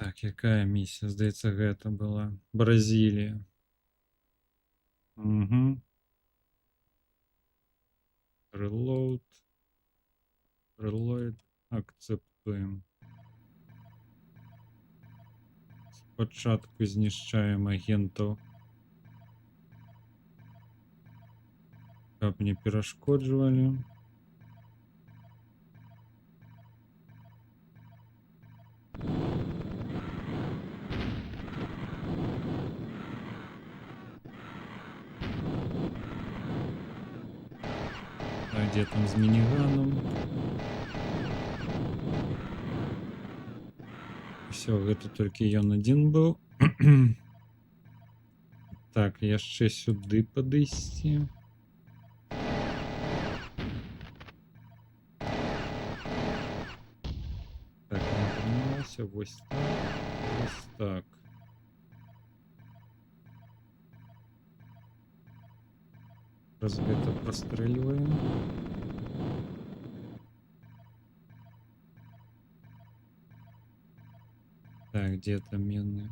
[SPEAKER 1] Так, якая місія? Здаецца, гэта была Бразілія. Угу. Reload. Reload. Акцептуем. Спачатку знішчаем агентаў, каб не перашкоджвалі. А дзе там з мініганам? Все, гэта толькі ён адзін быў. Так, яшчэ сюды падысці. Так, не прынялася, вось так, вось так. Раз гэта прастрэльваем. Так, где там міны?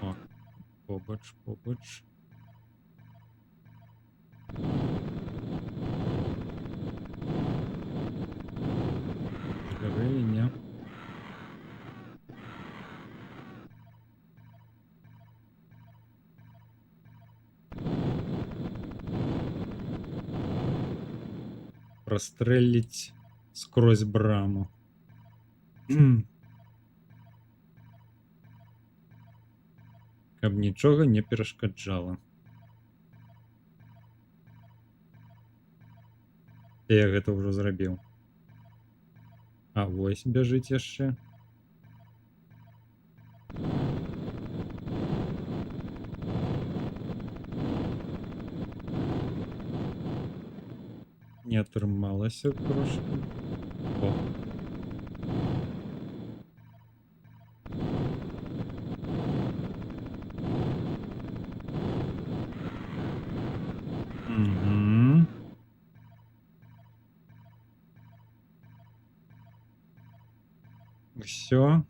[SPEAKER 1] О, побач, побач. Згарэлі, не? Прастрэліць скрозь браму. Каб нічога не перашкаджала. Я гэта ўжо зрабіў. А вось бяжыць яшчэ. Не атрымалася трошки. О. Угу. Все.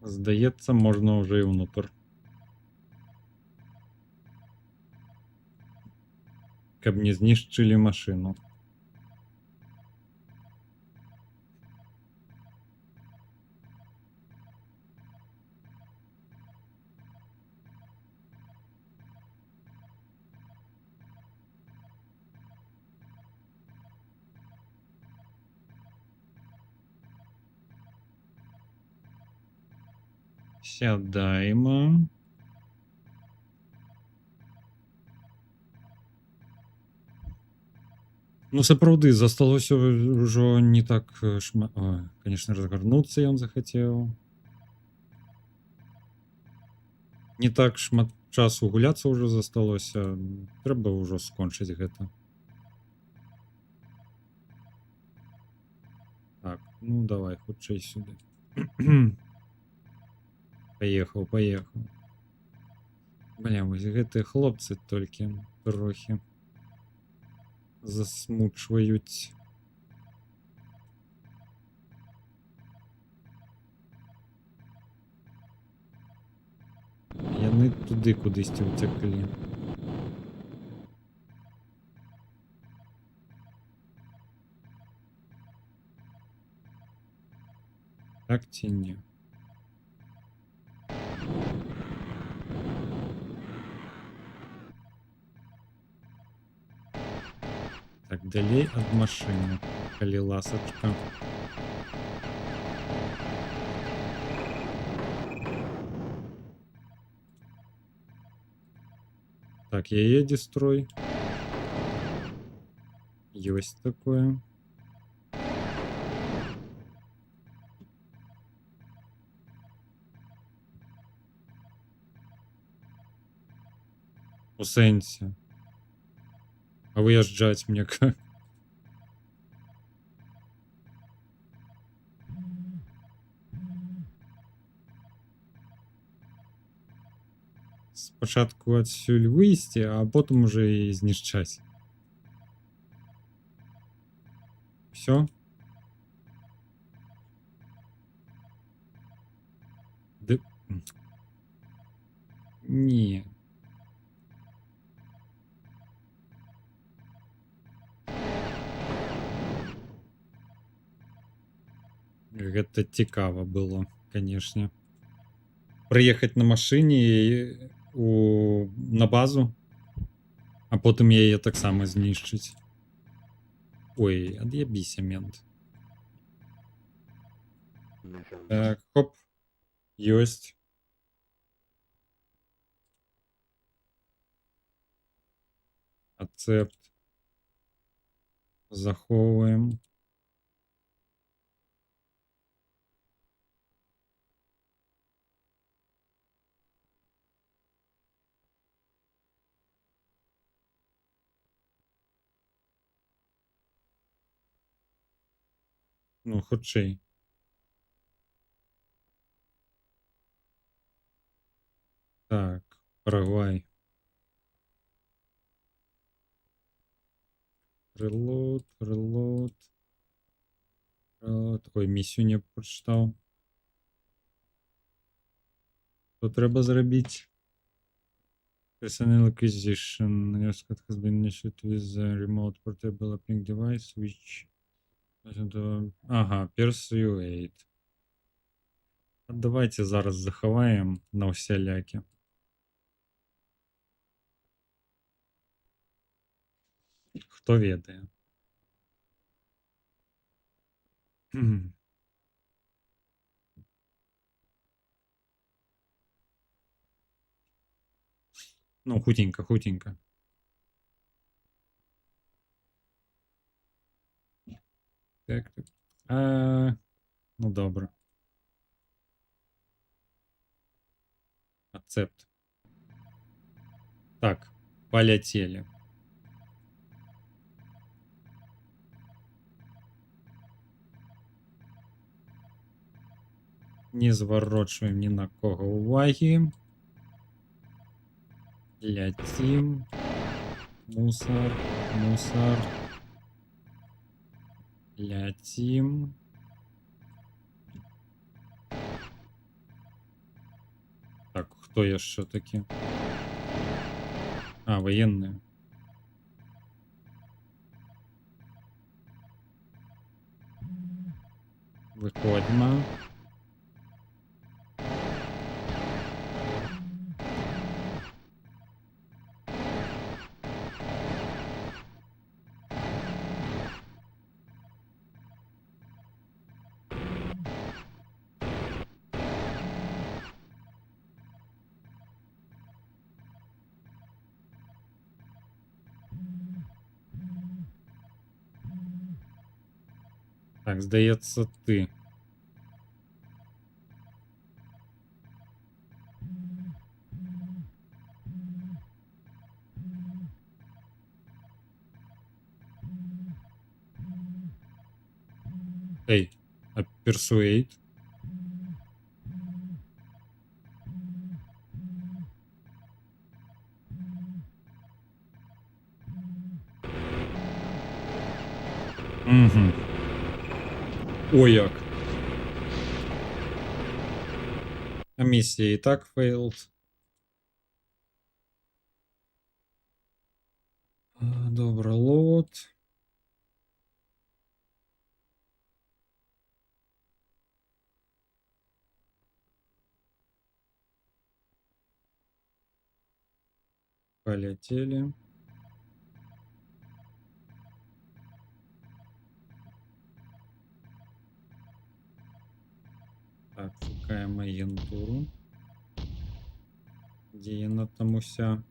[SPEAKER 1] Здається, можна вже і внутрь. Каб не знішчылі машину. Сядаємо. Ну, сапраўды, засталося ўжо не так шмат. Ой, конечно, разгарнуцца ён захацеў. Не так шмат часу гуляцца ўжо засталося. Трэба ўжо скончыць гэта. Так, ну давай, хутчэй сюды. Паехаў, паехаў. Бля, вось гэтыя хлопцы толькі трохі засмучваюць. Яны туды кудысьці ўцяклі. Так ці не? Так, далей ад машыны, калі ласачка. Так, яе дестрой. Ёсць такое. У сэнсе. А выязджаць мне как? Спачатку адсюль выйсці, а потым уже і знішчаць. Всё? Ды... Не. Гэта цікава было, канешне. Прыехаць на машыне на базу, а потым яе таксама знішчыць. Ой, ад'ябіся, мент. Так, хоп. Ёсць. Ацепт. Захоўваем. Ну, хутчэй. Так, Парагвай. Reload, reload. Ой, місію не прочитав. Що треба зробити? Personnel acquisition. Your Scott has been issued with a remote portable uplink device, which... Ага, Persuade. Давайте зараз заховаємо на всілякі. Хто ведає? Ну, хутенько, хутенько. Так, так. Ну, добре. Акцепт. Так, Полетели. Не зворочуємо ні на кого уваги. Летим. Мусор, мусор. Летим. Так, хто я ще таки? А, воєнні. Виходимо. Так, здається, ти. Ей, а Persuade? Угу. Ой, як. А місія і так failed. Добре, лот. Полетели. Так, шукаємо агентуру. Де вона там уся?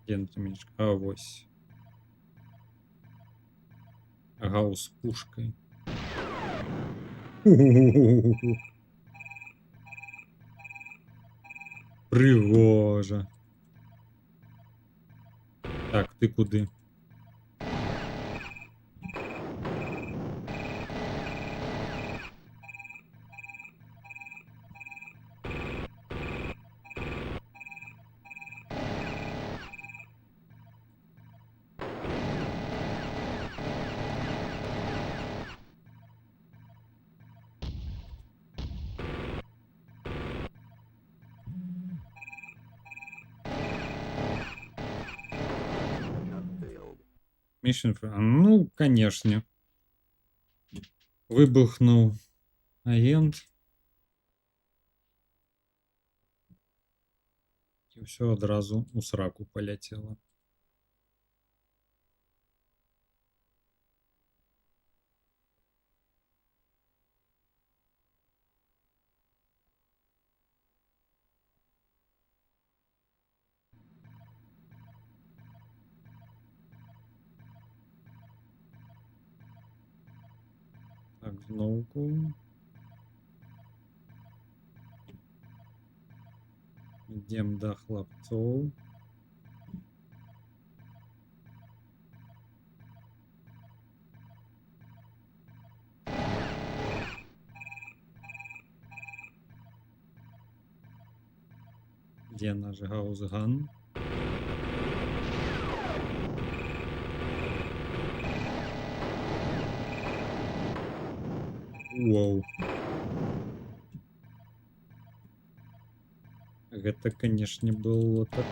[SPEAKER 1] Агентомічка. А ось. Гаус з пушкою. Пригожа. Так, ти куди? Mission failed. Ну, конечно. Вибухнув агент. І все одразу у сраку полетіло. Так, знову. Йдемо до хлопців. Де наш гаузган? Вау. Гэта, конечно, было такое.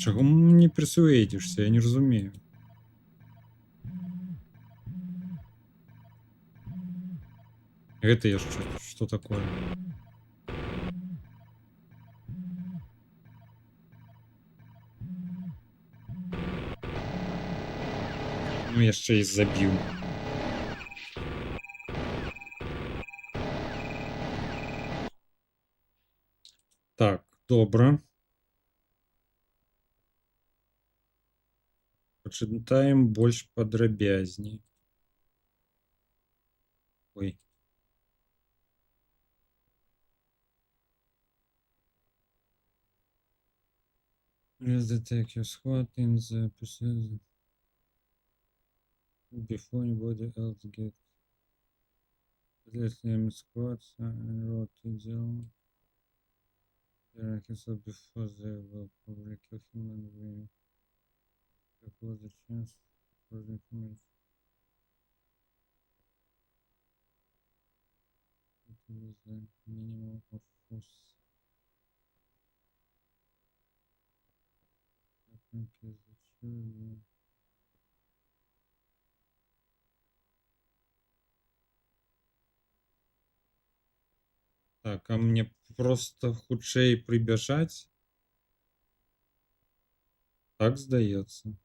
[SPEAKER 1] Чого не присуедишься, я не разумею. Это я что такое? Ну, яшчэ і забіў. Так, добра. Пачытаем больш падрабязней. Ой. Let's detect your squad in the procedure before anybody else get. Let's name squads and road to zone. So before they will probably kill him and we have the chance for the information. It is the minimum of force. I think is the true. Так, а мне просто хутчэй прыбяжаць? Так здаецца.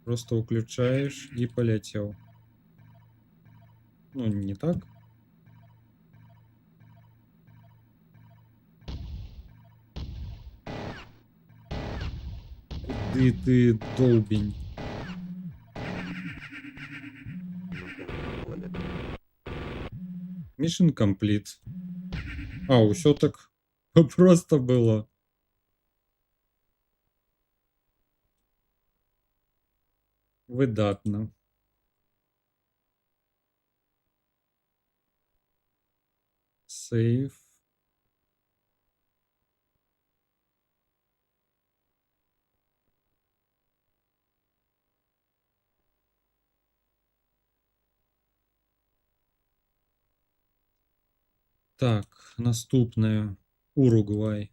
[SPEAKER 1] Просто уключаешь и полетел. Ну, не так? Ты долбень. Mission complete. А, усё так просто было. Выдатна. Сейф. Так, наступнае. Уругвай.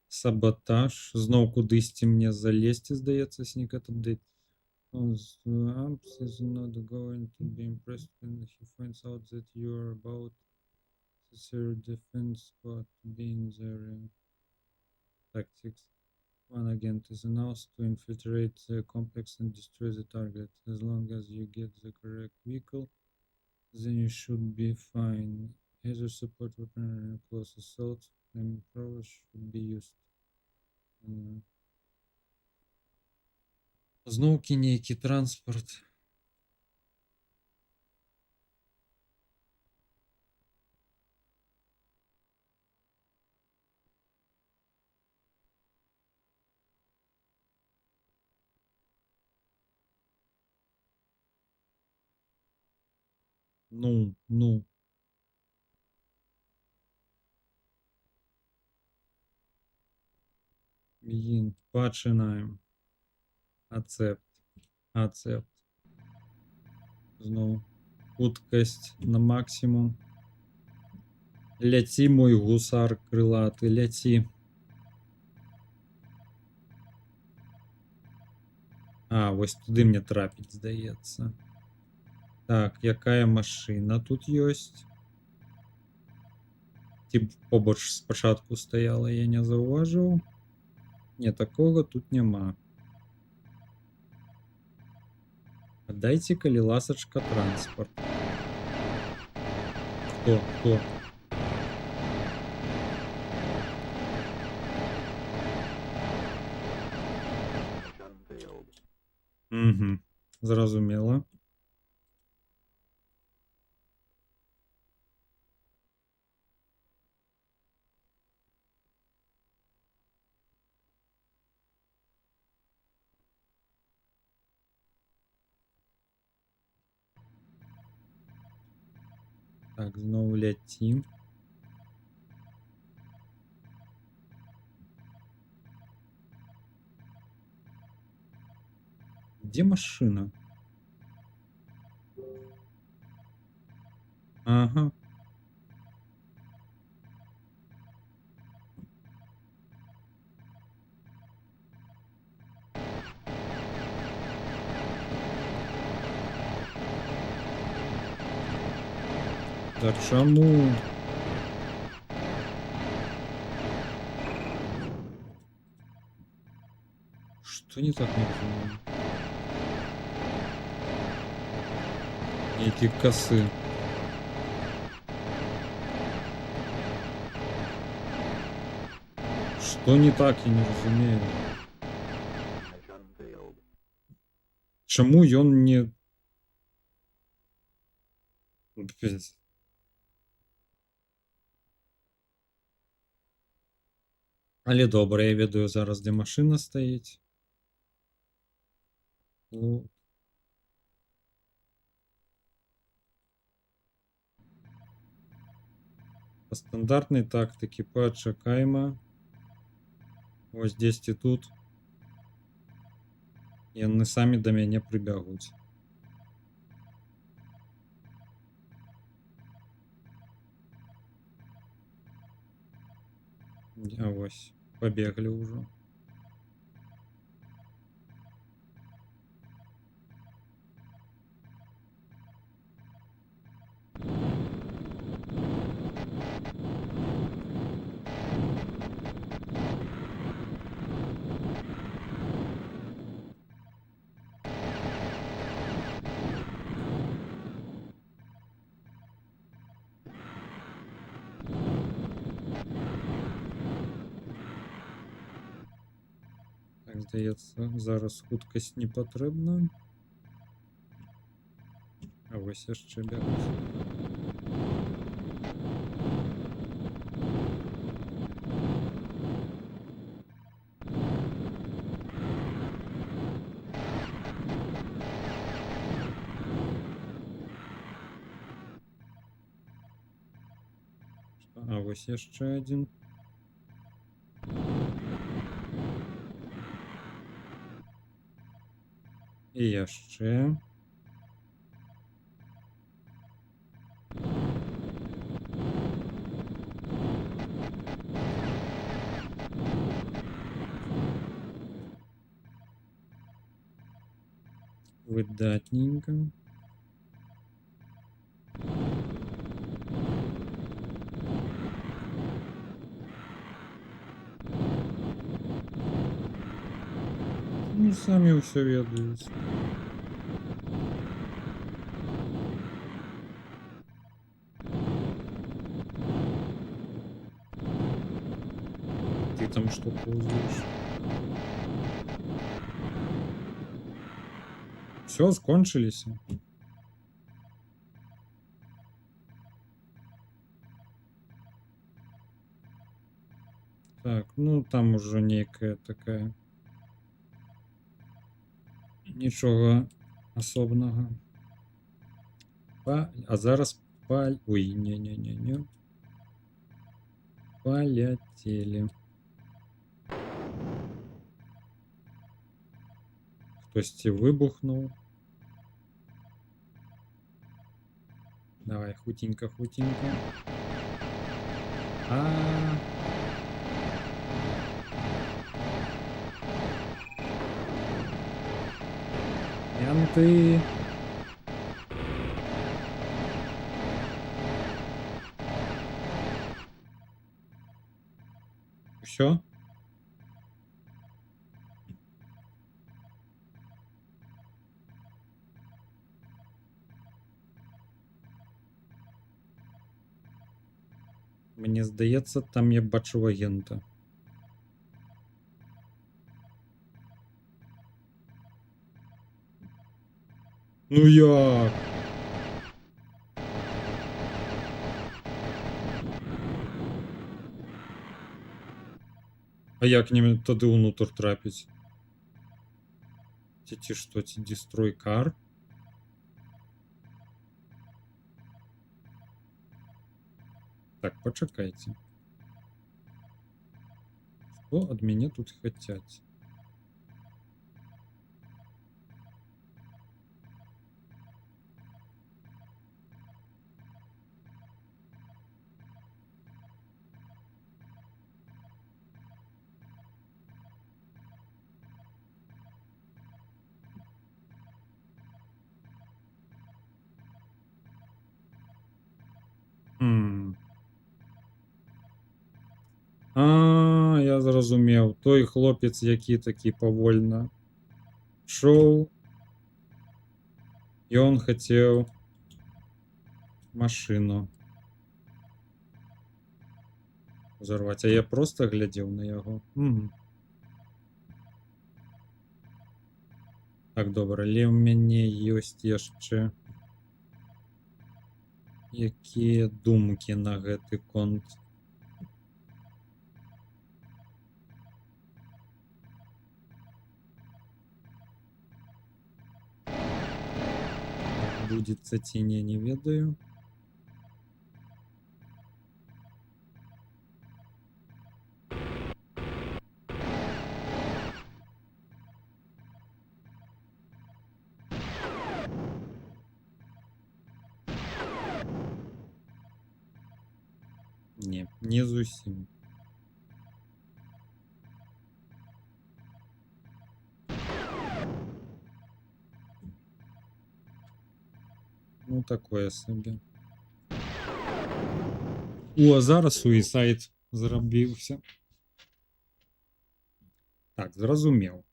[SPEAKER 1] Саботаж. Зноў кудысьці мне залезці, здаецца, снік апдейт. Amps is not going to be impressed when he finds out that you are about to serve defense squad to be in the area. Tactics. One agent is announced to infiltrate the complex and destroy the target. As long as you get the correct vehicle, then you should be fine. Either support weapon or close assault, flamethrower should be used. Зноўкі нейкі транспорт. Ну. Блін, пачынаем. Ацепт. Зноў. Хуткасць на максімум. Ляці, мой гусар крылаты, ляці. А, вось туды мне трапіць, здаецца. Так, якая машына тут ёсць? Ці побач спачатку стаяла, я не заўважыў. Не, такога тут няма. Дайце, калі ласачка, транспорт. Хто? Угу, зразумела. Так, зноў ляцім. Дзе машына? Ага. Да чаму? Што не так, не разумею? Нейкі касы. Што не так, я не разумею. Чаму ён не... Пиздец. Але добра, я ведаю зараз, дзе машына стаіць. Ну... Па стандартнай тактыкі пачакайма. Вось дзесьці тут. Яны самі да мяне прыбягуць. А вось, пабеглі ўжо. Так, здаецца, зараз хуткасць не патрэбна. А вось яшчэ бягуць. А вось яшчэ адзін. І яшчэ. Выдатненько. Ну, самі ўсё ведаюць. Ты там што паўзеш? Все, скончыліся. Так, ну там ужо нейкая такая... Нічога асобнага. А зараз Ой, не-не-не-не. Паляцелі. Хтосьці выбухнуў. Давай, хутенько, хутенько. Янты. Все? Мне здаецца, там я бачу агента. Ну як? А як не тады ўнутр трапіць? Ці што, ці destroy car? Так, пачакайце. Што ад мяне тут хацяць? зразумеў. Той хлопец, які такі павольна шоў, ён хацеў машыну узарваць, а я проста глядзеў на яго. Так, добра, але ў мяне ёсць яшчэ якія думкі на гэты конт. Будзецца ці не ведаю. Не зусім. Ну, такое собі. О, зараз суїсайд зрабіўся. Так, зразумеў.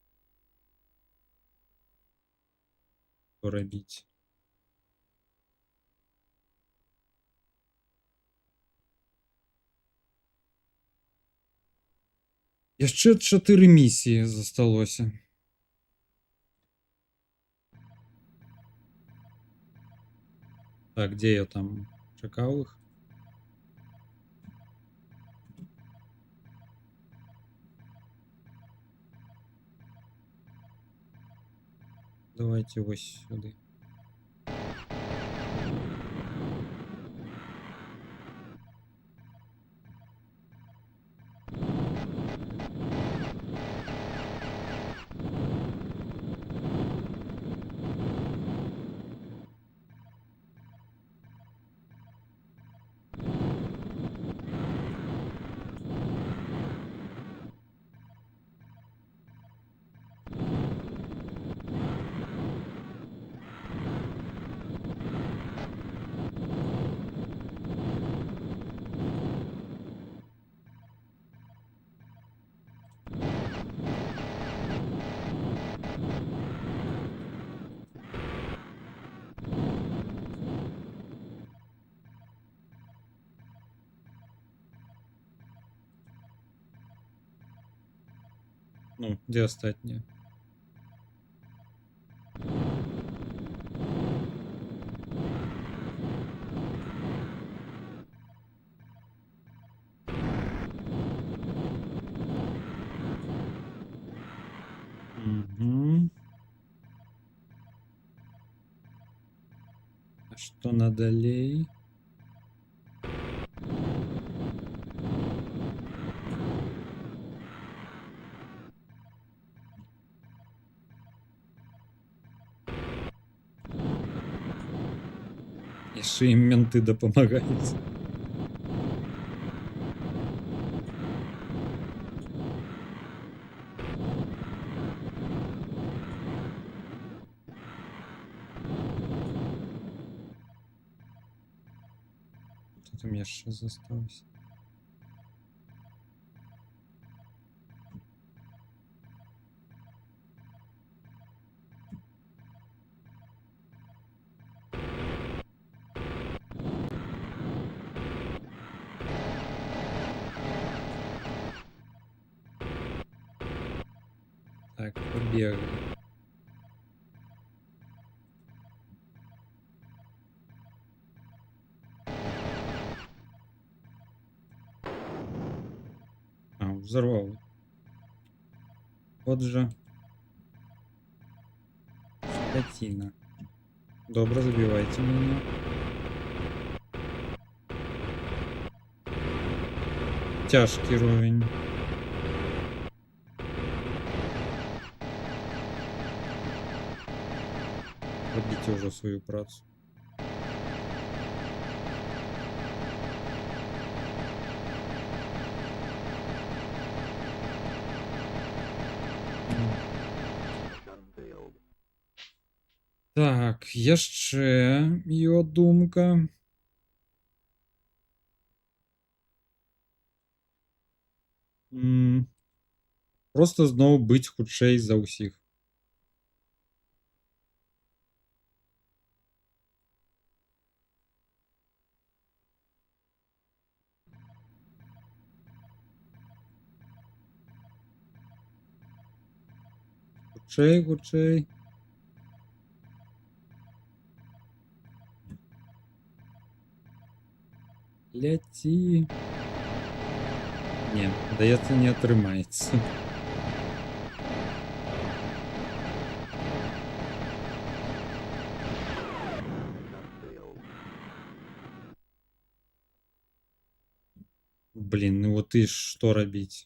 [SPEAKER 1] Што рабіць? Яшчэ 4 місіі засталося. Так, дзе я там чакаў іх? Давайте вось сюды. Ну, дзе астатнія? А што надалей? Яшчэ ім менты дапамагаюць. Што там яшчэ засталося? Так, побегли. А, взорвал. Вот же. Скотина. Добро, забивайте меня. Тяжкий уровень. Робите уже свою працу. Так, яшчэ його думка. Просто зноwu быць хутчэй за ўсіх. Хутчэй, хутчэй. Ляці. Не, здаецца, не атрымаецца. Блін, ну от і што рабіць?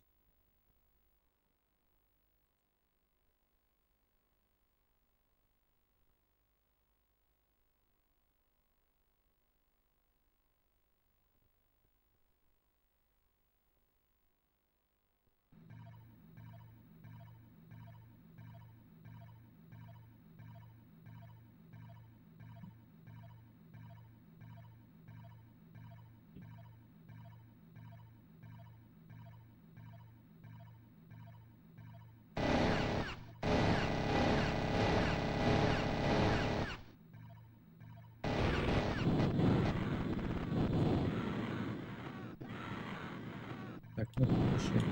[SPEAKER 1] Так, ну хорошо.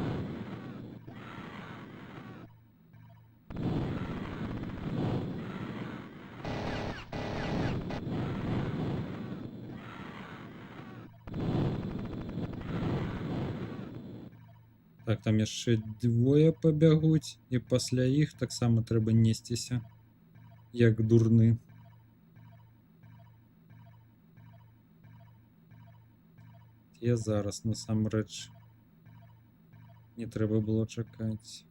[SPEAKER 1] Так, там яшчэ двое пабягуць, і пасля іх таксама трэба несціся, як дурны. Я зараз насамрэч не трэба было чакаць.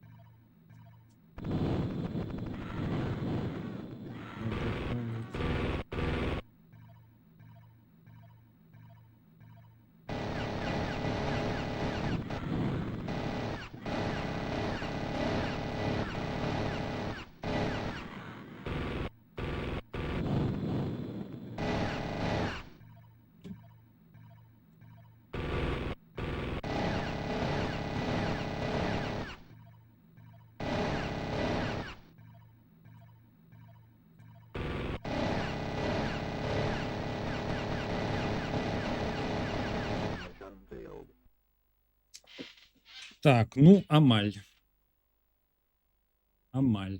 [SPEAKER 1] Так, ну амаль. Амаль.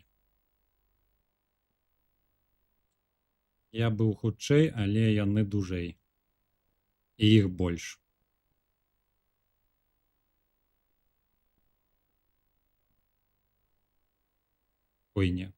[SPEAKER 1] Я быў хутчэй, але яны дужэй. І іх больш. Ой, не.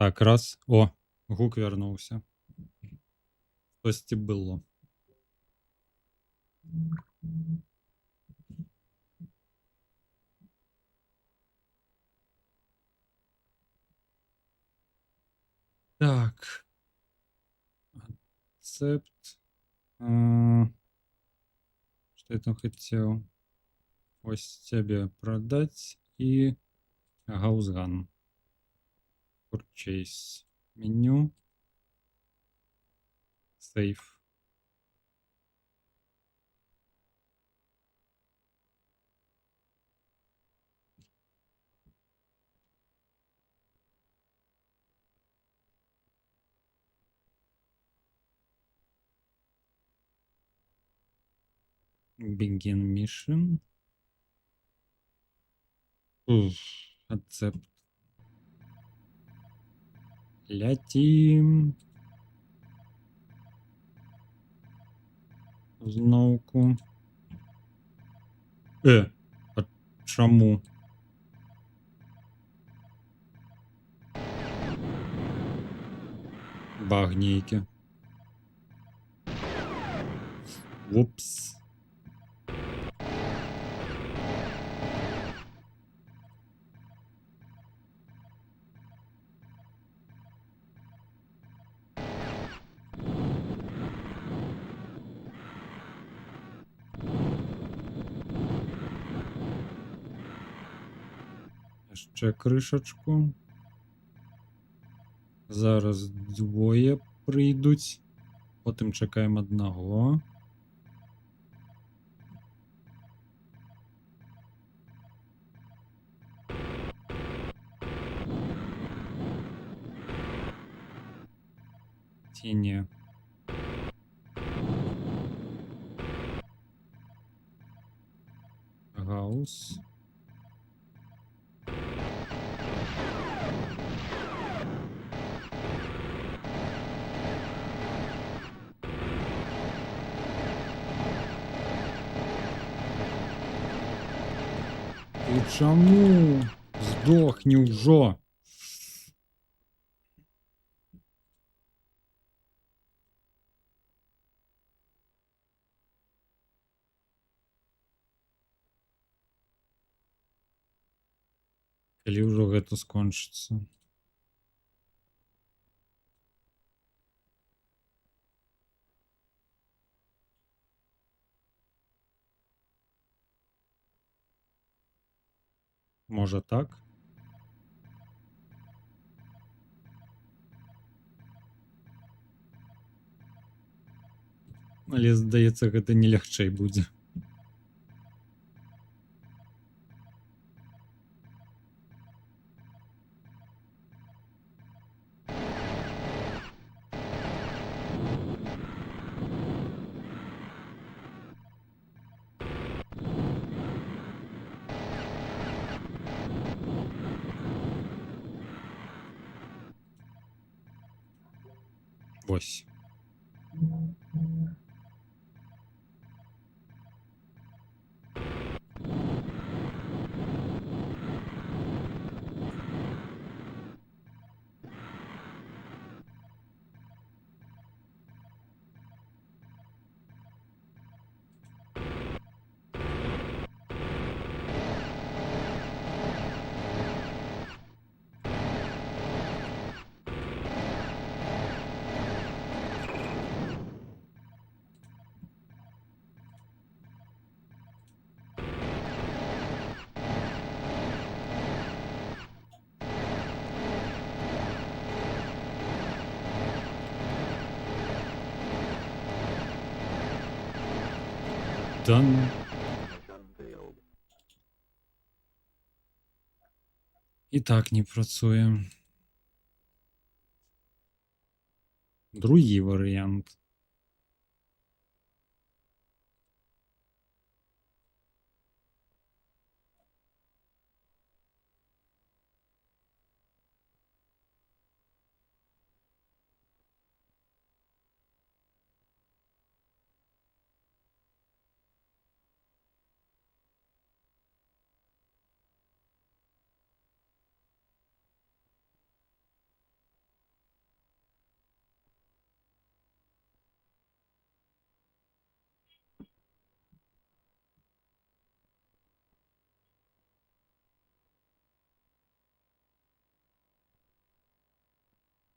[SPEAKER 1] Так, раз. О, гук вярнуўся. Штосьці было. Так. Акцепт. Что я там хотел? Ось тебе продать и гаузган. Purchase. Меню. Сейф. Begin mission. Accept. Летим. Зновку. А чому? Баг нейкі. Упс. Ще кришечку. Зараз двоє прийдуть. Потім чекаємо одного. Тіні. Гаус. Ти чому? Здохні вже. Калі ўжо гэта скончыцца. Можа так? Але, здаецца, гэта не лягчэй будзе. Вось. Done. І так не працює. Другий варіант.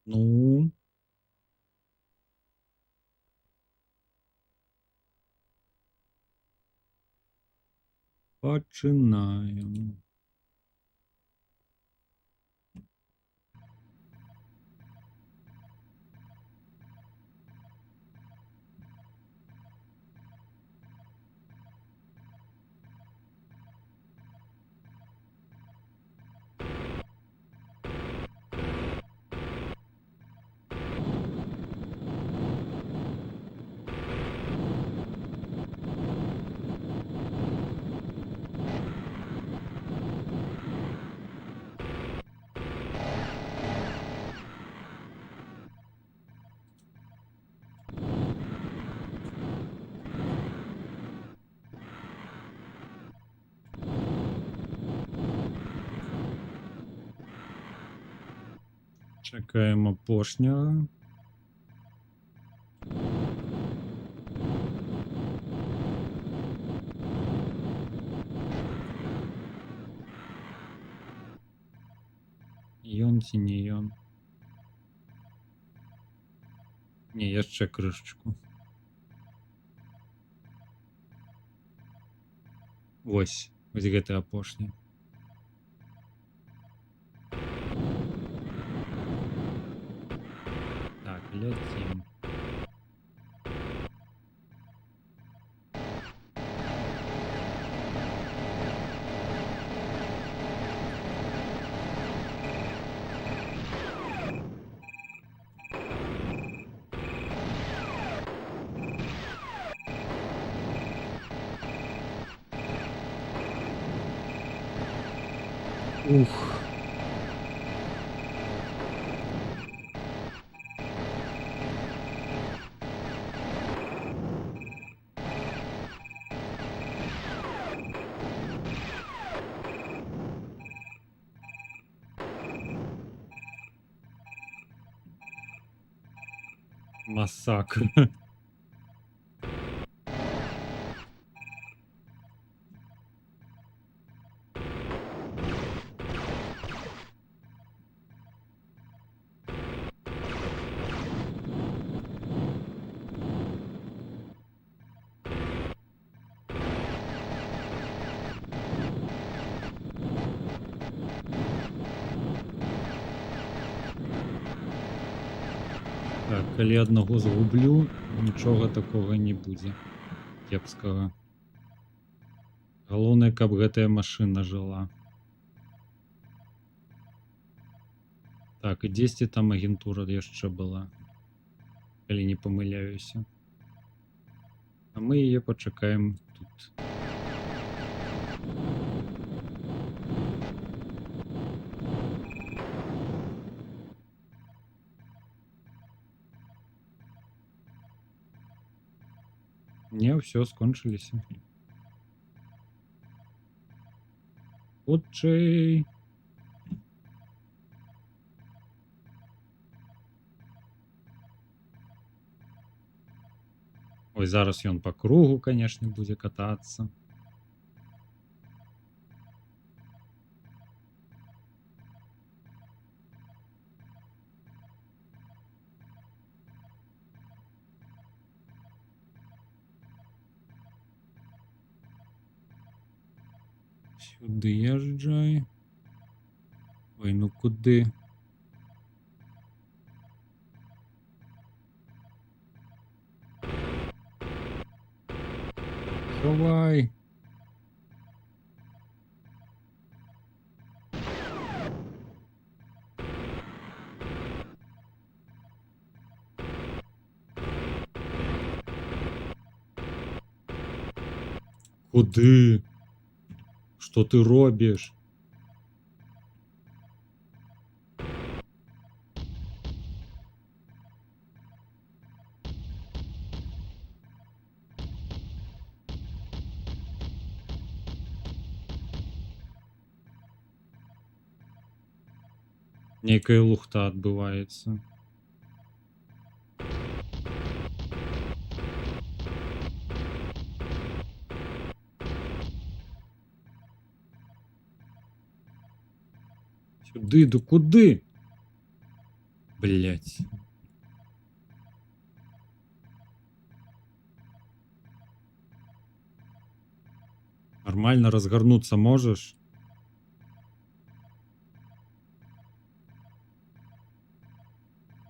[SPEAKER 1] Ну. Починаємо. Чекаємо поршня. Ён ці не ён. Не, яшчэ крышечку. Вось гэты апошні. Так, ляцім. Ух. Масакр. Так, калі аднаго згублю, нічога такога не будзе кепскага. Галоўнае, каб гэтая машына жыла. Так, і дзесьці там агентура яшчэ была, калі не памыляюся. А мы яе пачакаем тут. Не, ўсё, скончыліся. Хутчэй. Ой, зараз ён па кругу, канешне, будзе катацца. Сюди езжай. Ой, ну куди? Давай. Куди? Що ти робиш? Некая лухта адбываецца. Сюди, да куди? Блять. Нормально разгорнуться можешь?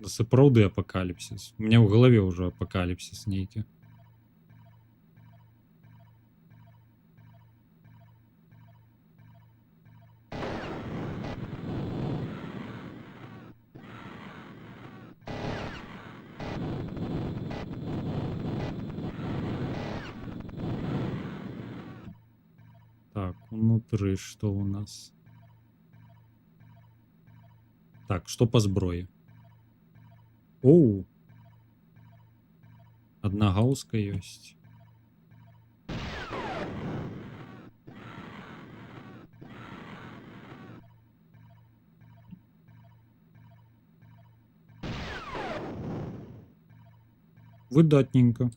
[SPEAKER 1] Да сапраўды апокалипсис. У меня в голове уже апокалипсис нейкі. Так, внутри что у нас? Так, что по зброї? Оу. Одна гаузка есть. Выдатненько.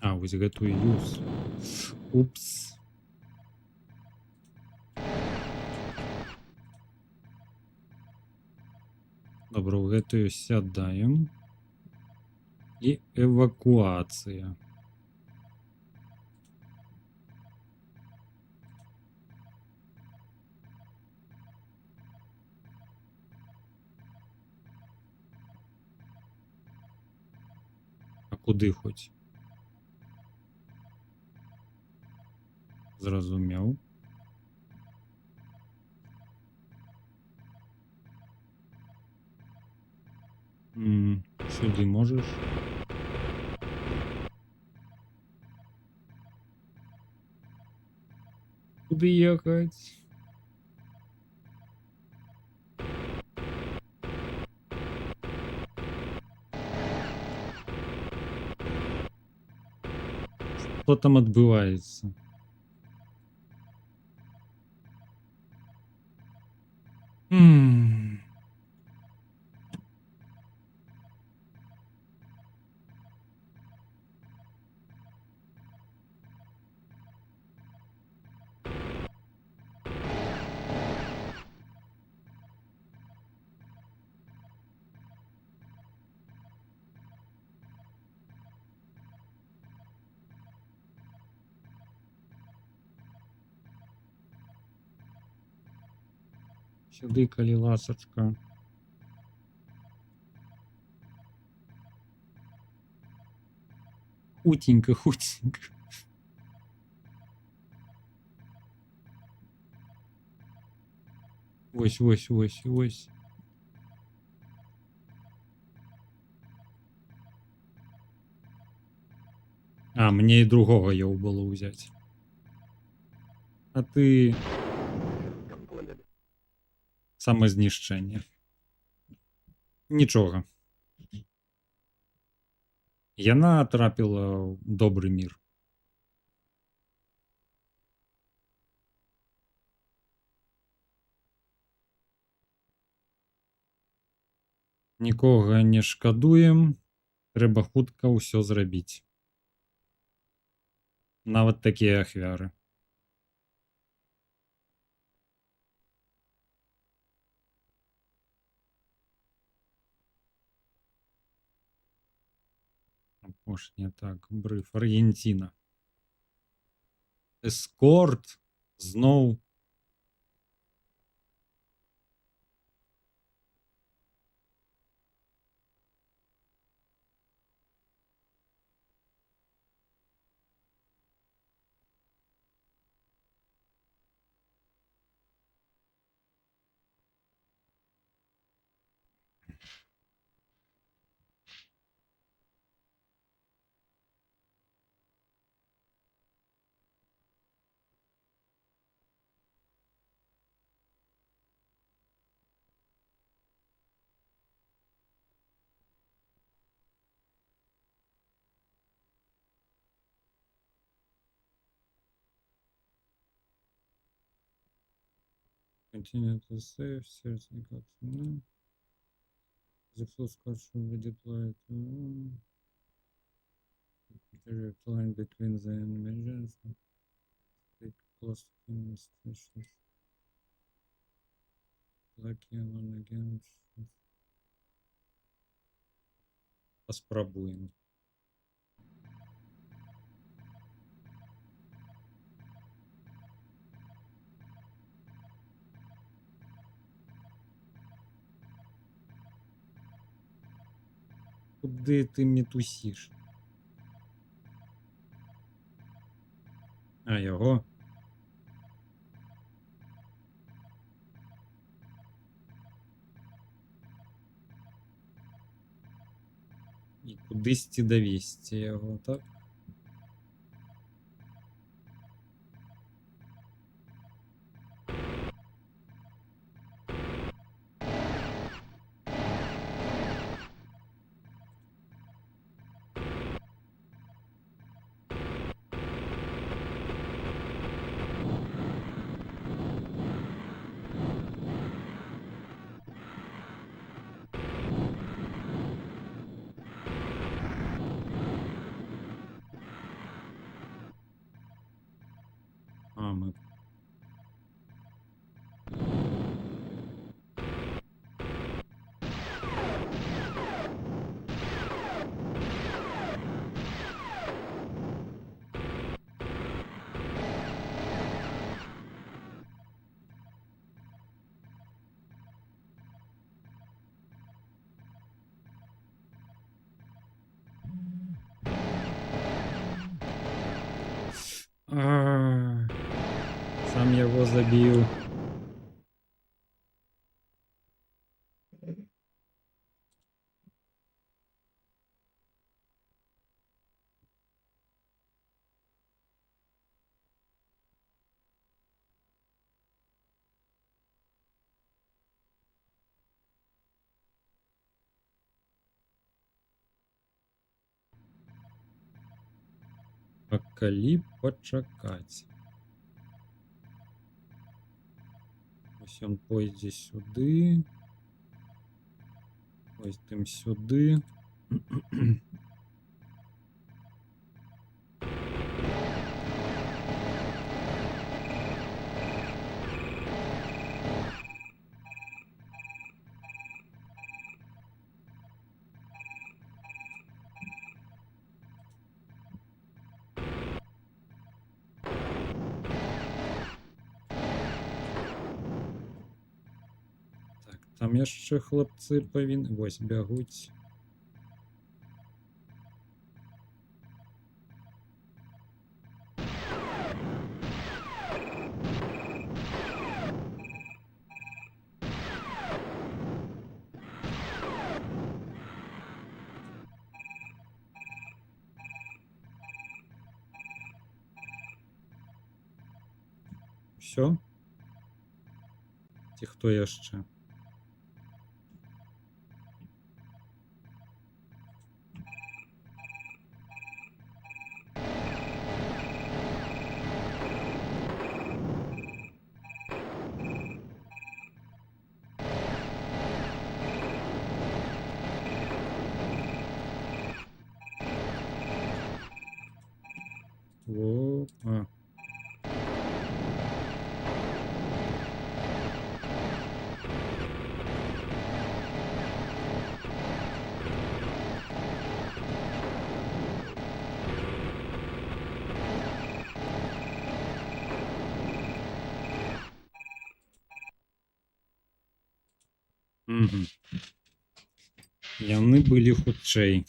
[SPEAKER 1] А, вось гэтую юз. Упс. Добра, ў гэтую сядаем. І эвакуацыя. А куды хоць? Зразумеў. Сюды можаш? Куды ехаць? Што там адбываецца? Сюды, калі ласачка. Хутенька, хутенька. Вось, вось, вось, вось. А, мне і другого його було взяти. А ти... Самознищення. Нічого. Яна трапила в добрий мір. Нікого не шкадуем. Трэба хутка ўсё зрабіць. Нават такія ахвяры. Апошняя, так, брыф. Аргентина. Эскорт. Зноў. Continue to save, сердце никак. The full squad should be deployed. The line between the emergence and take close stations. Lucky one again. Поспробуємо. Куди ти мітусиш? А, його? І кудись ті довести його, так? А, ми... Сам його забив. Покалі почекать. Ось він пойде сюди. Ось тим сюди. Так, там є ще хлопці повинні. Ось бягуть. Все? Ті, хто є ще? О, а. Угу. Яны былі хутчэй.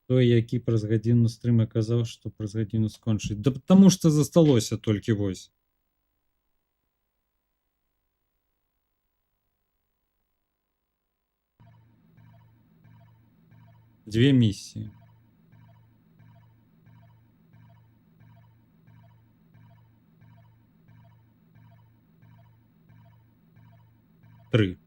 [SPEAKER 1] Той, які праз гадзіну стрыма казаў, што праз гадзіну скончыць. Да таму што засталося толькі вось. Две миссии. Три.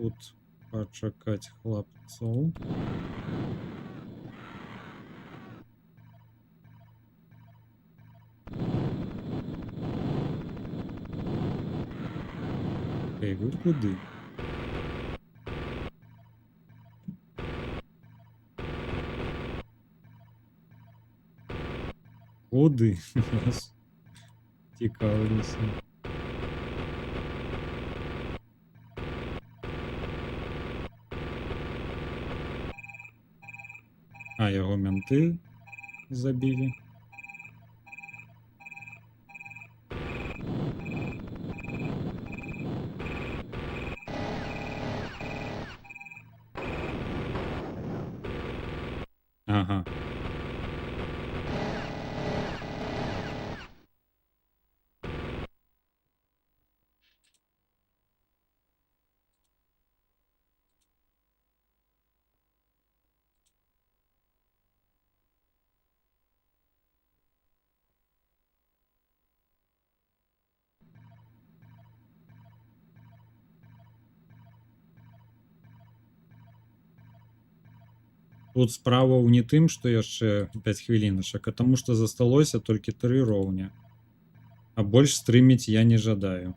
[SPEAKER 1] тут пачакаць хлапцоў. Эй, вы куды? Куди? Цікавлюся. А, його менти забили. Ага. Тут справа ў не тым, што яшчэ 5 хвіліначак, а таму што засталося толькі 3 роўня. А больш стрыміць я не жадаю.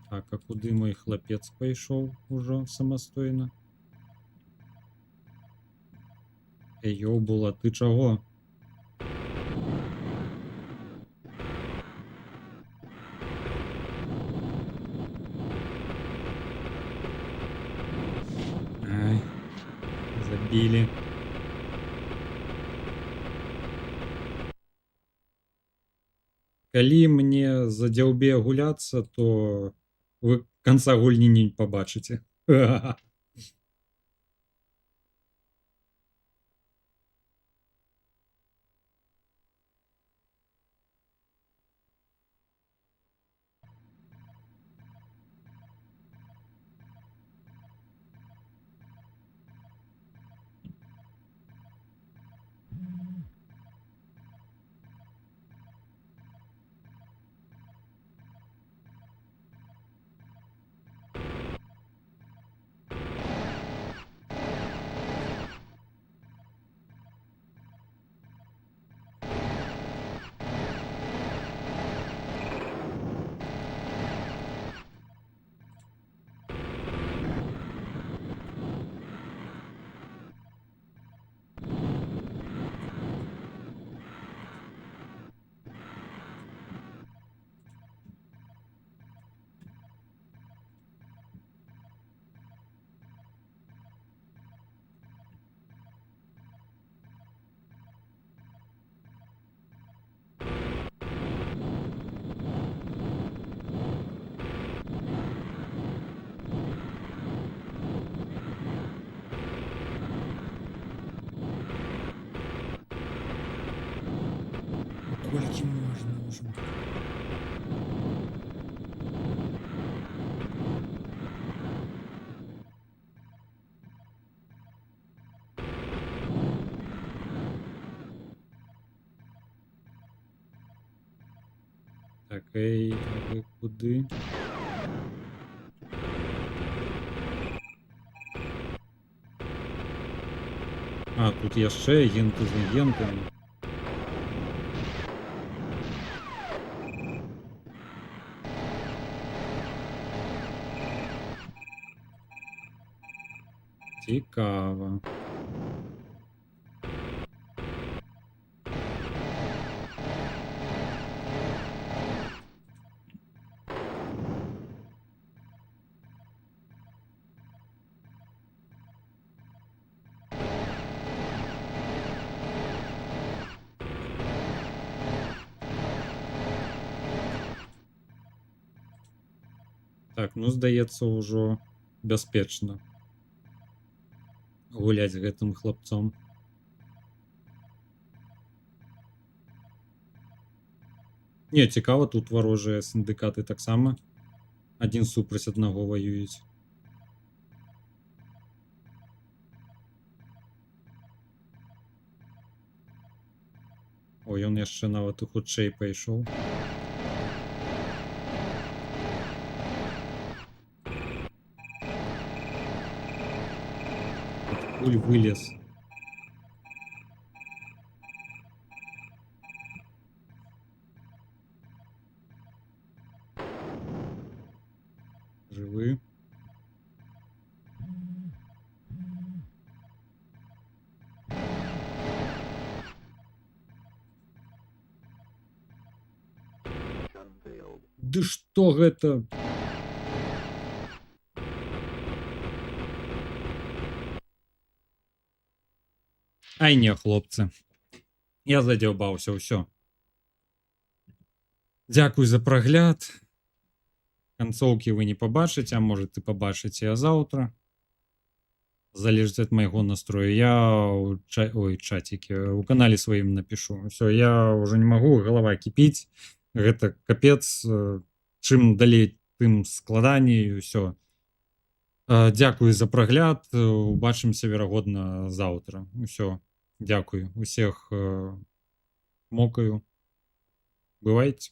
[SPEAKER 1] Так, а куды мой хлапец пайшоў ужо самастойна? Эй, ёбула, ты чаго? Ай, забили. Калі мне задзяўбе гуляцца, то вы канца гульні не пабачыце. Колькі можна ўжо? Так, эй, а вы куды? А, тут яшчэ агенты з агентамі. Цікава. Так, ну, здаецца, ўжо бяспечна гуляць з гэтым хлапцом. Не, цікава, тут варожыя сіндыкаты таксама адзін супраць аднаго ваююць. О, ён яшчэ нават і хутчэй пайшоў. Адкуль вылез? Жывы? Ды што гэта? Ай не, хлопцы. Я задзяўбаўся, ўсё. Дзякуй за прагляд. Канцоўкі вы не пабачыце, а можа ты пабачыце заўтра. Залежыць ад майго настрою. Я ў чацікі, у канале сваім напішу. Усё, я ўжо не магу, галава кіпіць. Гэта капец. Чым далей, тым складаней, усё. Дзякуй за прагляд. Убачымся, верагодна, заўтра. Усё. Дзякуй. Усіх мокаю. Бывайце.